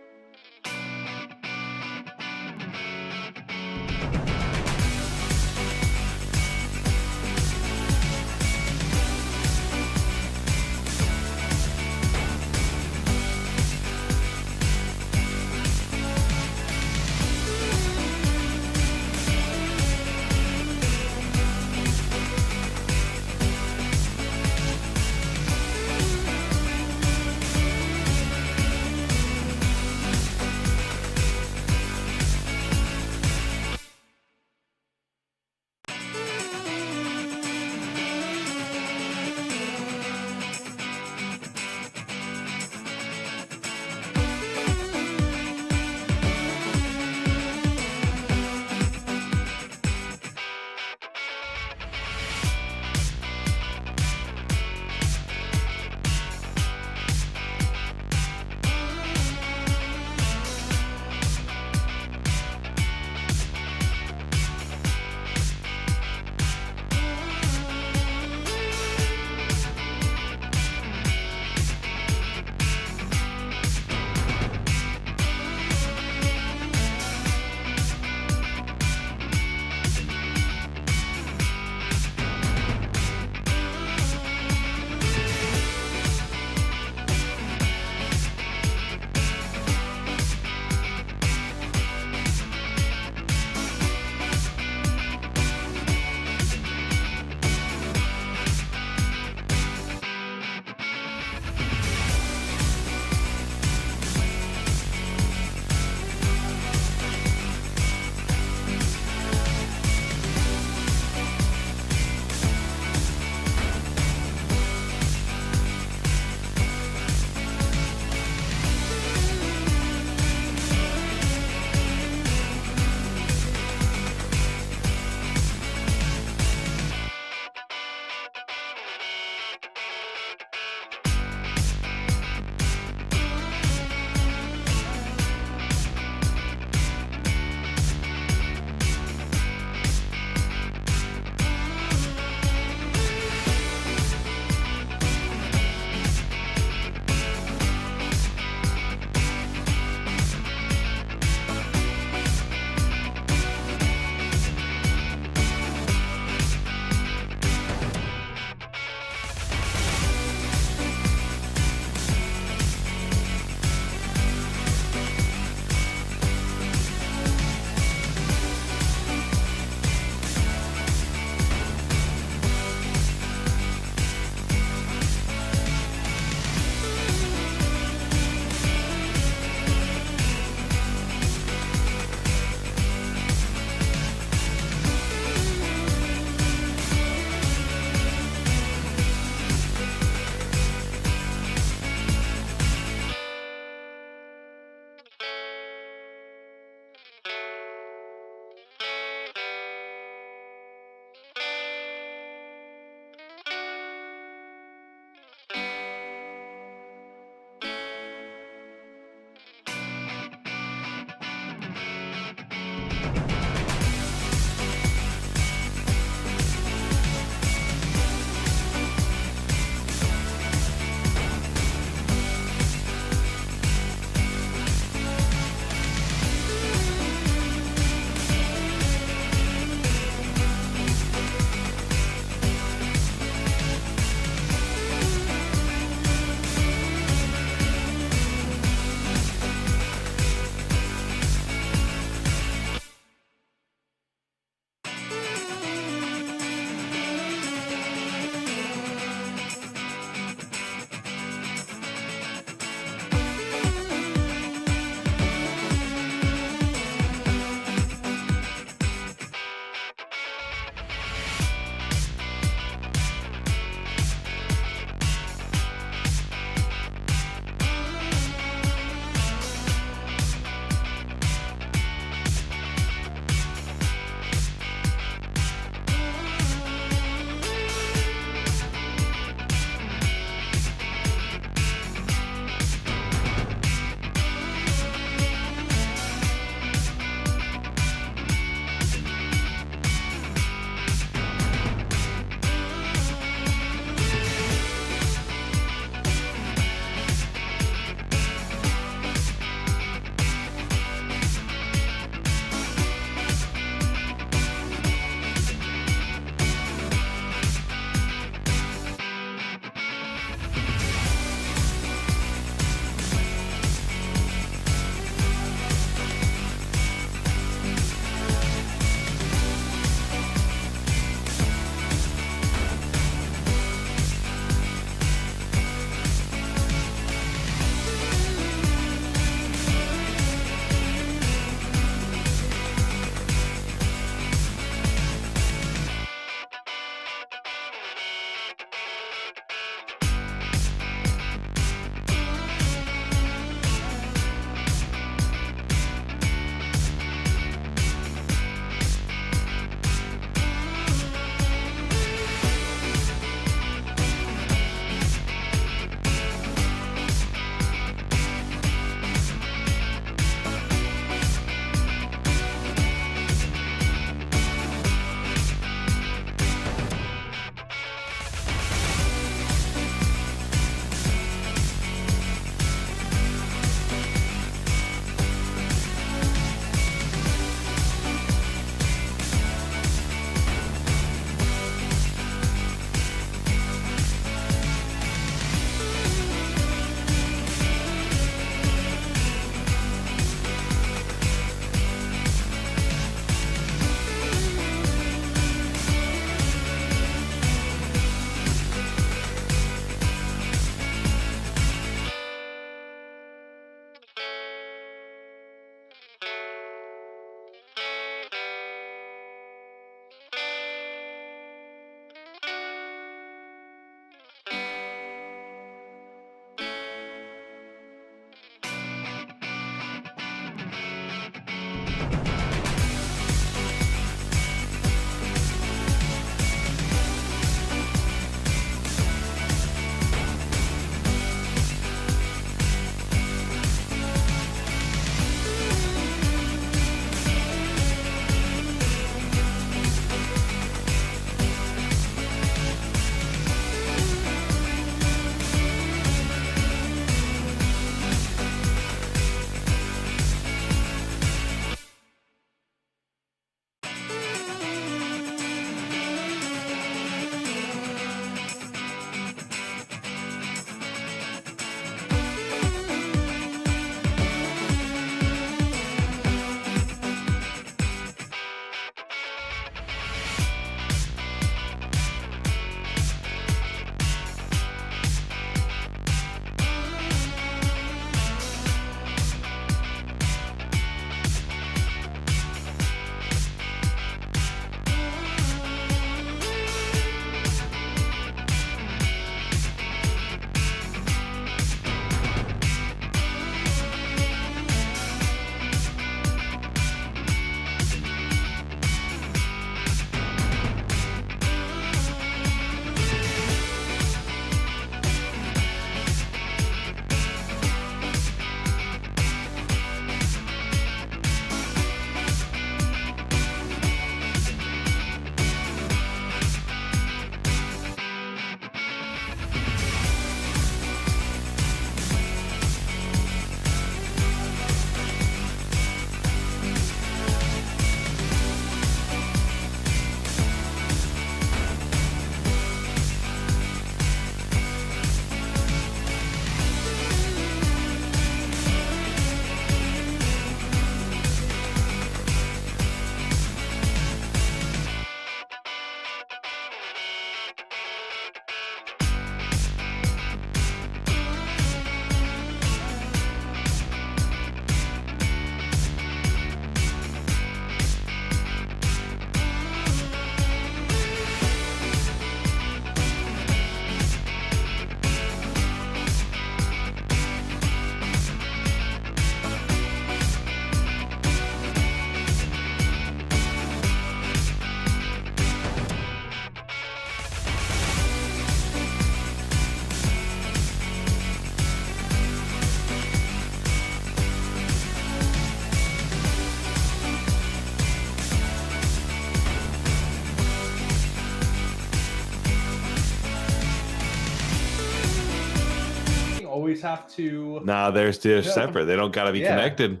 always have to.
Nah, they're separate. They don't gotta be
Yeah.
connected.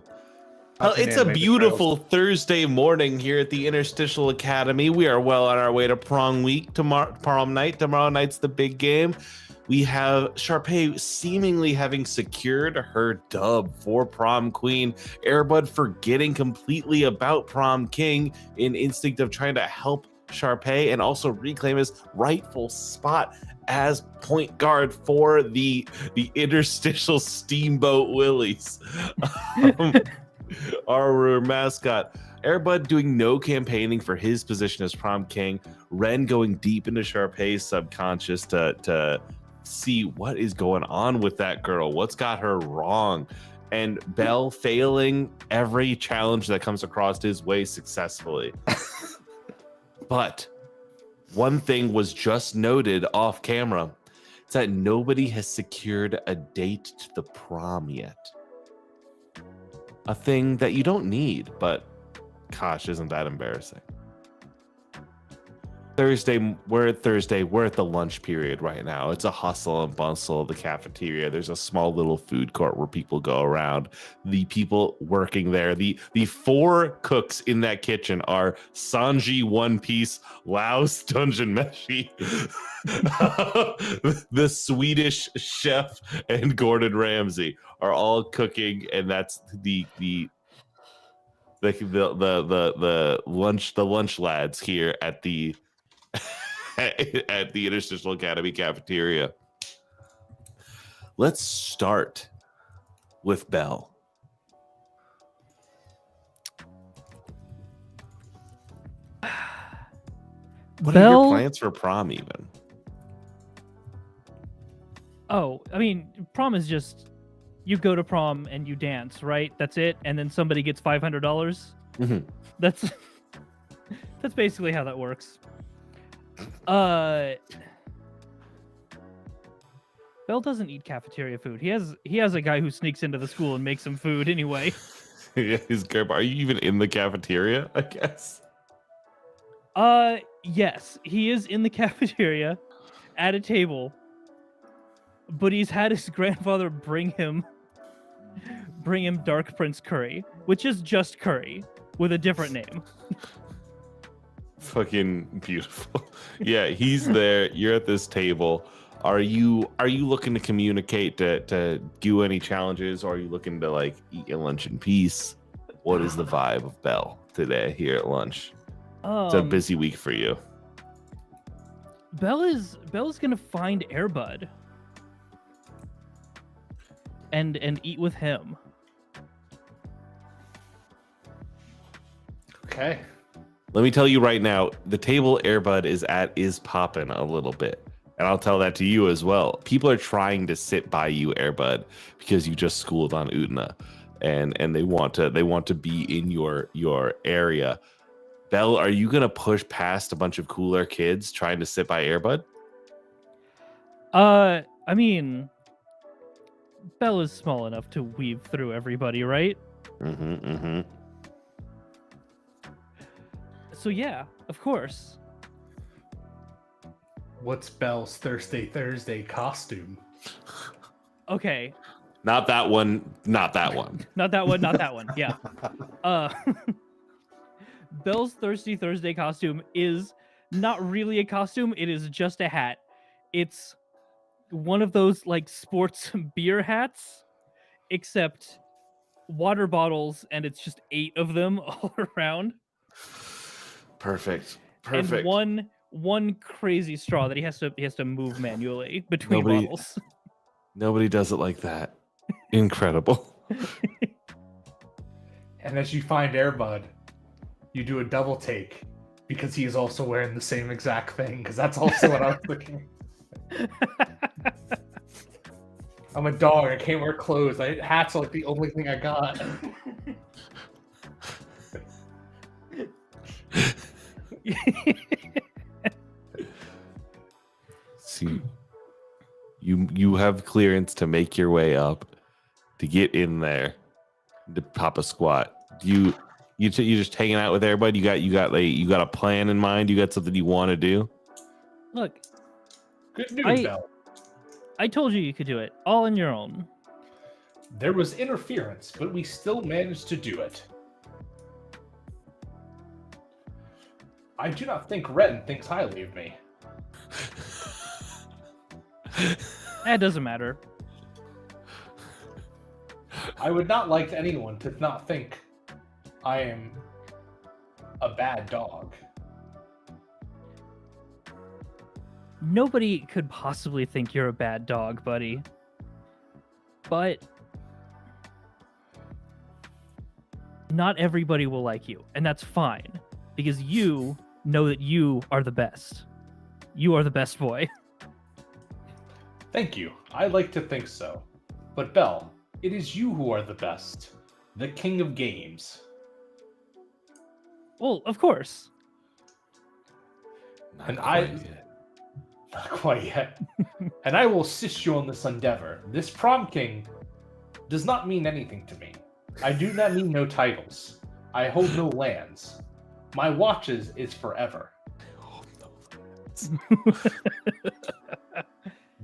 That's an
It's a
animated
beautiful Thursday morning here at the Interstitial Academy. We are well on our way to prom week. Prom night. Tomorrow night's the big game. We have Sharpay seemingly having secured her dub for prom queen. Airbud forgetting completely about prom king in instinct of trying to help Sharpay and also reclaim his rightful spot as point guard for the Interstitial Steamboat Willies. Our mascot. Airbud doing no campaigning for his position as prom king. Ren going deep into Sharpay's subconscious to see what is going on with that girl. What's got her wrong? And Bel failing every challenge that comes across his way successfully. But one thing was just noted off camera. It's that nobody has secured a date to the prom yet. A thing that you don't need, but gosh, isn't that embarrassing? We're at the lunch period right now. It's a hustle and bustle of the cafeteria. There's a small little food court where people go around. The people working there, the 4 cooks in that kitchen are Sanji One Piece, Laos Dungeon Meshi, the Swedish chef, and Gordon Ramsay are all cooking, and that's the lunch lads here at the at the Interstitial Academy cafeteria. Let's start with Bel. What are your plans for prom even?
Oh, I mean, prom is just you go to prom and you dance, right? That's it, and then somebody gets $500.
Mm-hmm.
That's basically how that works. Bel doesn't eat cafeteria food. He has a guy who sneaks into the school and makes him food anyway.
Yeah, his grandpa. Are you even in the cafeteria? I guess.
Yes, he is in the cafeteria at a table, but he's had his grandfather bring him Dark Prince curry, which is just curry with a different name.
Fucking beautiful. Yeah, he's there. You're at this table. Are you looking to communicate to do any challenges, or are you looking to like eat your lunch in peace? What is the vibe of Bel today here at lunch? It's a busy week for you.
Bel is gonna find Airbud and eat with him.
Okay.
Let me tell you right now, the table Airbud is at is popping a little bit. And I'll tell that to you as well. People are trying to sit by you, Airbud, because you just schooled on Utna. And they want to be in your area. Bel, are you gonna push past a bunch of cooler kids trying to sit by Airbud?
I mean, Bel is small enough to weave through everybody, right?
Mm-hmm.
So yeah, of course.
What's Bel's Thursday costume?
Okay.
Not that one. Not that one.
Not that one. Not that one. Yeah. Bel's Thirsty Thursday costume is not really a costume. It is just a hat. It's one of those like sports beer hats, except water bottles, and it's just 8 of them all around.
Perfect.
And one crazy straw that he has to move manually between bottles.
Nobody does it like that. Incredible.
And as you find Airbud, you do a double take because he is also wearing the same exact thing. Because that's also what I was thinking. I'm a dog. I can't wear clothes. Hats are like the only thing I got.
See, you have clearance to make your way up, to get in there, to pop a squat. You just hanging out with everybody. You got a plan in mind. You got something you want to do.
Look,
Good news, Bel.
I told you could do it all on your own.
There was interference, but we still managed to do it. I do not think Ren thinks highly of me.
That doesn't matter.
I would not like anyone to not think I am a bad dog.
Nobody could possibly think you're a bad dog, buddy. But not everybody will like you, and that's fine, because you know that you are the best. You are the best boy.
Thank you. I like to think so. But Bel, it is you who are the best. The king of games.
Well, of course.
Not
And
quite yet.
Not quite yet. And I will assist you on this endeavor. This prom king does not mean anything to me. I do not need no titles. I hold no lands. My watches is forever.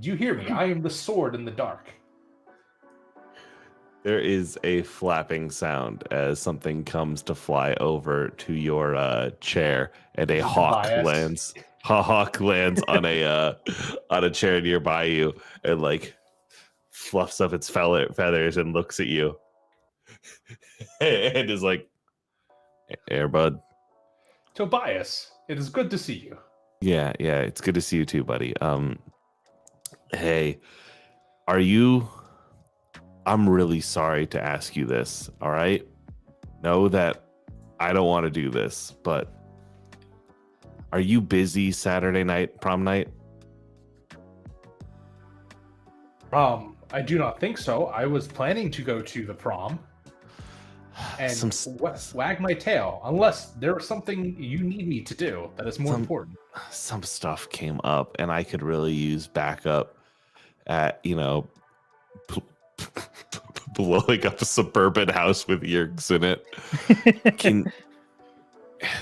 Do you hear me? I am the sword in the dark.
There is a flapping sound as something comes to fly over to your chair, and a hawk
Bias.
lands. A hawk lands on a chair nearby you, and like fluffs up its feathers and looks at you, and is like, "Airbud."
Tobias, it is good to see you.
Yeah, it's good to see you too, buddy. Hey, are you? I'm really sorry to ask you this, all right? Know that I don't want to do this, but are you busy Saturday night, prom night?
I do not think so. I was planning to go to the prom and wag my tail, unless there's something you need me to do that is more important.
Some stuff came up, and I could really use backup at, blowing up a suburban house with Yerks in it.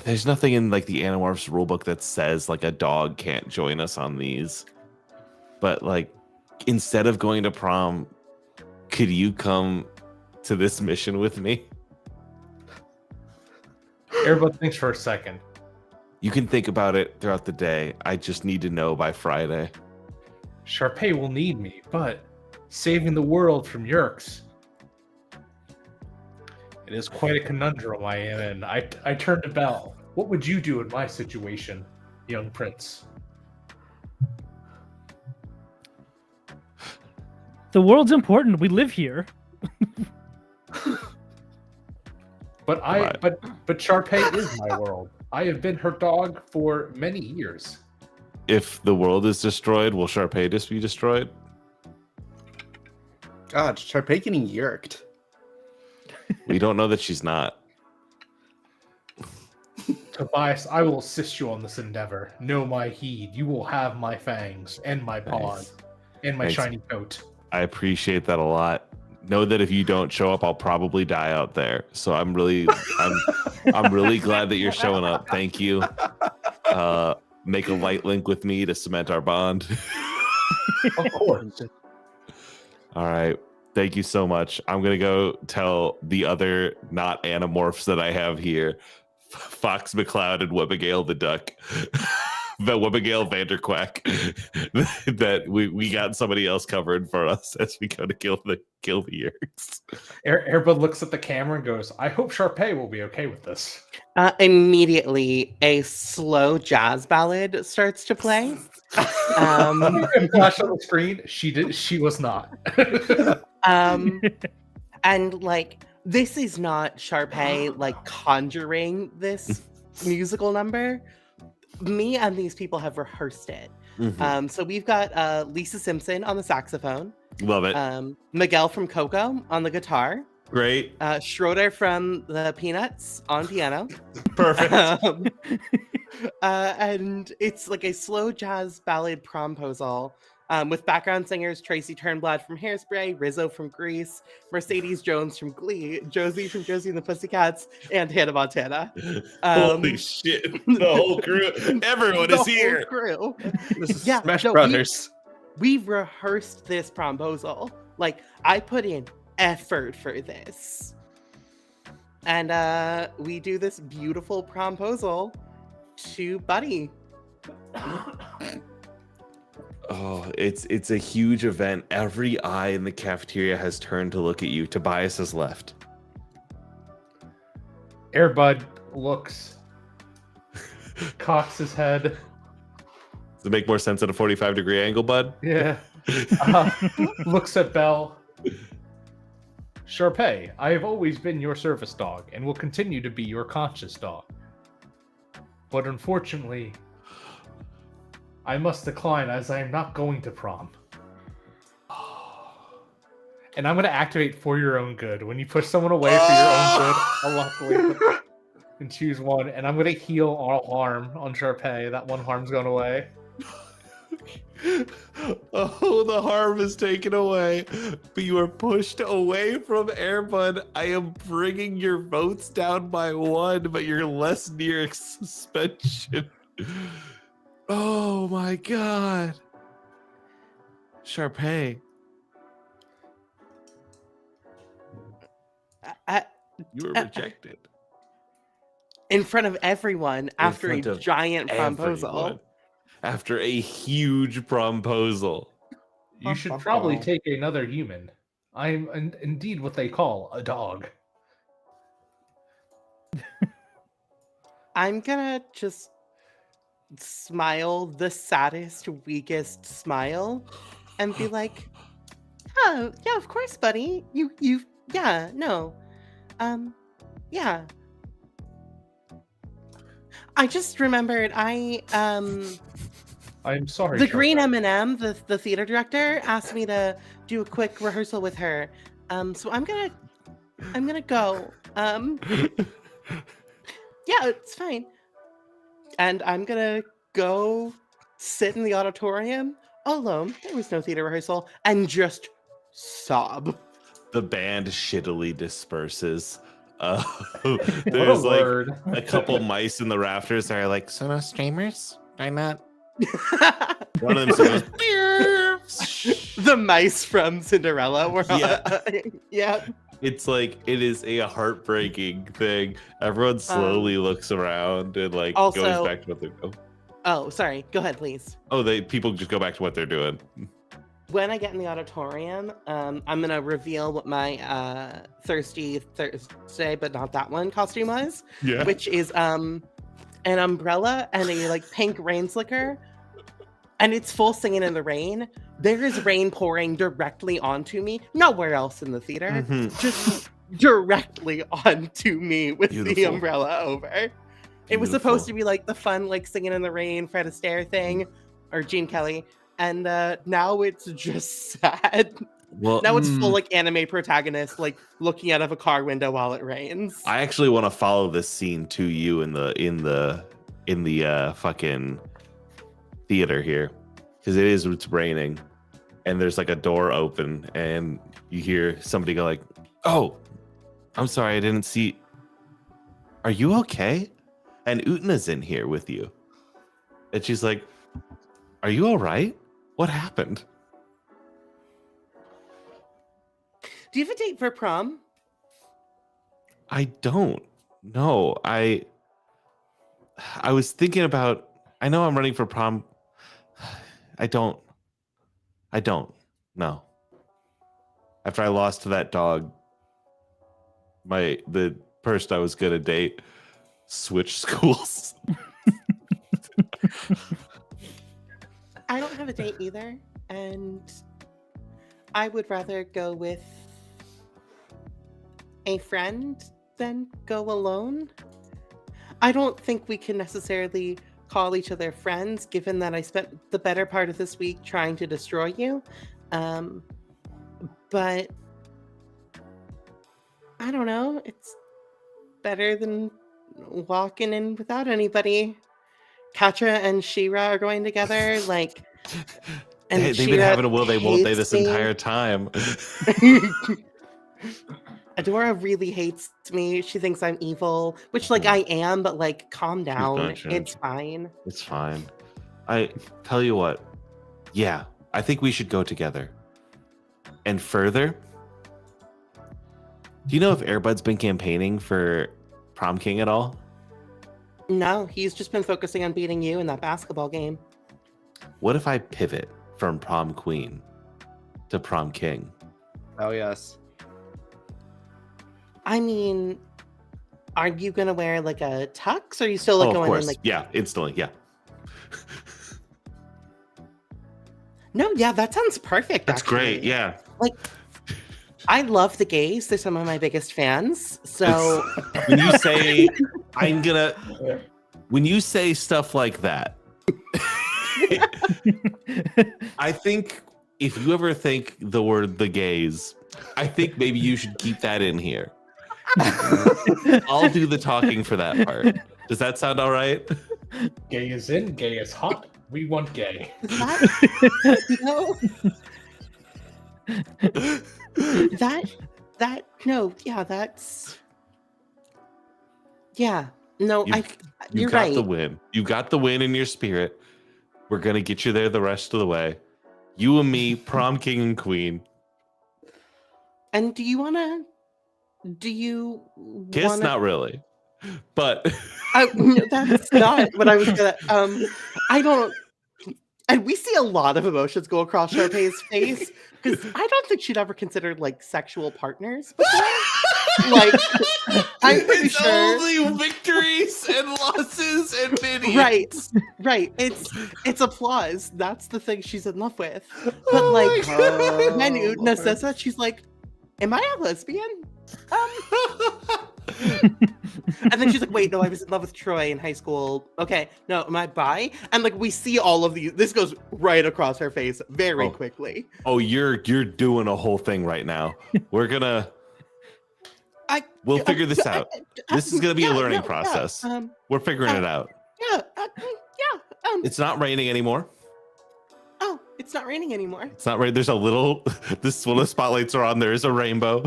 There's nothing in like the Animorphs rulebook that says like a dog can't join us on these. But like, instead of going to prom, could you come to this mission with me?
Everybody thinks for a second.
You can think about it throughout the day. I just need to know by Friday.
Sharpay will need me, but saving the world from Yerks. It is quite a conundrum I am in. I turn to Bel. What would you do in my situation, young prince?
The world's important. We live here.
But Sharpay is my world. I have been her dog for many years.
If the world is destroyed, will Sharpay just be destroyed?
God, Sharpay getting yerked.
We don't know that she's not.
Tobias, I will assist you on this endeavor. Know my heed. You will have my fangs and my paws and my
Thanks.
shiny coat.
I appreciate that a lot. Know that if you don't show up, I'll probably die out there. So I'm really glad that you're showing up. Thank you. Make a light link with me to cement our bond.
Of course.
All right. Thank you so much. I'm going to go tell the other not Animorphs that I have here, Fox McCloud and Webbigail the Duck, the Webbigail Vanderquack, that we got somebody else covered for us as we go to kill the Yerks.
Airbud looks at the camera and goes, I hope Sharpay will be okay with this.
Immediately, a slow jazz ballad starts to play.
Flash on the screen. She was not.
And like, this is not Sharpay like conjuring this musical number. Me and these people have rehearsed it.
Mm-hmm.
So we've got Lisa Simpson on the saxophone.
Love it.
Miguel from Coco on the guitar.
Great.
Schroeder from the Peanuts on piano.
Perfect.
And it's like a slow jazz ballad promposal with background singers Tracy Turnblad from Hairspray, Rizzo from Grease, Mercedes Jones from Glee, Josie from Josie and the Pussycats, and Hannah Montana.
Holy shit. The whole crew. Everyone is here.
Crew.
This is
Yeah,
Smash
no,
Brothers.
we've rehearsed this promposal. Like, I put in effort for this. And we do this beautiful promposal to Buddy.
Oh, it's a huge event. Every eye in the cafeteria has turned to look at you. Tobias has left.
Airbud looks, cocks his head.
Does it make more sense at a 45-degree angle, bud?
Yeah. Looks at Bel. Sharpay, I have always been your service dog and will continue to be your conscious dog. But unfortunately, I must decline as I am not going to prom. And I'm going to activate for your own good. When you push someone away for your own good, I'll luckily and choose one. And I'm going to heal all harm on Sharpay. That one harm's going away.
Oh, the harm is taken away, but you are pushed away from Airbud. I am bringing your votes down by 1, but you're less near suspension. Oh my god. Sharpay, you were rejected.
In front of everyone after a
front of
giant promposal.
Everyone. After a huge promposal.
You should probably take another human. I am indeed what they call a dog.
I'm gonna just smile the saddest, weakest smile and be like, oh, yeah, of course, buddy. Yeah, no. Yeah. I just remembered
I'm sorry.
the
Sharpay.
Green M&M, the theater director, asked me to do a quick rehearsal with her. So I'm gonna go. Yeah, it's fine. And I'm gonna go sit in the auditorium alone. There was no theater rehearsal, and just sob.
The band shittily disperses.
What
There's
a
like
word.
a couple mice in the rafters that are like, so no streamers? Why not? One of them goes,
The mice from Cinderella were
Yeah.
yeah.
It's like, it is a heartbreaking thing. Everyone slowly looks around and like goes
also-
back to what they're doing.
Oh, sorry. Go ahead, please.
Oh, people just go back to what they're doing.
When I get in the auditorium, I'm gonna reveal what my Thirsty Thursday, but not that one costume was,
Yeah.
which is an umbrella and a like pink rain slicker, and it's full Singing in the Rain. There is rain pouring directly onto me, nowhere else in the theater,
Mhm.
just directly onto me with the
Beautiful.
umbrella over. It was supposed to be like the fun, like Singing in the Rain, Fred Astaire thing, or Gene Kelly. And now it's just sad.
Well,
Now it's full like anime protagonist, like looking out of a car window while it rains.
I actually want to follow this scene to you in the fucking theater here, because it's raining, and there's like a door open, and you hear somebody go like, "Oh, I'm sorry, I didn't see. Are you okay?" And Utna's in here with you, and she's like, "Are you all right? What happened?"
Do you have a date for prom?
I don't know. I was thinking about, I know I'm running for prom. I don't know. After I lost to that dog, the person I was gonna date switched schools.
I don't have a date either, and I would rather go with a friend than go alone. I don't think we can necessarily call each other friends, given that I spent the better part of this week trying to destroy you. But I don't know. It's better than walking in without anybody. Katra and Shira are going together, like, and
They've been
Shira
having a will they won't they
hates
this
me.
entire time.
Adora really hates me. She thinks I'm evil, which like I am, but like calm down.
not changed.
It's fine.
It's fine. I tell you what. Yeah, I think we should go together. And further, do you know if Airbud's been campaigning for Prom King at all?
No, he's just been focusing on beating you in that basketball game.
What if I pivot from Prom Queen to Prom King?
Oh yes.
I mean, are you gonna wear like a tux, or are you still like
Of
going
course.
in like?
Yeah, instantly. Yeah.
No, yeah, that sounds perfect.
That's great.
actually.
Yeah.
Like, I love the gays. They're some of my biggest fans. So
When you say, when you say stuff like that, I think if you ever think the word the gays, I think maybe you should keep that in here. I'll do the talking for that part. Does that sound all right?
Gay is in, gay is hot. We want gay.
that, you know, that no, yeah, that's yeah. No,
You
you're
got
right.
the win. You got the win in your spirit. We're gonna get you there the rest of the way. You and me, Prom King and Queen.
And do you wanna? Do you
Kiss,
wanna?
not really. But
No, that's not what I was gonna. I don't. And we see a lot of emotions go across Sharpay's face because I don't think she'd ever considered like sexual partners before. Like, I'm pretty
it's
sure.
only victories and losses and minions.
Right. It's applause. That's the thing she's in love with. But
Oh
like,
my God.
when Utna says that, she's like, "Am I a lesbian?" And then she's like, "Wait, no, I was in love with Troy in high school. Okay, no, am I bi?" And like, we see all of these. This goes right across her face very quickly.
Oh, you're doing a whole thing right now. We're gonna. We'll figure this out. This is gonna be a learning process. We're figuring it out.
Yeah.
It's not raining anymore.
Oh, it's not raining anymore.
It's not right. There's a little. This one of the spotlights are on. There is a rainbow.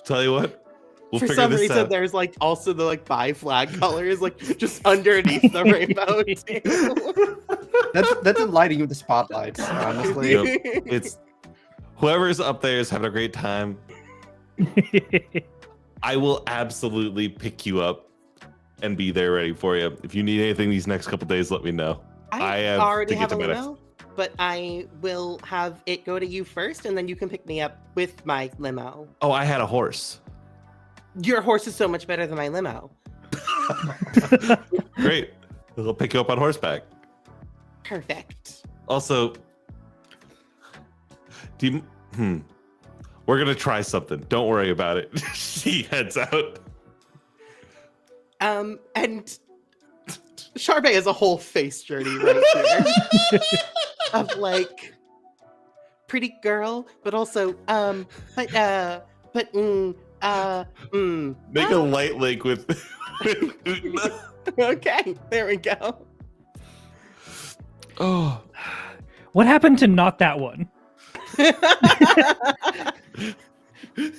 Tell you what. We'll
For
figure
some
this
reason,
out.
there's like also the like bi flag colors like just underneath the rainbow too.
That's the lighting of the spotlights, honestly.
Yep. It's whoever's up there is having a great time. I will absolutely pick you up and be there ready for you. If you need anything these next couple days, let me know. I have
already
to get
have
to
a
bed.
limo, but I will have it go to you first, and then you can pick me up with my limo.
Oh, I had a horse.
Your horse is so much better than my limo.
Great. I'll pick you up on horseback.
Perfect.
Also, we're gonna try something. Don't worry about it. She heads out.
And Sharpay has a whole face journey right here of like pretty girl, but also make a
light link with Utna.
Okay, there we go.
Oh,
What happened to not that one?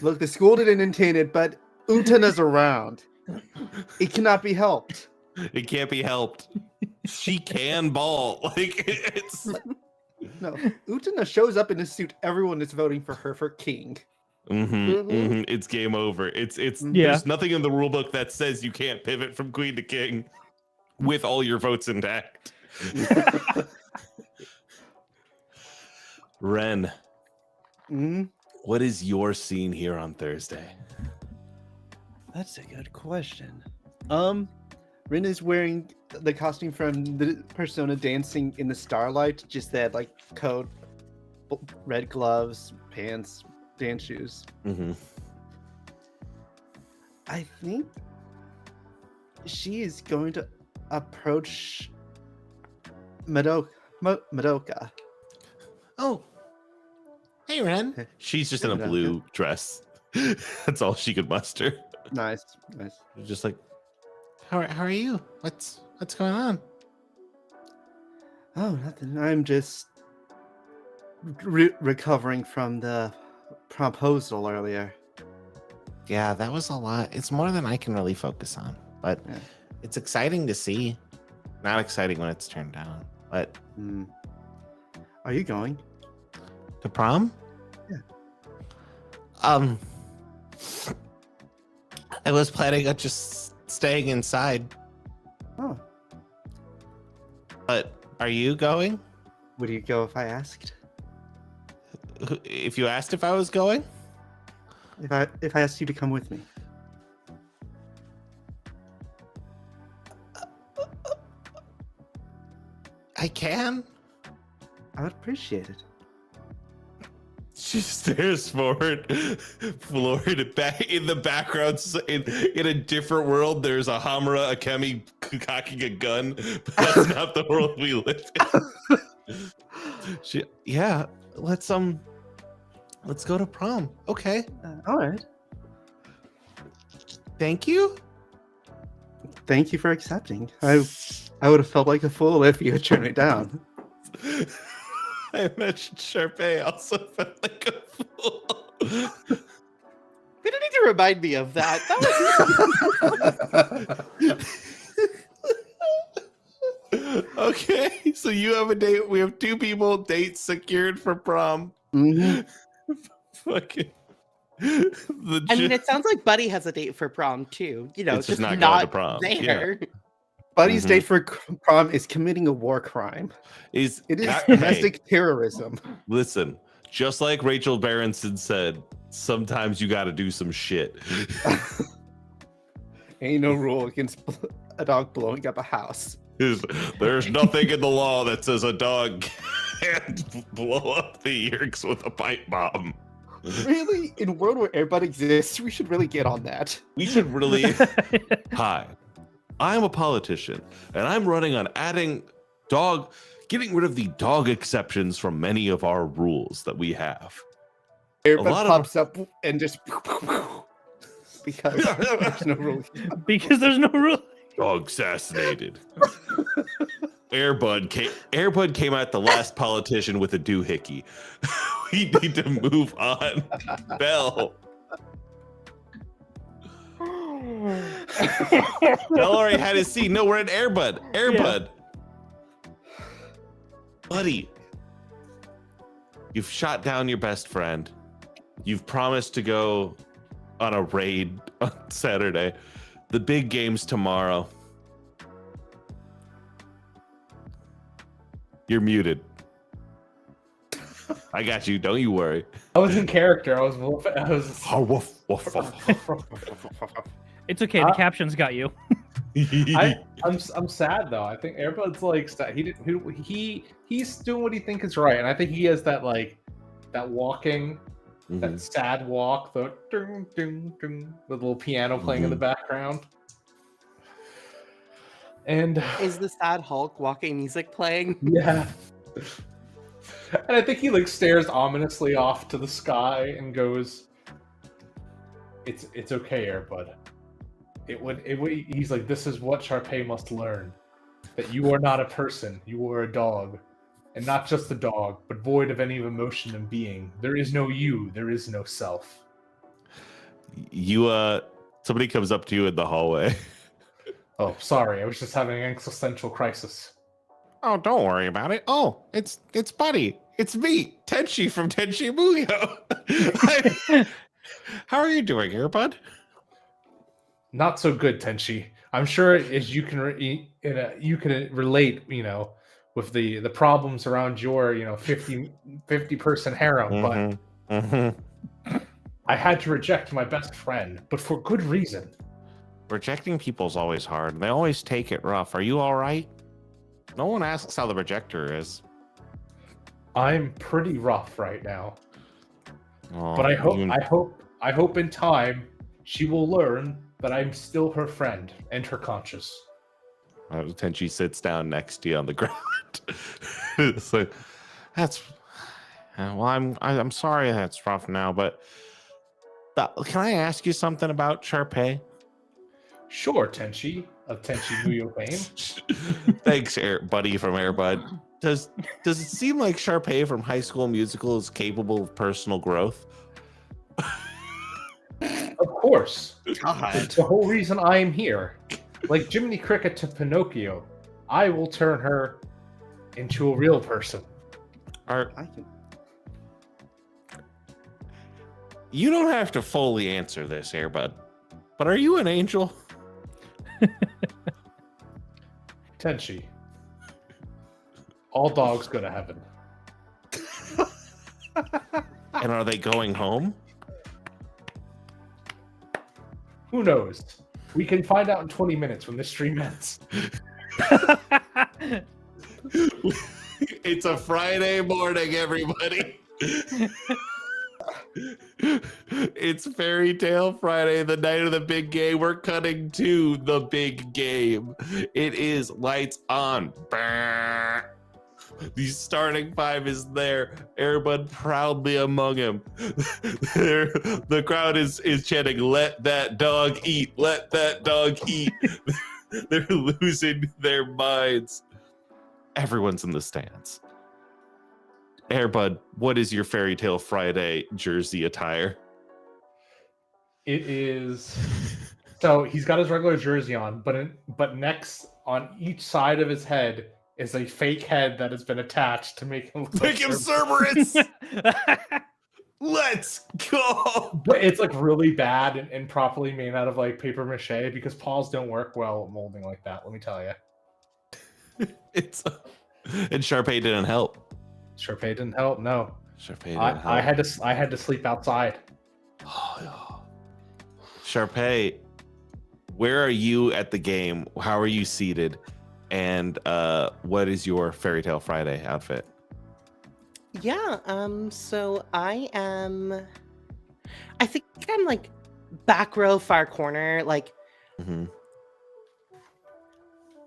Look, the school didn't intend it, but Utana's around. It cannot be helped.
it can't be helped. She can ball. Like it's.
No, Utana shows up in a suit. Everyone is voting for her for king.
It's game over. It's
Yeah.
There's nothing in the rule book that says you can't pivot from queen to king with all your votes intact. Ren,
Mhm.
what is your scene here on Thursday?
That's a good question. Rin is wearing the costume from the Persona dancing in the starlight, just that like coat, red gloves, pants, dance shoes. I think she is going to approach Madoka.
Oh, hey Ren. She's just in a
Madoka.
blue dress. That's all she could muster.
Nice.
Just like, how are you? What's going on?
Oh, nothing. I'm just recovering from the proposal earlier.
Yeah, that was a lot. It's more than I can really focus on, but
Yeah.
it's exciting to see. Not exciting when it's turned down.
What?
Are you going?
To prom?
Yeah.
I was planning on just staying inside.
Oh,
But are you going?
would you go if I asked?
If you asked if I was going?
If I asked you to come with me?
I can.
I would appreciate it.
She stares forward, Florida back in the background. In a different world, there's a Hamura Akemi cocking a gun, but that's not the world we live in. Yeah, let's go to prom. Okay,
All right.
thank you.
Thank you for accepting. I would have felt like a fool if you had turned it down.
I imagine Sharpay also felt like a fool.
You don't need to remind me of that.
Okay, so you have a date. We have 2 people dates secured for prom.
Mhm.
Fucking.
I mean, it sounds like Buddy has a date for prom too. You know,
It's
it's
just
just
not going to
not
prom.
there.
Buddy's
Mhm.
date for prom is committing a war crime.
It
It is
hey,
domestic terrorism.
listen, just like Rachel Berenson said, sometimes you got to do some shit.
Ain't no rule against a dog blowing up a house.
There's nothing in the law that says a dog can't blow up the Yerks with a pipe bomb.
Really? In a world where Airbud exists, we should really get on that.
We should really. Hi, I'm a politician, and I'm running on getting rid of the dog exceptions from many of our rules that we have.
Airbud
lot of-
pops up and just because there's no rule.
Because there's no rule.
Dog assassinated. Airbud came out the last politician with a doohickey. We need to move on. Bell. Bell already had his seat. No, we're at Airbud. Airbud. Buddy. You've shot down your best friend. You've promised to go on a raid on Saturday. The big game's tomorrow. You're muted. I got you. Don't you worry.
I was in character. I was.
Oh, woof, woof, woof.
It's okay. The captions got you.
I'm sad though. I think Airbud's like sad. He's doing what he thinks is right, and I think he has that walking, that sad walk, the ding ding ding, with a little piano playing in the background. And
Is the sad Hulk walking music playing?
yeah. And I think he stares ominously off to the sky and goes, "It's okay, Airbud. It would. He's like, this is what Sharpay must learn: that you are not a person. You are a dog, and not just a dog, but void of any emotion and being. There is no you. There is no self."
Somebody comes up to you in the hallway.
Oh, sorry. I was just having an existential crisis.
Oh, don't worry about it. Oh, it's Buddy.
It's me, Tenchi from Tenchi Muyo.
How are you doing, Airbud?
Not so good, Tenchi. I'm sure as you can you can relate, with the problems around your 50 person harem, but I had to reject my best friend, but for good reason.
Rejecting people's always hard. They always take it rough. Are you all right? No one asks how the rejector is.
I'm pretty rough right now,
Oh,
but I hope in time she will learn that I'm still her friend and her conscious.
Tenchi sits down next to you on the ground. It's like,
well, I'm sorry that's rough now, but can I ask you something about Sharpay?
Sure, Tenchi of Tenchi Muyo fame.
thanks, Buddy from Airbud. Does it seem like Sharpay from High School Musical is capable of personal growth?
Of course.
God.
It's the whole reason I am here. Like Jiminy Cricket to Pinocchio, I will turn her into a real person.
Are
I can.
you don't have to fully answer this, Airbud, but are you an angel?
Tenchi. All dogs go to heaven.
And are they going home?
Who knows? We can find out in 20 minutes when the stream ends.
It's a Friday morning, everybody.
It's Fairy Tale Friday, the night of the big game. We're cutting to the big game. It is lights on. The starting five is there. Airbud proudly among him. The crowd is chanting, "Let that dog eat! Let that dog eat!" They're losing their minds. Everyone's in the stands. Airbud, what is your Fairy Tale Friday jersey attire?
It is. So he's got his regular jersey on, but next on each side of his head is a fake head that has been attached to make him look
Make him Cerberus. Let's go.
But it's like really bad and properly made out of like paper mache because paws don't work well at molding like that. Let me tell you.
And Sharpay didn't help.
Sharpay didn't help. No,
Sharpay didn't help.
I had to sleep outside.
Oh, Sharpay, where are you at the game? How are you seated? And what is your Fairy Tale Friday outfit?
Yeah, so I think I'm like back row, far corner, like
Mm-hmm.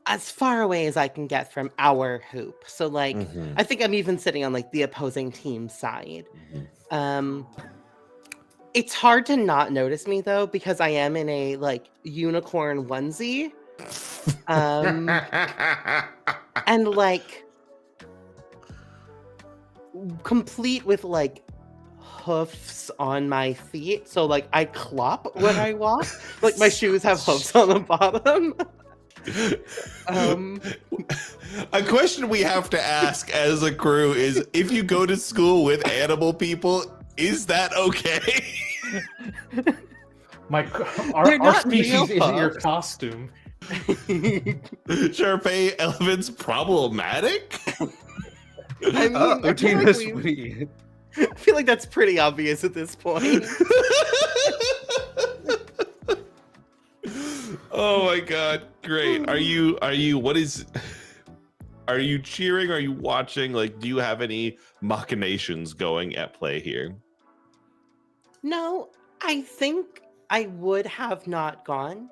as far away as I can get from our hoop. So like
Mhm.
I think I'm even sitting on like the opposing team side. It's hard to not notice me though, because I am in a like unicorn onesie. And like complete with like hoofs on my feet. So like I clop when I walk. Like my shoes have hoofs on the bottom.
A question we have to ask as a crew is, if you go to school with animal people, is that okay?
Our
not
species
real
isn't your
pups.
costume.
Sharpay elephant's problematic?
I mean, I feel like I feel like that's pretty obvious at this point.
Oh my god, great. Are you cheering? Are you watching? Like, do you have any machinations going at play here?
No, I think I would have not gone,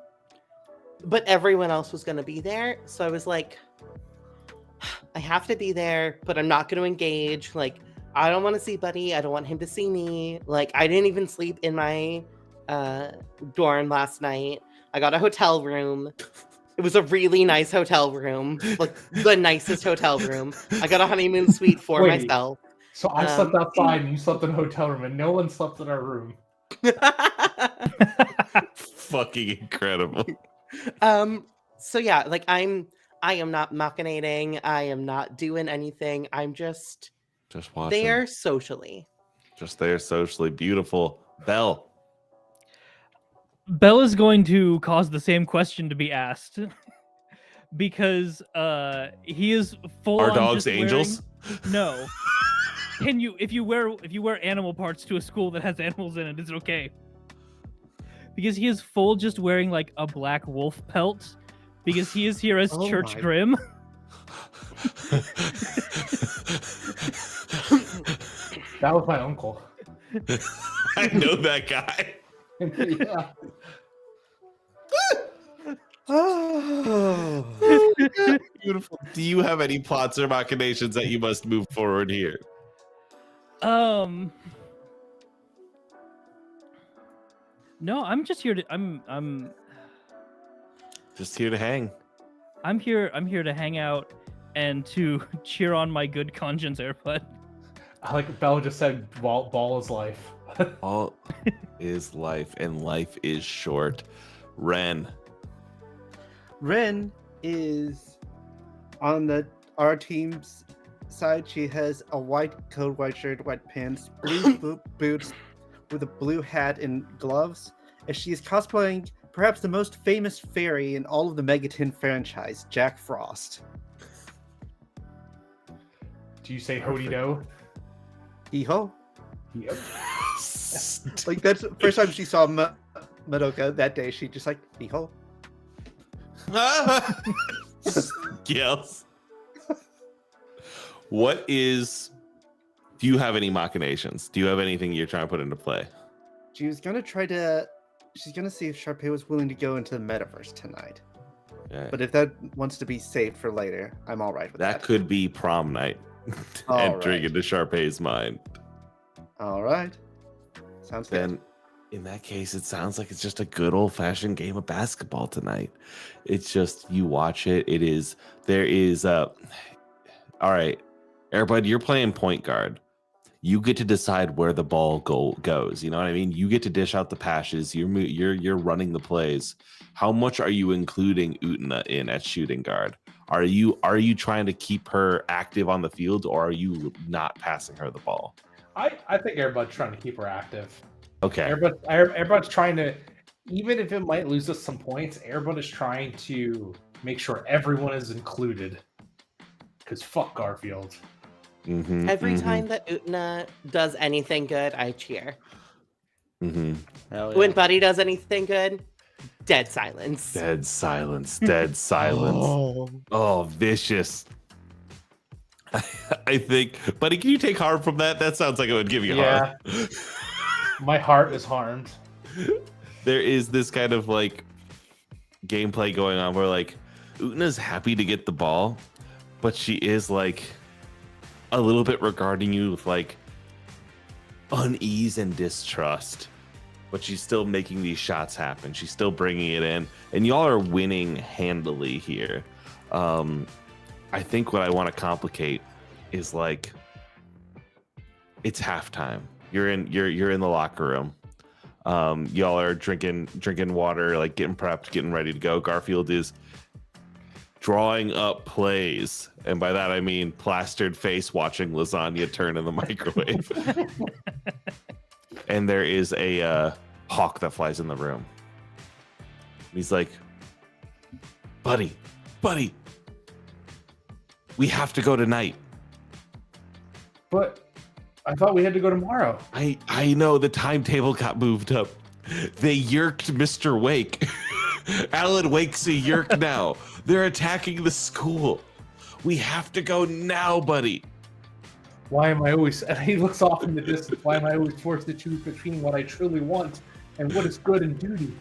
but everyone else was going to be there. So I was like, I have to be there, but I'm not going to engage. Like, I don't want to see Buddy. I don't want him to see me. Like, I didn't even sleep in my dorm last night. I got a hotel room. It was a really nice hotel room, like the nicest hotel room. I got a honeymoon suite for
Wait.
myself.
So I slept outside and you slept in a hotel room and no one slept in our room.
Fucking incredible.
So yeah, like I am not machinating. I am not doing anything. I'm just
Watching.
there socially.
Just there socially. Beautiful. Belle.
Belle is going to cause the same question to be asked because he is full
Are
on
dogs
just
angels?
No. Can you if you wear animal parts to a school that has animals in it, is it okay? Because he is full just wearing like a black wolf pelt because he is here as
Oh
Church
my-
Grim.
That was my uncle.
I know that guy.
Yeah.
Oh.
Beautiful. Do you have any plots or machinations that you must move forward here?
No, I'm just here to I'm
Just here to hang.
I'm here to hang out and to cheer on my good conscience, Airbud.
Like Bella just said, ball is life.
All is life, and life is short. Ren.
Ren is on the our team's side, she has a white coat, white shirt, white pants, blue boots with a blue hat and gloves. And she is cosplaying perhaps the most famous fairy in all of the Megaton franchise, Jack Frost.
Do you say Hody Do?
Hee-ho.
Yep.
Like, that's the first time she saw Madoka that day. She just like, hee-ho.
Yes. What is? Do you have any machinations? Do you have anything you're trying to put into play?
She was gonna try to. She's gonna see if Sharpay was willing to go into the metaverse tonight.
Okay.
But if that wants to be saved for later, I'm all right with that.
That could be prom night.
All
Entering
right.
into Sharpay's mind.
All right. Sounds good.
Then in that case, it sounds like it's just a good old-fashioned game of basketball tonight. It's just you watch it. There is all right, Airbud, you're playing point guard. You get to decide where the ball goes. You know what I mean? You get to dish out the passes. You're running the plays. How much are you including Utena in at shooting guard? Are you trying to keep her active on the field, or are you not passing her the ball?
I think everybody's trying to keep her active.
Okay.
Everybody's trying to, even if it might lose us some points, everybody's trying to make sure everyone is included. Because fuck Garfield.
Mm-hmm,
Every time that Utena does anything good, I cheer.
Mm-hmm.
Hell yeah.
When Buddy does anything good, dead silence.
Dead silence. Dead silence. Oh, vicious. I think, buddy, can you take harm from that? That sounds like it would give you harm.
My heart is harmed.
There is this kind of like gameplay going on where like Utena's happy to get the ball, but she is like a little bit regarding you with like unease and distrust. But she's still making these shots happen. She's still bringing it in, and y'all are winning handily here. I think what I want to complicate is like it's halftime. You're in the locker room. Y'all are drinking water, like getting prepped, getting ready to go. Garfield is drawing up plays, and by that I mean plastered face watching lasagna turn in the microwave. And there is a hawk that flies in the room. He's like, buddy, we have to go tonight.
But I thought we had to go tomorrow.
I know the timetable got moved up. They yerked Mr. Wake. Alan Wake's a yerk now. They're attacking the school. We have to go now, buddy.
Why am I always, and he looks off in the distance, why am I always forced to choose between what I truly want and what is good and duty?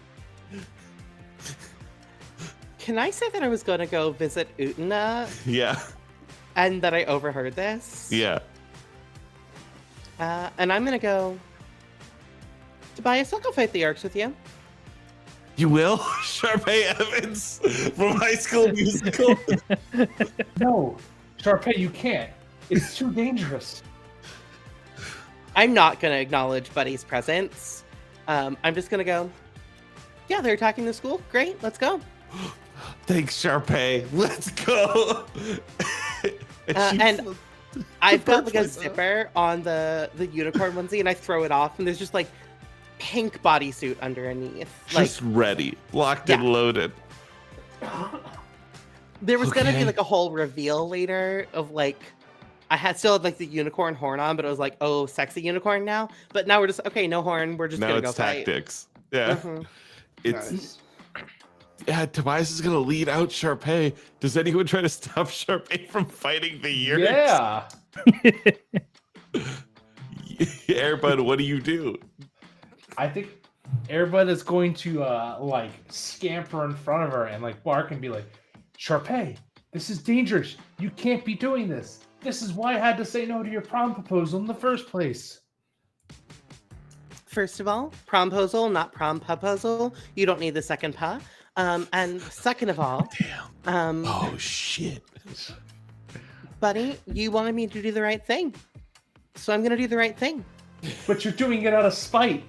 Can I say that I was going to go visit Utena
Yeah.
and that I overheard this?
Yeah.
And I'm going to go, Tobias, I'll go fight the orcs with you.
You will? Sharpay Evans from High School Musical.
No, Sharpay, you can't. It's too dangerous.
I'm not going to acknowledge Buddy's presence. I'm just going to go, yeah, they're attacking the school. Great, let's go.
Thanks, Sharpay. Let's go.
And I've got like a zipper on the unicorn onesie, and I throw it off, and there's just like pink bodysuit underneath. Like,
just ready, locked and loaded.
there was gonna be
Okay.
like a whole reveal later of like I still had like the unicorn horn on, but it was like, oh, sexy unicorn now. But now we're just okay, no horn. We're just
Now
gonna go
it's
fight.
tactics. Yeah.
Mhm.
It's
Nice.
yeah, Tobias is gonna lead out Sharpay. Does anyone try to stop Sharpay from fighting the years?
Yeah.
Airbud, what do you do?
I think everybody is going to like scamper in front of her and like bark and be like, Sharpay, this is dangerous. You can't be doing this. This is why I had to say no to your prom proposal in the first place.
First of all, promposal, not prom proposal. You don't need the second pa. And second of all,
Oh shit.
Buddy, you wanted me to do the right thing. So I'm gonna do the right thing.
But you're doing it out of spite.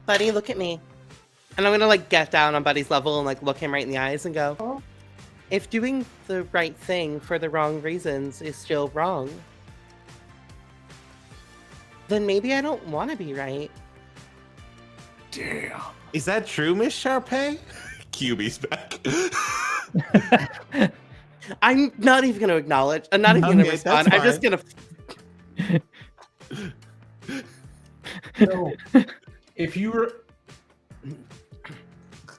Buddy, look at me. And I'm gonna like get down on Buddy's level and like look him right in the eyes and go, if doing the right thing for the wrong reasons is still wrong, then maybe I don't want to be right.
Damn.
Is that true, Miss Sharpay? QB's back.
I'm not even gonna acknowledge. I'm not even gonna
Okay,
respond.
that's
I'm just
fine.
gonna.
No, if you were,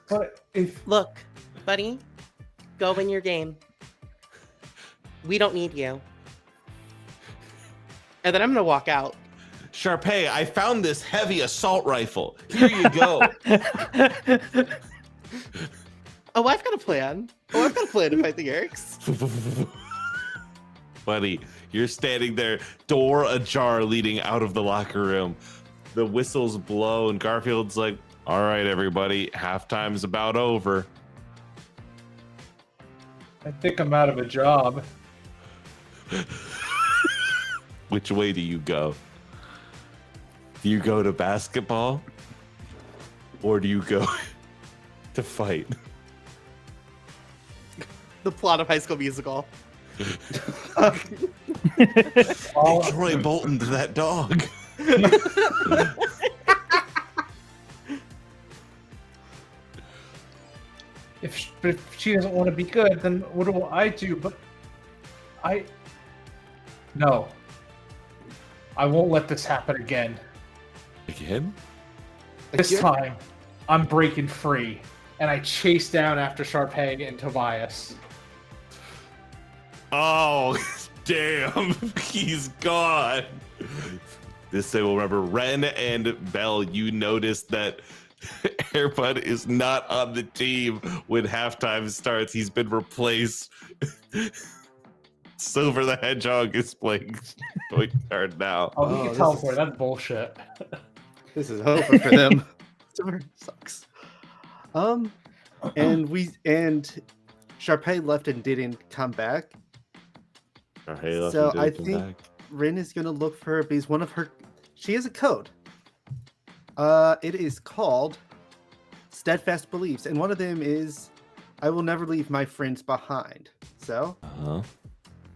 but if
Look, Buddy, go win your game. We don't need you. And then I'm gonna walk out.
Sharpay, I found this heavy assault rifle. Here you go.
Oh, I've got a plan. I've got a plan to fight the Yerks.
Buddy, you're standing there, door ajar leading out of the locker room. The whistles blow, and Garfield's like, all right, everybody, halftime's about over.
I think I'm out of a job.
Which way do you go? Do you go to basketball? Or do you go to fight?
The plot of High School Musical.
All-
Troy Bolton to that dog.
if she doesn't want to be good, then what do I do? But no, I won't let this happen again.
Again?
This
Again?
time, I'm breaking free, and I chase down after Sharpay and Tobias.
Oh, damn. He's gone. This day we'll remember Ren and Bel. You noticed that Airbud is not on the team when halftime starts. He's been replaced. Silver the Hedgehog is playing point guard now.
Oh, he
Oh,
can
this
teleport.
is-
That's bullshit.
This is over for them. Silver sucks. And Sharpay left and didn't come back.
Hey, left
So
and
I
didn't come
think
back.
Rin is gonna look for her because one of her she has a code. It is called Steadfast Beliefs, and one of them is I will never leave my friends behind. So
Uh-huh.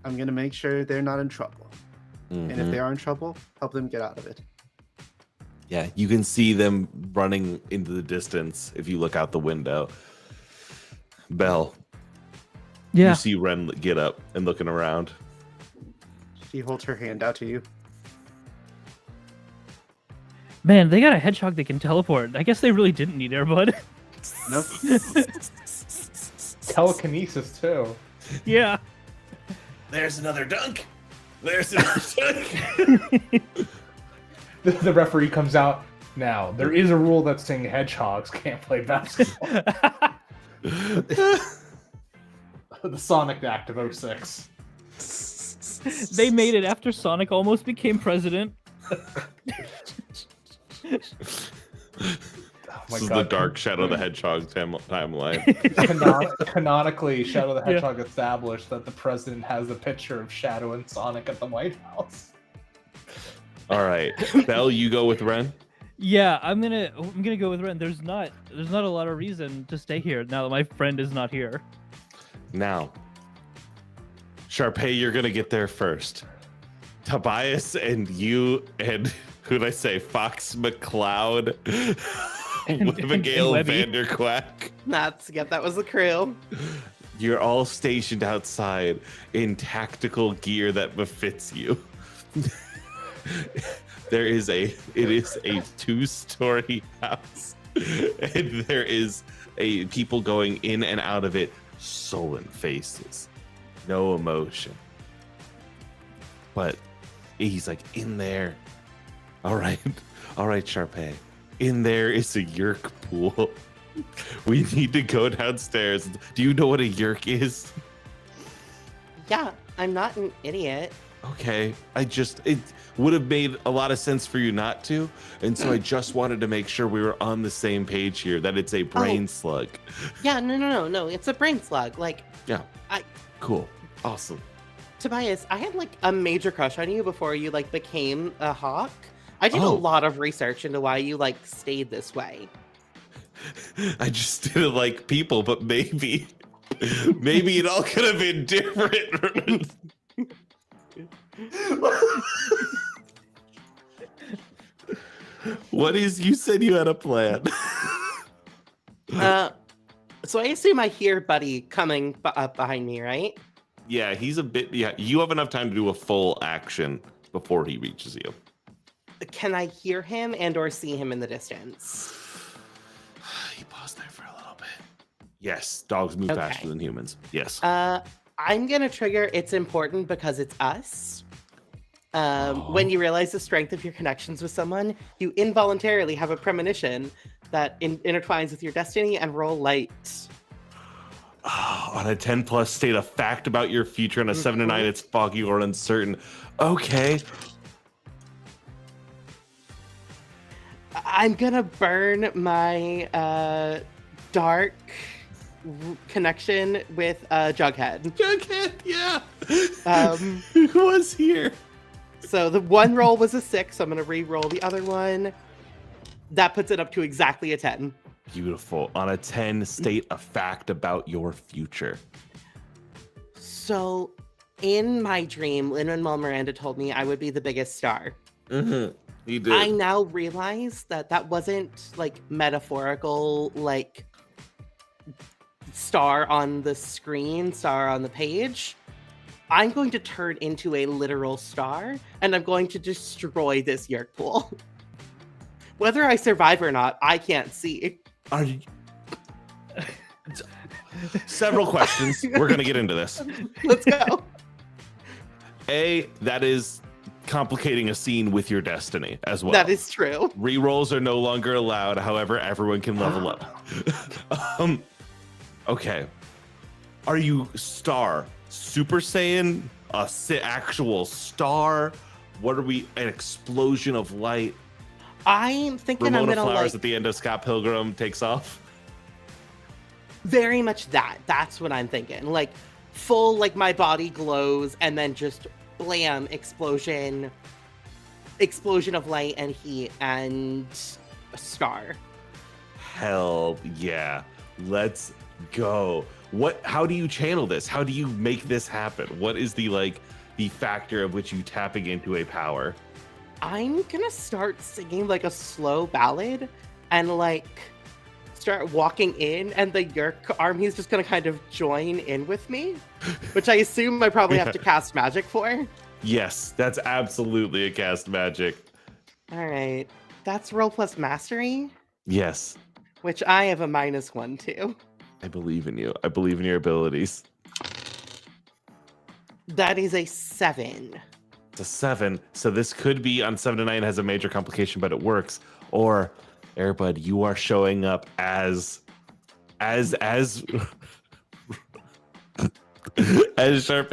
I'm gonna make sure they're not in trouble. And if
Mhm.
they are in trouble, help them get out of it.
Yeah, you can see them running into the distance if you look out the window. Belle,
Yeah.
you see Ren get up and looking around.
She holds her hand out to you.
Man, they got a hedgehog that can teleport. I guess they really didn't need Airbud.
No?
Telekinesis too.
Yeah.
There's another dunk. There's another dunk.
The referee comes out. Now, there is a rule that's saying hedgehogs can't play basketball. The Sonic Act of 06.
They made it after Sonic almost became president.
Oh my
This is
God.
the Dark Shadow the Hedgehog timeline.
Canonically, Shadow the Hedgehog established that the president has a picture of Shadow and Sonic at the White House.
All right, Belle, you go with Ren.
Yeah, I'm gonna go with Ren. There's not a lot of reason to stay here now that my friend is not here.
Now, Sharpay, you're gonna get there first. Tobias and you and who'd I say? Fox McCloud,
And
Abigail
Webby.
Vanderquack.
That was the crew.
You're all stationed outside in tactical gear that befits you. It is a 2-story house, and there is people going in and out of it, sullen faces, no emotion. But he's like, in there. All right, Sharpay. In there is a yerk pool. We need to go downstairs. Do you know what a yerk is?
Yeah, I'm not an idiot.
Okay, it would have made a lot of sense for you not to, and so I just wanted to make sure we were on the same page here, that it's a brain slug.
Yeah, no. It's a brain slug. Like,
Cool, awesome.
Tobias, I had like a major crush on you before you like became a hawk. I did a
Oh.
lot of research into why you like stayed this way.
I just didn't like people, but maybe it all could have been different. What is, you said you had a plan.
So I assume I hear Buddy coming up behind me, right?
Yeah, he's a bit, yeah, you have enough time to do a full action before he reaches you.
Can I hear him and or see him in the distance?
He paused there for a little bit. Yes, dogs move faster than humans. Yes.
I'm gonna trigger It's Important because it's us. When you realize the strength of your connections with someone, you involuntarily have a premonition that intertwines with your destiny and roll light.
On a 10 plus, state a fact about your future. On a 7 to 9, it's foggy or uncertain. Okay.
I'm gonna burn my dark connection with Jughead.
Jughead, yeah.
Who
was here?
So the one roll was a 6, so I'm gonna re-roll the other one. That puts it up to exactly a 10.
Beautiful. On a 10, state a fact about your future.
So in my dream, Lin-Manuel Miranda told me I would be the biggest star.
Mm-hmm. He did.
I now realize that wasn't like metaphorical, like star on the screen, star on the page. I'm going to turn into a literal star, and I'm going to destroy this yerk pool. Whether I survive or not, I can't see.
Are you... Several questions. We're going to get into this.
Let's go.
A, that is complicating a scene with your destiny as well.
That is true.
Rerolls are no longer allowed. However, everyone can level up. Okay. Are you star? Super Saiyan? Actual star? What are we? An explosion of light?
I'm thinking
Ramona
I'm gonna
Flowers
like
at the end of Scott Pilgrim takes off.
very much that. That's what I'm thinking. Like full, like my body glows, and then just blam, explosion of light and heat and a star.
Hell yeah. Let's go. How do you channel this? How do you make this happen? What is the factor of which you tapping into a power?
I'm gonna start singing like a slow ballad and like start walking in, and the Yerk army is just gonna kind of join in with me, which I assume I probably have to cast magic for.
Yes, that's absolutely a cast magic.
All right, that's roll plus mastery,
Yes,
which I have a -1 to.
I believe in you. I believe in your abilities.
That is a 7.
It's a 7, so this could be on 7 to 9 has a major complication, but it works. Or, Airbud, you are showing up as Sharpay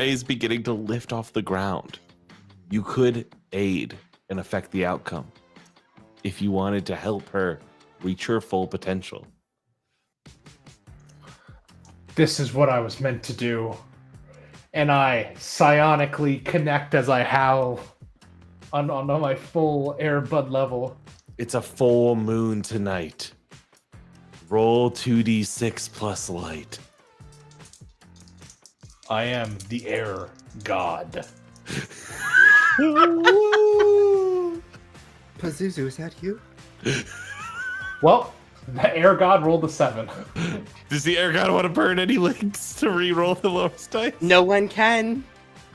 is beginning to lift off the ground. You could aid and affect the outcome if you wanted to help her reach her full potential.
This is what I was meant to do. And I psionically connect as I howl on my full Airbud level.
It's a full moon tonight. Roll 2d6 plus light.
I am the air god.
Pazuzu, is that you?
Well, the air god rolled a 7.
Does the air god want to burn any links to re-roll the lowest dice?
No one can.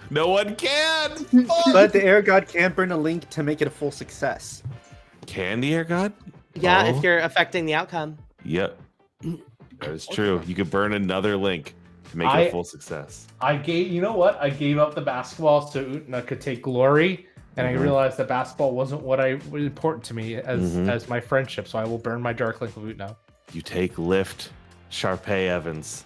No one can.
But the air god can burn a link to make it a full success.
Can the air god?
Yeah,
Oh.
if you're affecting the outcome.
Yep. That is true. You could burn another link to make it a full success.
You know what? I gave up the basketball so Utna could take glory, and I realized that basketball wasn't what was important to me as my friendship, so I will burn my dark link with Utna.
You take lift, Sharpay Evans.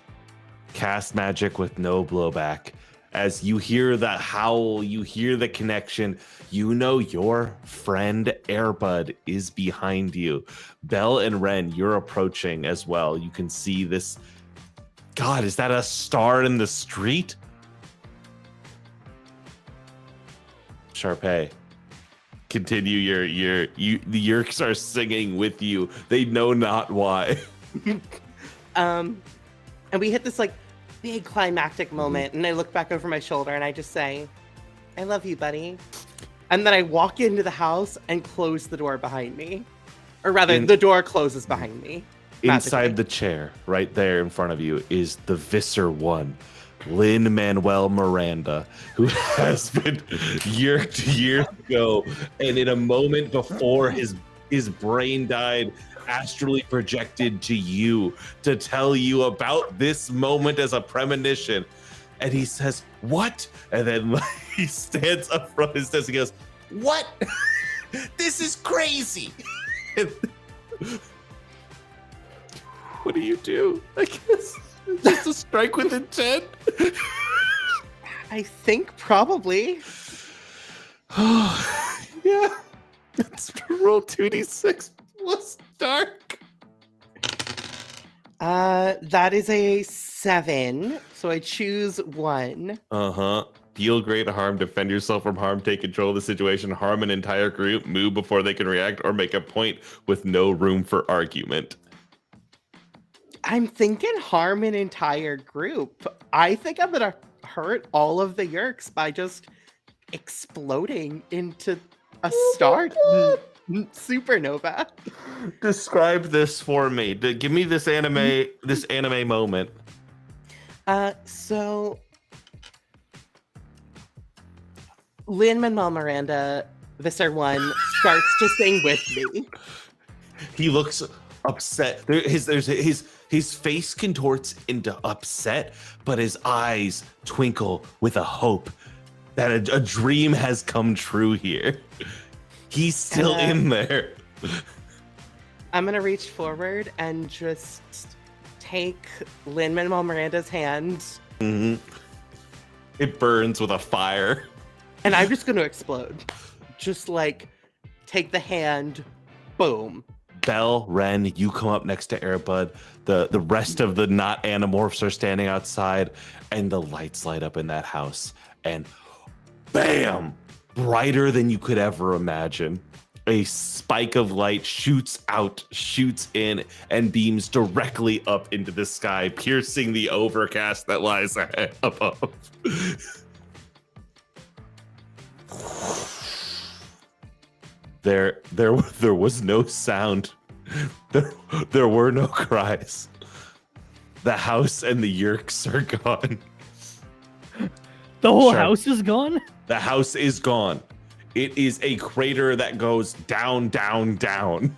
Cast magic with no blowback. As you hear that howl, you hear the connection, you know your friend Airbud is behind you. Bel and Ren, you're approaching as well. You can see this. God, is that a star in the street? Sharpay, continue the Yerks are singing with you. They know not why.
And we hit this like big climactic moment, and I look back over my shoulder and I just say, I love you, buddy. And then I walk into the house and close the door behind me. Or rather, the door closes behind me.
Inside the chair, right there in front of you, is the Visser One, Lin-Manuel Miranda, who has been yerked years ago, and in a moment before his brain died, astrally projected to you to tell you about this moment as a premonition. And he says, "What?" And then he stands up from his desk and goes, "What? This is crazy." What do you do? I guess just a strike with intent.
I think probably.
Yeah. Let's roll 2d6 plus dark.
That is a 7. So I choose 1.
Deal great harm, defend yourself from harm, take control of the situation, harm an entire group, move before they can react, or make a point with no room for argument.
I'm thinking harm an entire group. I think I'm gonna hurt all of the Yerks by just exploding into a star supernova.
Describe this for me. Give me this anime moment.
So Lin-Manuel Miranda, Visser One, starts to sing with me.
He looks upset. His face contorts into upset, but his eyes twinkle with a hope that a dream has come true here. He's still in there.
I'm gonna reach forward and just take Lin-Manuel Miranda's hand.
It burns with a fire.
And I'm just gonna explode. Just like take the hand, boom.
Bel, Ren, you come up next to Airbud. The rest of the not animorphs are standing outside, and the lights light up in that house. And bam! Brighter than you could ever imagine. A spike of light shoots out, shoots in, and beams directly up into the sky, piercing the overcast that lies above. There was no sound. There were no cries. The house and the Yerks are gone.
The whole
Sharp.
house is gone?
The house is gone. It is a crater that goes down, down, down.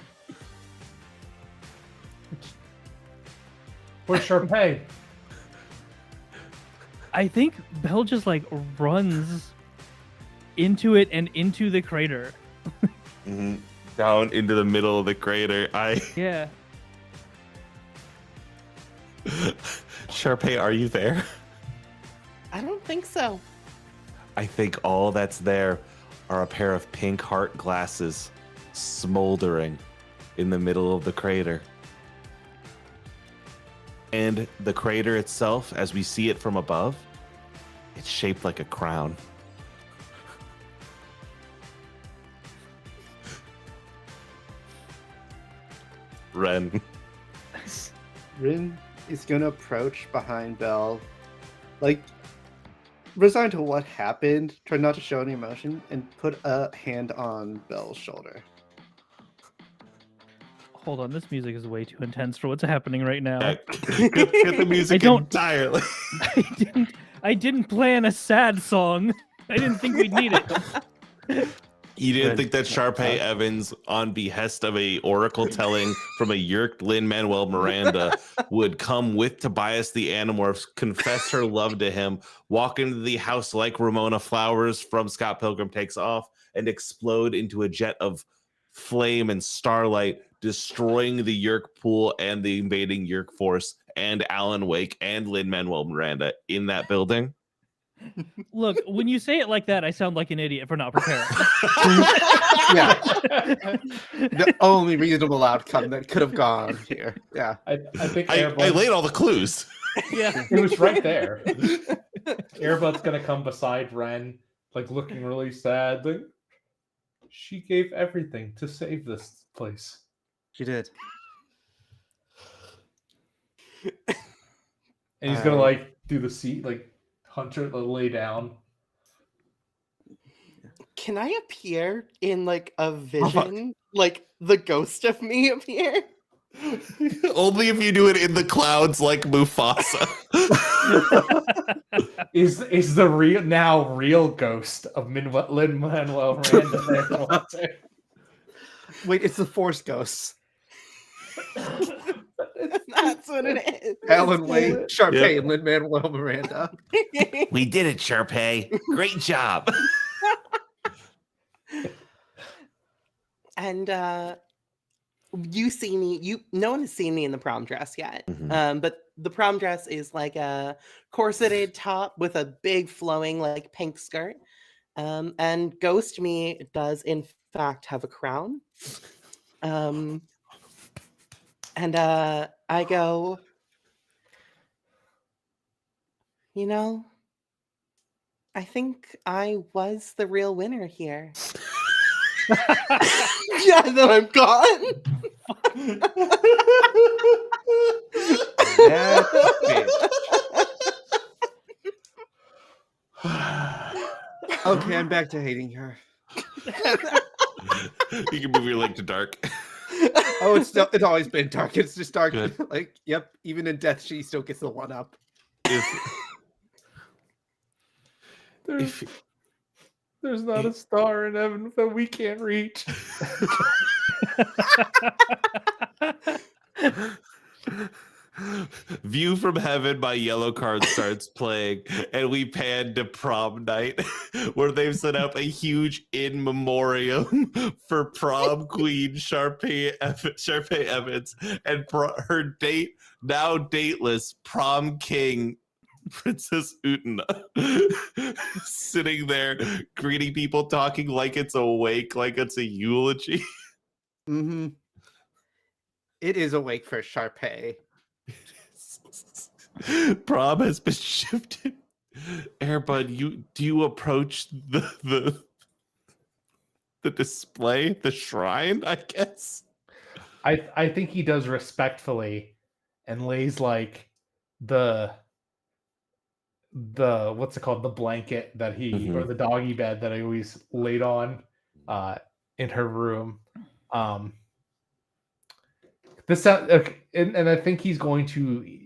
Where's Sharpay?
I think Bel just like runs into it and into the crater.
Down into the middle of the crater.
Yeah.
Sharpay, are you there?
I don't think so.
I think all that's there are a pair of pink heart glasses smoldering in the middle of the crater. And the crater itself, as we see it from above, it's shaped like a crown. Ren.
Rin is gonna approach behind Bel, like resigned to what happened, try not to show any emotion, and put a hand on Bel's shoulder.
Hold on, this music is way too intense for what's happening right now.
Get the music entirely.
I didn't plan a sad song. I didn't think we'd need it.
You didn't think that Sharpay Evans, on behest of a oracle telling from a Yerk Lin-Manuel Miranda, would come with Tobias the Animorphs, confess her love to him, walk into the house like Ramona Flowers from Scott Pilgrim Takes Off, and explode into a jet of flame and starlight, destroying the Yerk pool and the invading Yerk force and Alan Wake and Lin-Manuel Miranda in that building?
Look, when you say it like that, I sound like an idiot for not preparing.
Yeah. The only reasonable outcome that could have gone here. Yeah.
I think
I
Airbud's,
laid all the clues.
Yeah.
it was right there. Airbud's gonna come beside Ren, like looking really sad. Like, She gave everything to save this place.
She did.
And he's gonna like do the seat, like Hunter lay down.
Can I appear in like a vision? Like the ghost of me appear?
Only if you do it in the clouds like Mufasa.
Is the real ghost of Lin-Manuel Miranda there?
Wait, it's the Force Ghosts.
That's what it is.
Alan Wade, Sharpay,
Yep.
and Lin-Manuel Miranda.
We did it, Sharpay. Great job.
And you see me, no one has seen me in the prom dress yet.
Mhm.
But the prom dress is like a corseted top with a big flowing like pink skirt. And Ghost Me does in fact have a crown. And I go, you know, I think I was the real winner here. Yeah, then I'm gone.
That Okay, I'm back to hating her.
You can move your leg to dark.
Oh, it's always been dark. It's just dark.
Good.
Like, yep, even in death, she still gets the one up.
There's not a star in heaven that we can't reach.
View from Heaven by Yellow Card starts playing, and we pan to prom night, where they've set up a huge in memoriam for prom queen Sharpay Evans and her date, now dateless, prom king Princess Utena, sitting there greeting people, talking like it's a wake, like it's a eulogy.
Mm-hmm. It is a wake for Sharpay.
Prom has been shifted. Airbud, do you approach the display, the shrine, I guess?
I think he does respectfully and lays like the what's it called, the blanket that he or the doggy bed that I always laid on in her room. This and I think he's going to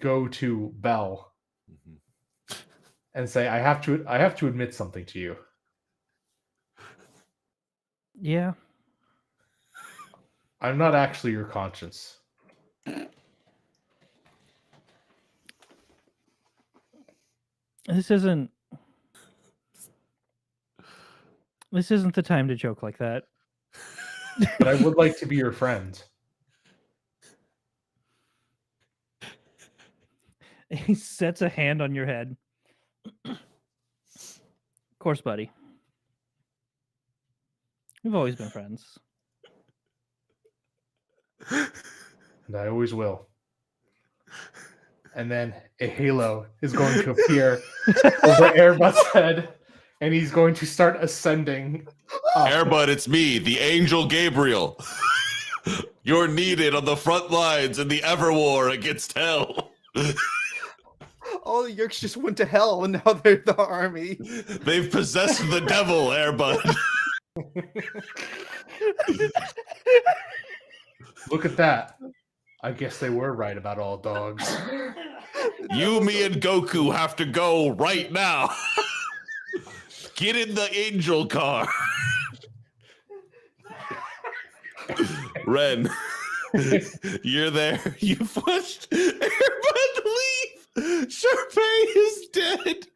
go to Bel and say, I have to admit something to you.
Yeah.
I'm not actually your conscience.
This isn't the time to joke like that.
But I would like to be your friend.
He sets a hand on your head. Of course, buddy. We've always been friends.
And I always will. And then a halo is going to appear over Airbud's head, and he's going to start ascending up.
Airbud, it's me, the Angel Gabriel. You're needed on the front lines in the Everwar against hell.
All the Yerks just went to hell, and now they're the army.
They've possessed the devil, Airbud.
Look at that. I guess they were right about all dogs.
You, me, and Goku have to go right now. Get in the angel car. Ren, you're there. You pushed Airbud to leave. Sharpay is dead.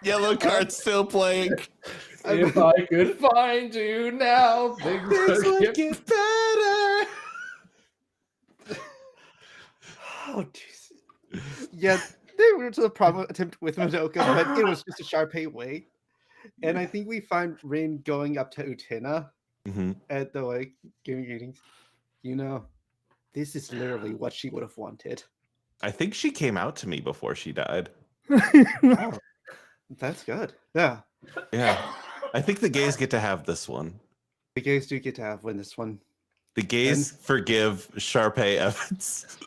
Yellow card still playing.
If I could find you now, things would get
better. Oh, Jesus. Yeah, they went to the prom attempt with Madoka, but it was just a Sharpay wait. And I think we find Rin going up to Utena at the like giving greetings. You know, this is literally what she would have wanted.
I think she came out to me before she died.
Oh, that's good. Yeah.
Yeah. I think the gays get to have this one.
The gays do get to win this one.
The gays forgive Sharpay Evans.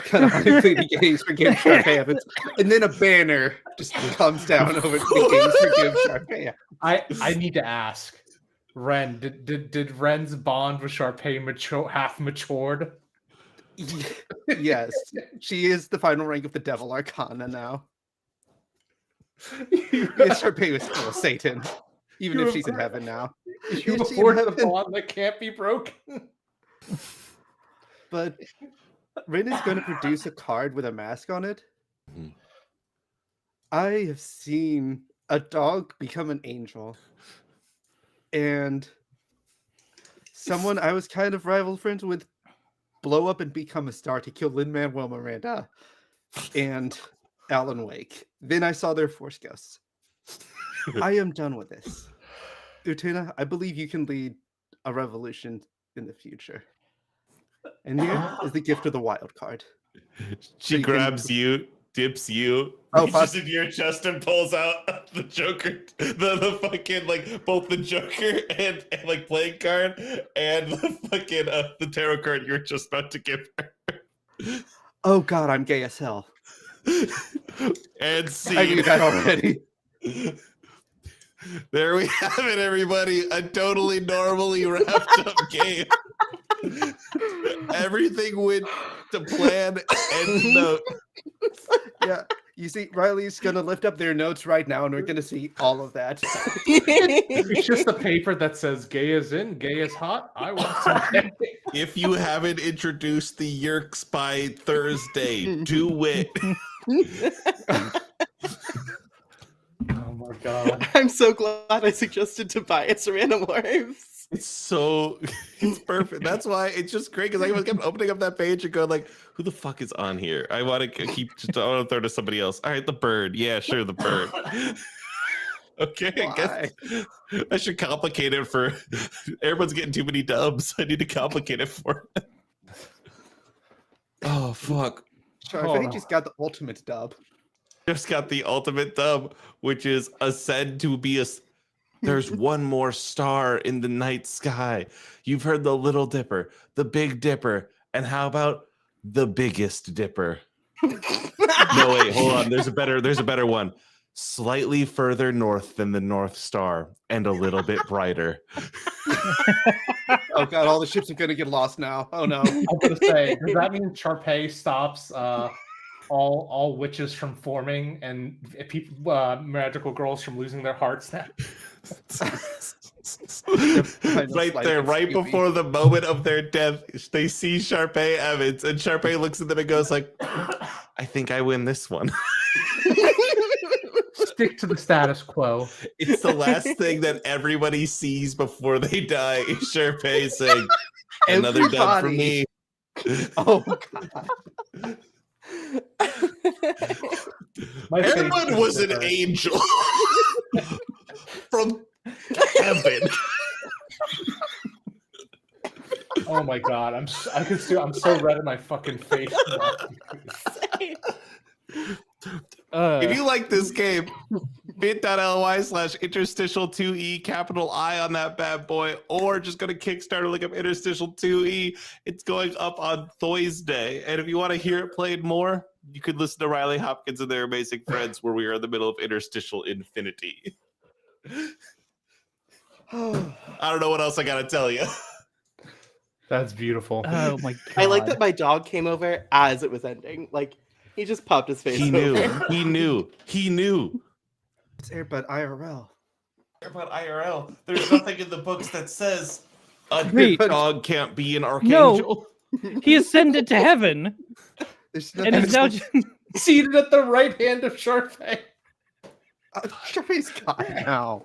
Canonically, the gays forgive Sharpay Evans, and then a banner just comes down over the gays forgive Sharpay Evans.
I need to ask, Ren, did Ren's bond with Sharpay half matured?
Yes, she is the final rank of the Devil Arcana now. Yes, Sharpay was still Satan, even if she's in heaven now.
You afford the bond that can't be broken.
But Ren is going to produce a card with a mask on it.
Mhm.
I have seen a dog become an angel. And someone I was kind of rival friends with blow up and become a star to kill Lin-Manuel Miranda and Alan Wake. Then I saw their Force Ghosts. I am done with this. Utena, I believe you can lead a revolution in the future. And here is the gift of the wild card.
She
you can-
grabs you, dips you,
Oh,
reaches into your chest and pulls out the Joker, the fucking like both the Joker and like playing card and the fucking the tarot card you're just about to give her.
Oh god, I'm gay as hell.
And see,
I knew that already.
There we have it, everybody. A totally normally wrapped up game. Everything went to plan and note.
Yeah, you see, Riley's gonna lift up their notes right now, and we're gonna see all of that.
It's just a paper that says "gay is in, gay is hot." I want some gay.
If you haven't introduced the Yerks by Thursday, do it.
Oh my god!
I'm so glad I suggested Tobias Randomorphs.
It's perfect. That's why it's just great because I was kept opening up that page and going like, who the fuck is on here? I want to keep just I want to throw to somebody else. All right, the bird. Yeah, sure, the bird. Okay, I guess I should complicate it for everyone's getting too many dubs. I need to complicate it for them. Oh fuck.
Sure, I think he's got the ultimate dub.
Just got the ultimate dub, which is said to be a. There's one more star in the night sky. You've heard the Little Dipper, the Big Dipper, and how about the Biggest Dipper? No, wait, hold on. There's a better one. Slightly further north than the North Star and a little bit brighter.
Oh god, all the ships are gonna get lost now. Oh no.
I was gonna say, does that mean Sharpay stops all witches from forming and magical girls from losing their hearts now?
Right there, right before the moment of their death, they see Sharpay Evans, and Sharpay looks at them and goes like, I think I win this one.
Stick to the status quo.
It's the last thing that everybody sees before they die. Is Sharpay saying, another dub for me.
Oh god.
Everyone was an angel from heaven.
Oh my god, I'm so red in my fucking face.
If you like this game, bit.ly/interstitial2e, capital I on that bad boy, or just go to Kickstarter, look up interstitial2e. It's going up on Thursday. And if you want to hear it played more, you could listen to Riley Hopkins and their amazing friends, where we are in the middle of interstitial infinity. I don't know what else I got to tell you.
That's beautiful.
Oh my god.
I like that my dog came over as it was ending. Like, he just popped his face
He knew.
over.
He knew. He knew.
It's Airbud IRL.
About IRL, there's nothing in the books that says a
Wait.
dog can't be an archangel.
He ascended to heaven
There's
and
nothing.
is now
Seated at the right hand of Sharpay.
Sharpay's God now.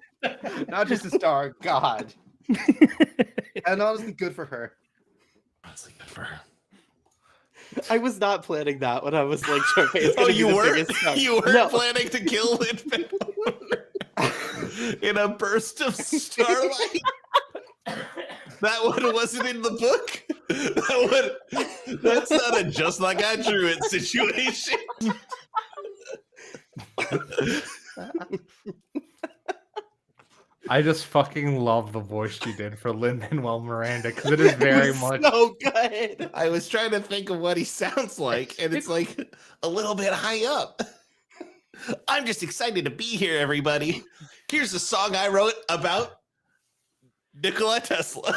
Not just a star, God. And honestly, good for her.
Honestly, good for her.
I was not planning that when I was like, Sharpay is
Oh,
gonna be
you
the
weren't?
biggest dog.
You weren't
No.
planning to kill it in a burst of starlight? That one wasn't in the book? That's not a just like I drew it situation.
I just fucking love the voice she did for Lin-Manuel Miranda because it is very much.
so good.
I was trying to think of what he sounds like, and it's like a little bit high up. I'm just excited to be here, everybody. Here's a song I wrote about Nikola Tesla.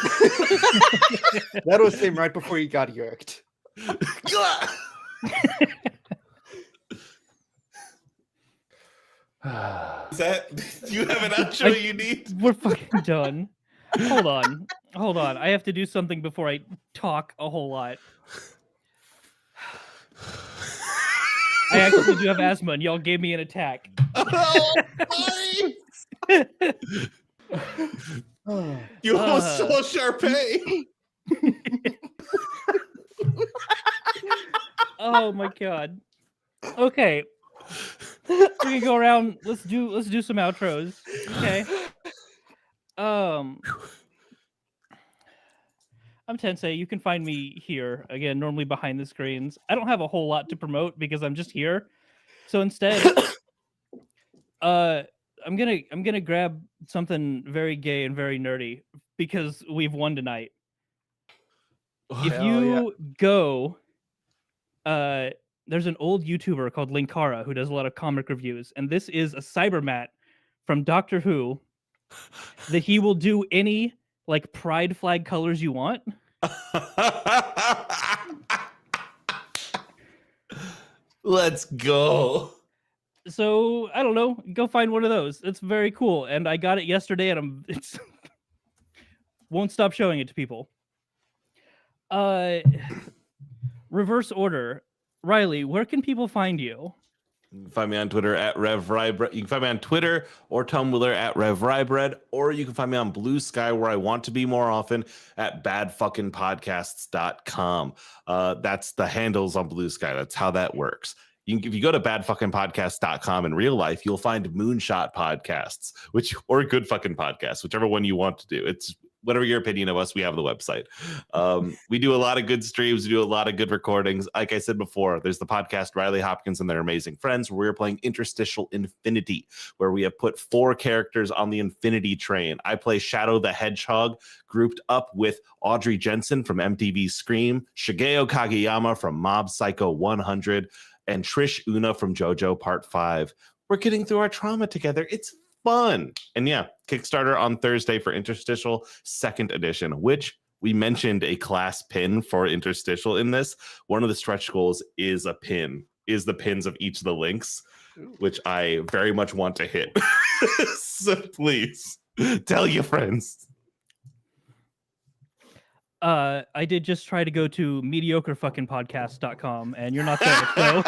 That was him right before he got yerked.
Is that, do you have an outro you need?
We're fucking done. Hold on. I have to do something before I talk a whole lot. I actually do have asthma, and y'all gave me an attack.
Oh, you almost stole Sharpay.
Oh my god. Okay. We can go around. Let's do some outros. Okay. I'm Tensei. You can find me here again, normally behind the screens. I don't have a whole lot to promote because I'm just here. So instead, I'm gonna grab something very gay and very nerdy because we've won tonight. If you go, there's an old YouTuber called Linkara who does a lot of comic reviews, and this is a Cybermat from Doctor Who that he will do any like pride flag colors you want.
Let's go.
So I don't know, go find one of those. It's very cool, and I got it yesterday, and it's won't stop showing it to people. Reverse order. Riley, where can people find you?
You can find me on Twitter at RevRybread. You can find me on Twitter or Tumblr at RevRybread, or you can find me on Blue Sky, where I want to be more often, at badfuckingpodcasts.com. That's the handles on Blue Sky. That's how that works. If you go to badfuckingpodcasts.com in real life, you'll find Moonshot Podcasts, or Good Fucking Podcasts, whichever one you want to do. It's whatever your opinion of us, we have the website. We do a lot of good streams. We do a lot of good recordings. Like I said before, there's the podcast Riley Hopkins and Their Amazing Friends, where we're playing Interstitial Infinity, where we have put 4 characters on the Infinity Train. I play Shadow the Hedgehog, grouped up with Audrey Jensen from MTV's Scream, Shigeo Kageyama from Mob Psycho 100, and Trish Una from JoJo Part 5. We're getting through our trauma together. It's fun. And yeah, Kickstarter on Thursday for Interstitial 2nd edition, which we mentioned a class pin for Interstitial in this. One of the stretch goals is the pins of each of the links, which I very much want to hit. So please tell your friends.
I did just try to go to mediocrefuckingpodcast.com, and you're not there. So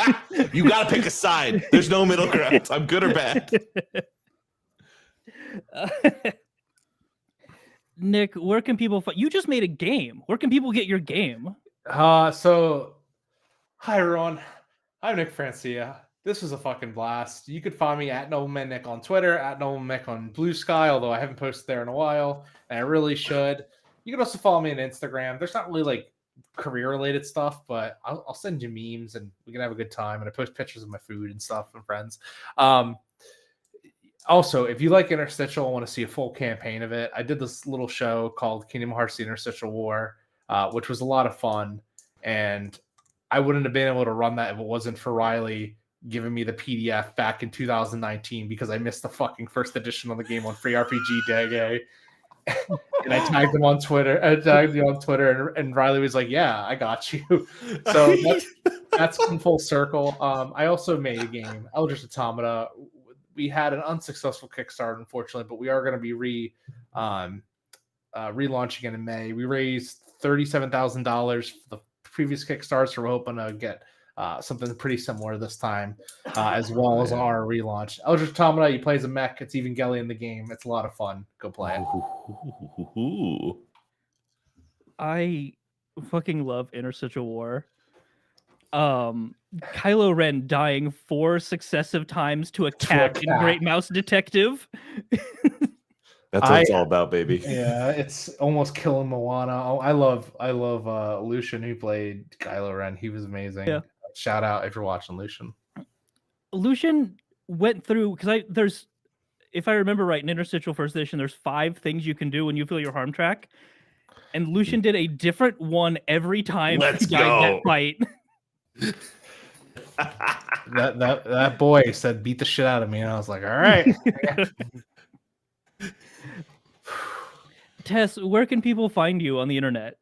You gotta pick a side. There's no middle ground. I'm good or bad.
Nick, where can people you just made a game. Where can people get your game?
So hi everyone. I'm Nick Francia. This was a fucking blast. You could find me at Nobleman Nick on Twitter, at Nobleman Nick on Blue Sky, although I haven't posted there in a while, and I really should. You can also follow me on Instagram. There's not really like career related stuff, but I'll send you memes and we can have a good time. And I post pictures of my food and stuff and friends. Also, if you like Interstitial and want to see a full campaign of it, I did this little show called Kingdom Hearts: The Interstitial War, which was a lot of fun. And I wouldn't have been able to run that if it wasn't for Riley giving me the PDF back in 2019 because I missed the fucking first edition of the game on Free RPG Day. And I tagged him on Twitter. And Riley was like, "Yeah, I got you." So that's come full circle. I also made a game, Eldritch Automata. We had an unsuccessful Kickstarter, unfortunately, but we are going to be relaunching it in May. We raised $37,000 for the previous Kickstarter, so we're hoping to get something pretty similar this time, as well as our relaunch. Eldritch Automata, you play as a mech. It's Evangelion the game. It's a lot of fun. Go play it.
I fucking love Interstitial War. Kylo Ren dying 4 successive times to a cat in Great Mouse Detective.
That's what it's all about, baby.
Yeah, it's almost killing Moana. I love Lucian, who played Kylo Ren. He was amazing.
Yeah.
Shout out if you're watching Lucian.
Lucian went through because if I remember right, in Interstitial First Edition, there's 5 things you can do when you feel your harm track, and Lucian did a different one every time
Let's
he died
go.
that fight.
That boy said beat the shit out of me, and I was like, all right.
Tess, where can people find you on the internet?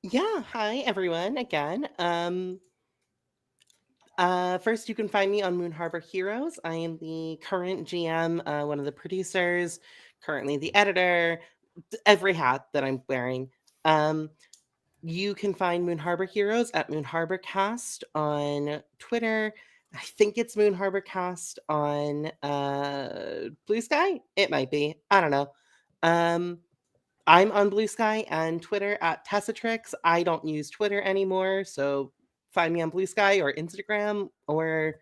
Yeah, hi everyone again. First, you can find me on Moon Harbor Heroes. I am the current GM, one of the producers, currently the editor, every hat that I'm wearing. You can find Moon Harbor Heroes at Moon Harbor Cast on Twitter. I think it's Moon Harbor Cast on Blue Sky. It might be. I don't know. I'm on Blue Sky and Twitter at Tessatrix. I don't use Twitter anymore, so find me on Blue Sky or Instagram, or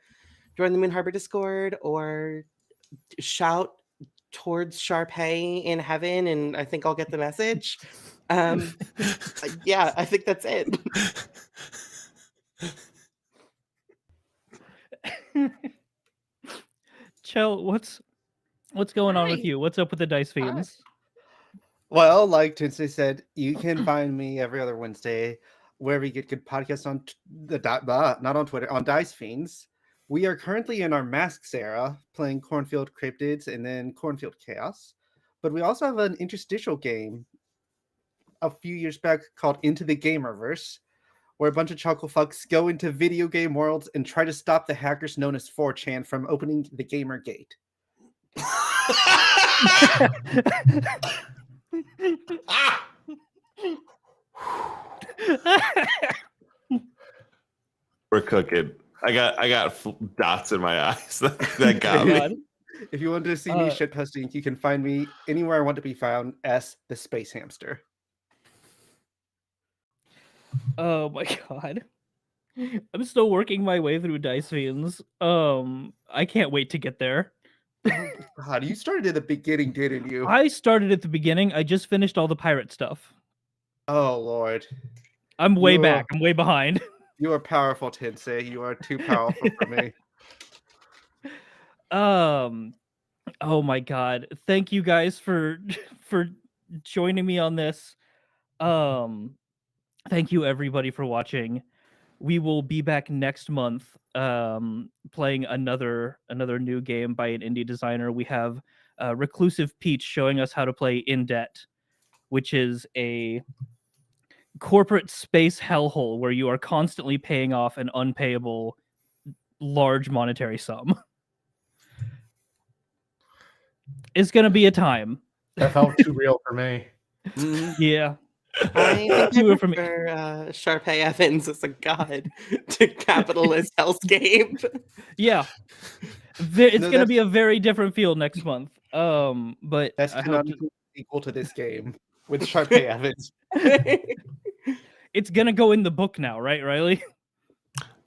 join the Moon Harbor Discord, or shout towards Sharpay in heaven, and I think I'll get the message. Yeah, I think that's it.
Chell, what's going on with
Hi.
you? What's up with the Dice Fiends?
Well, like Tensei said, you can find me every other Wednesday wherever you get good podcasts on not on Twitter, on Dice Fiends. We are currently in our Masks era, playing Cornfield Cryptids and then Cornfield Chaos. But we also have an interstitial game a few years back called Into the Gamerverse, where a bunch of chuckle fucks go into video game worlds and try to stop the hackers known as 4chan from opening the Gamer Gate.
We're cooking. I got dots in my eyes. That got
God.
me.
If you want to see me shitposting, you can find me anywhere I want to be found as the Space Hamster.
Oh my god. I'm still working my way through Dice Fiends. I can't wait to get there.
God, you started at the beginning, didn't you?
I started at the beginning. I just finished all the pirate stuff.
Oh Lord,
I'm way
You're-
back. I'm way behind.
you are powerful, Tensei. You are too powerful for me.
Oh my god. Thank you guys for joining me on this. Thank you everybody for watching. We will be back next month playing another new game by an indie designer. We have Reclusive Peach showing us how to play In Debt, which is a corporate space hellhole where you are constantly paying off an unpayable large monetary sum. It's going to be a time.
That felt too real for me.
Yeah.
I think
You
I
were from-
prefer Sharpay Evans as a god to capitalist hellscape.
Yeah. It's
No,
going to be a very different feel next month. But
That's
I
not
hope
equal to this game with Sharpay Evans.
it's going to go in the book now, right, Riley?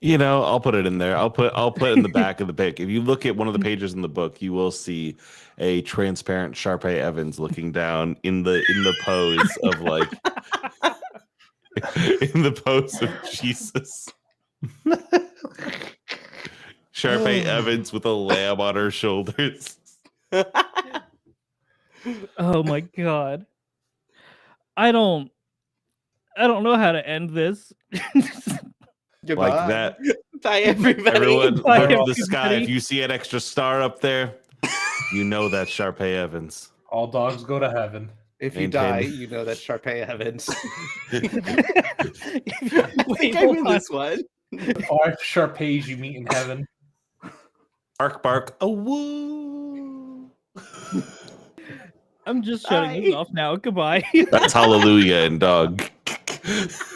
You know, I'll put it in there. I'll put in the back of the pic. If you look at one of the pages in the book, you will see a transparent Sharpay Evans looking down in the pose of like in the pose of Jesus. Sharpay Evans with a lamb on her shoulders.
Oh my god. I don't know how to end this.
Goodbye.
Like that.
Bye, everybody.
Everyone,
Bye,
look to the sky.
everybody.
If you see an extra star up there, you know that's Sharpay Evans.
All dogs go to heaven.
If you
Maintain.
die, you know that's Sharpay Evans.
I
Wait,
think I'm
hold
in
on.
this one.
The 5 Sharpays you meet in heaven.
Bark, bark, a woo.
I'm just shutting this
Bye.
off now. Goodbye.
That's hallelujah and dog.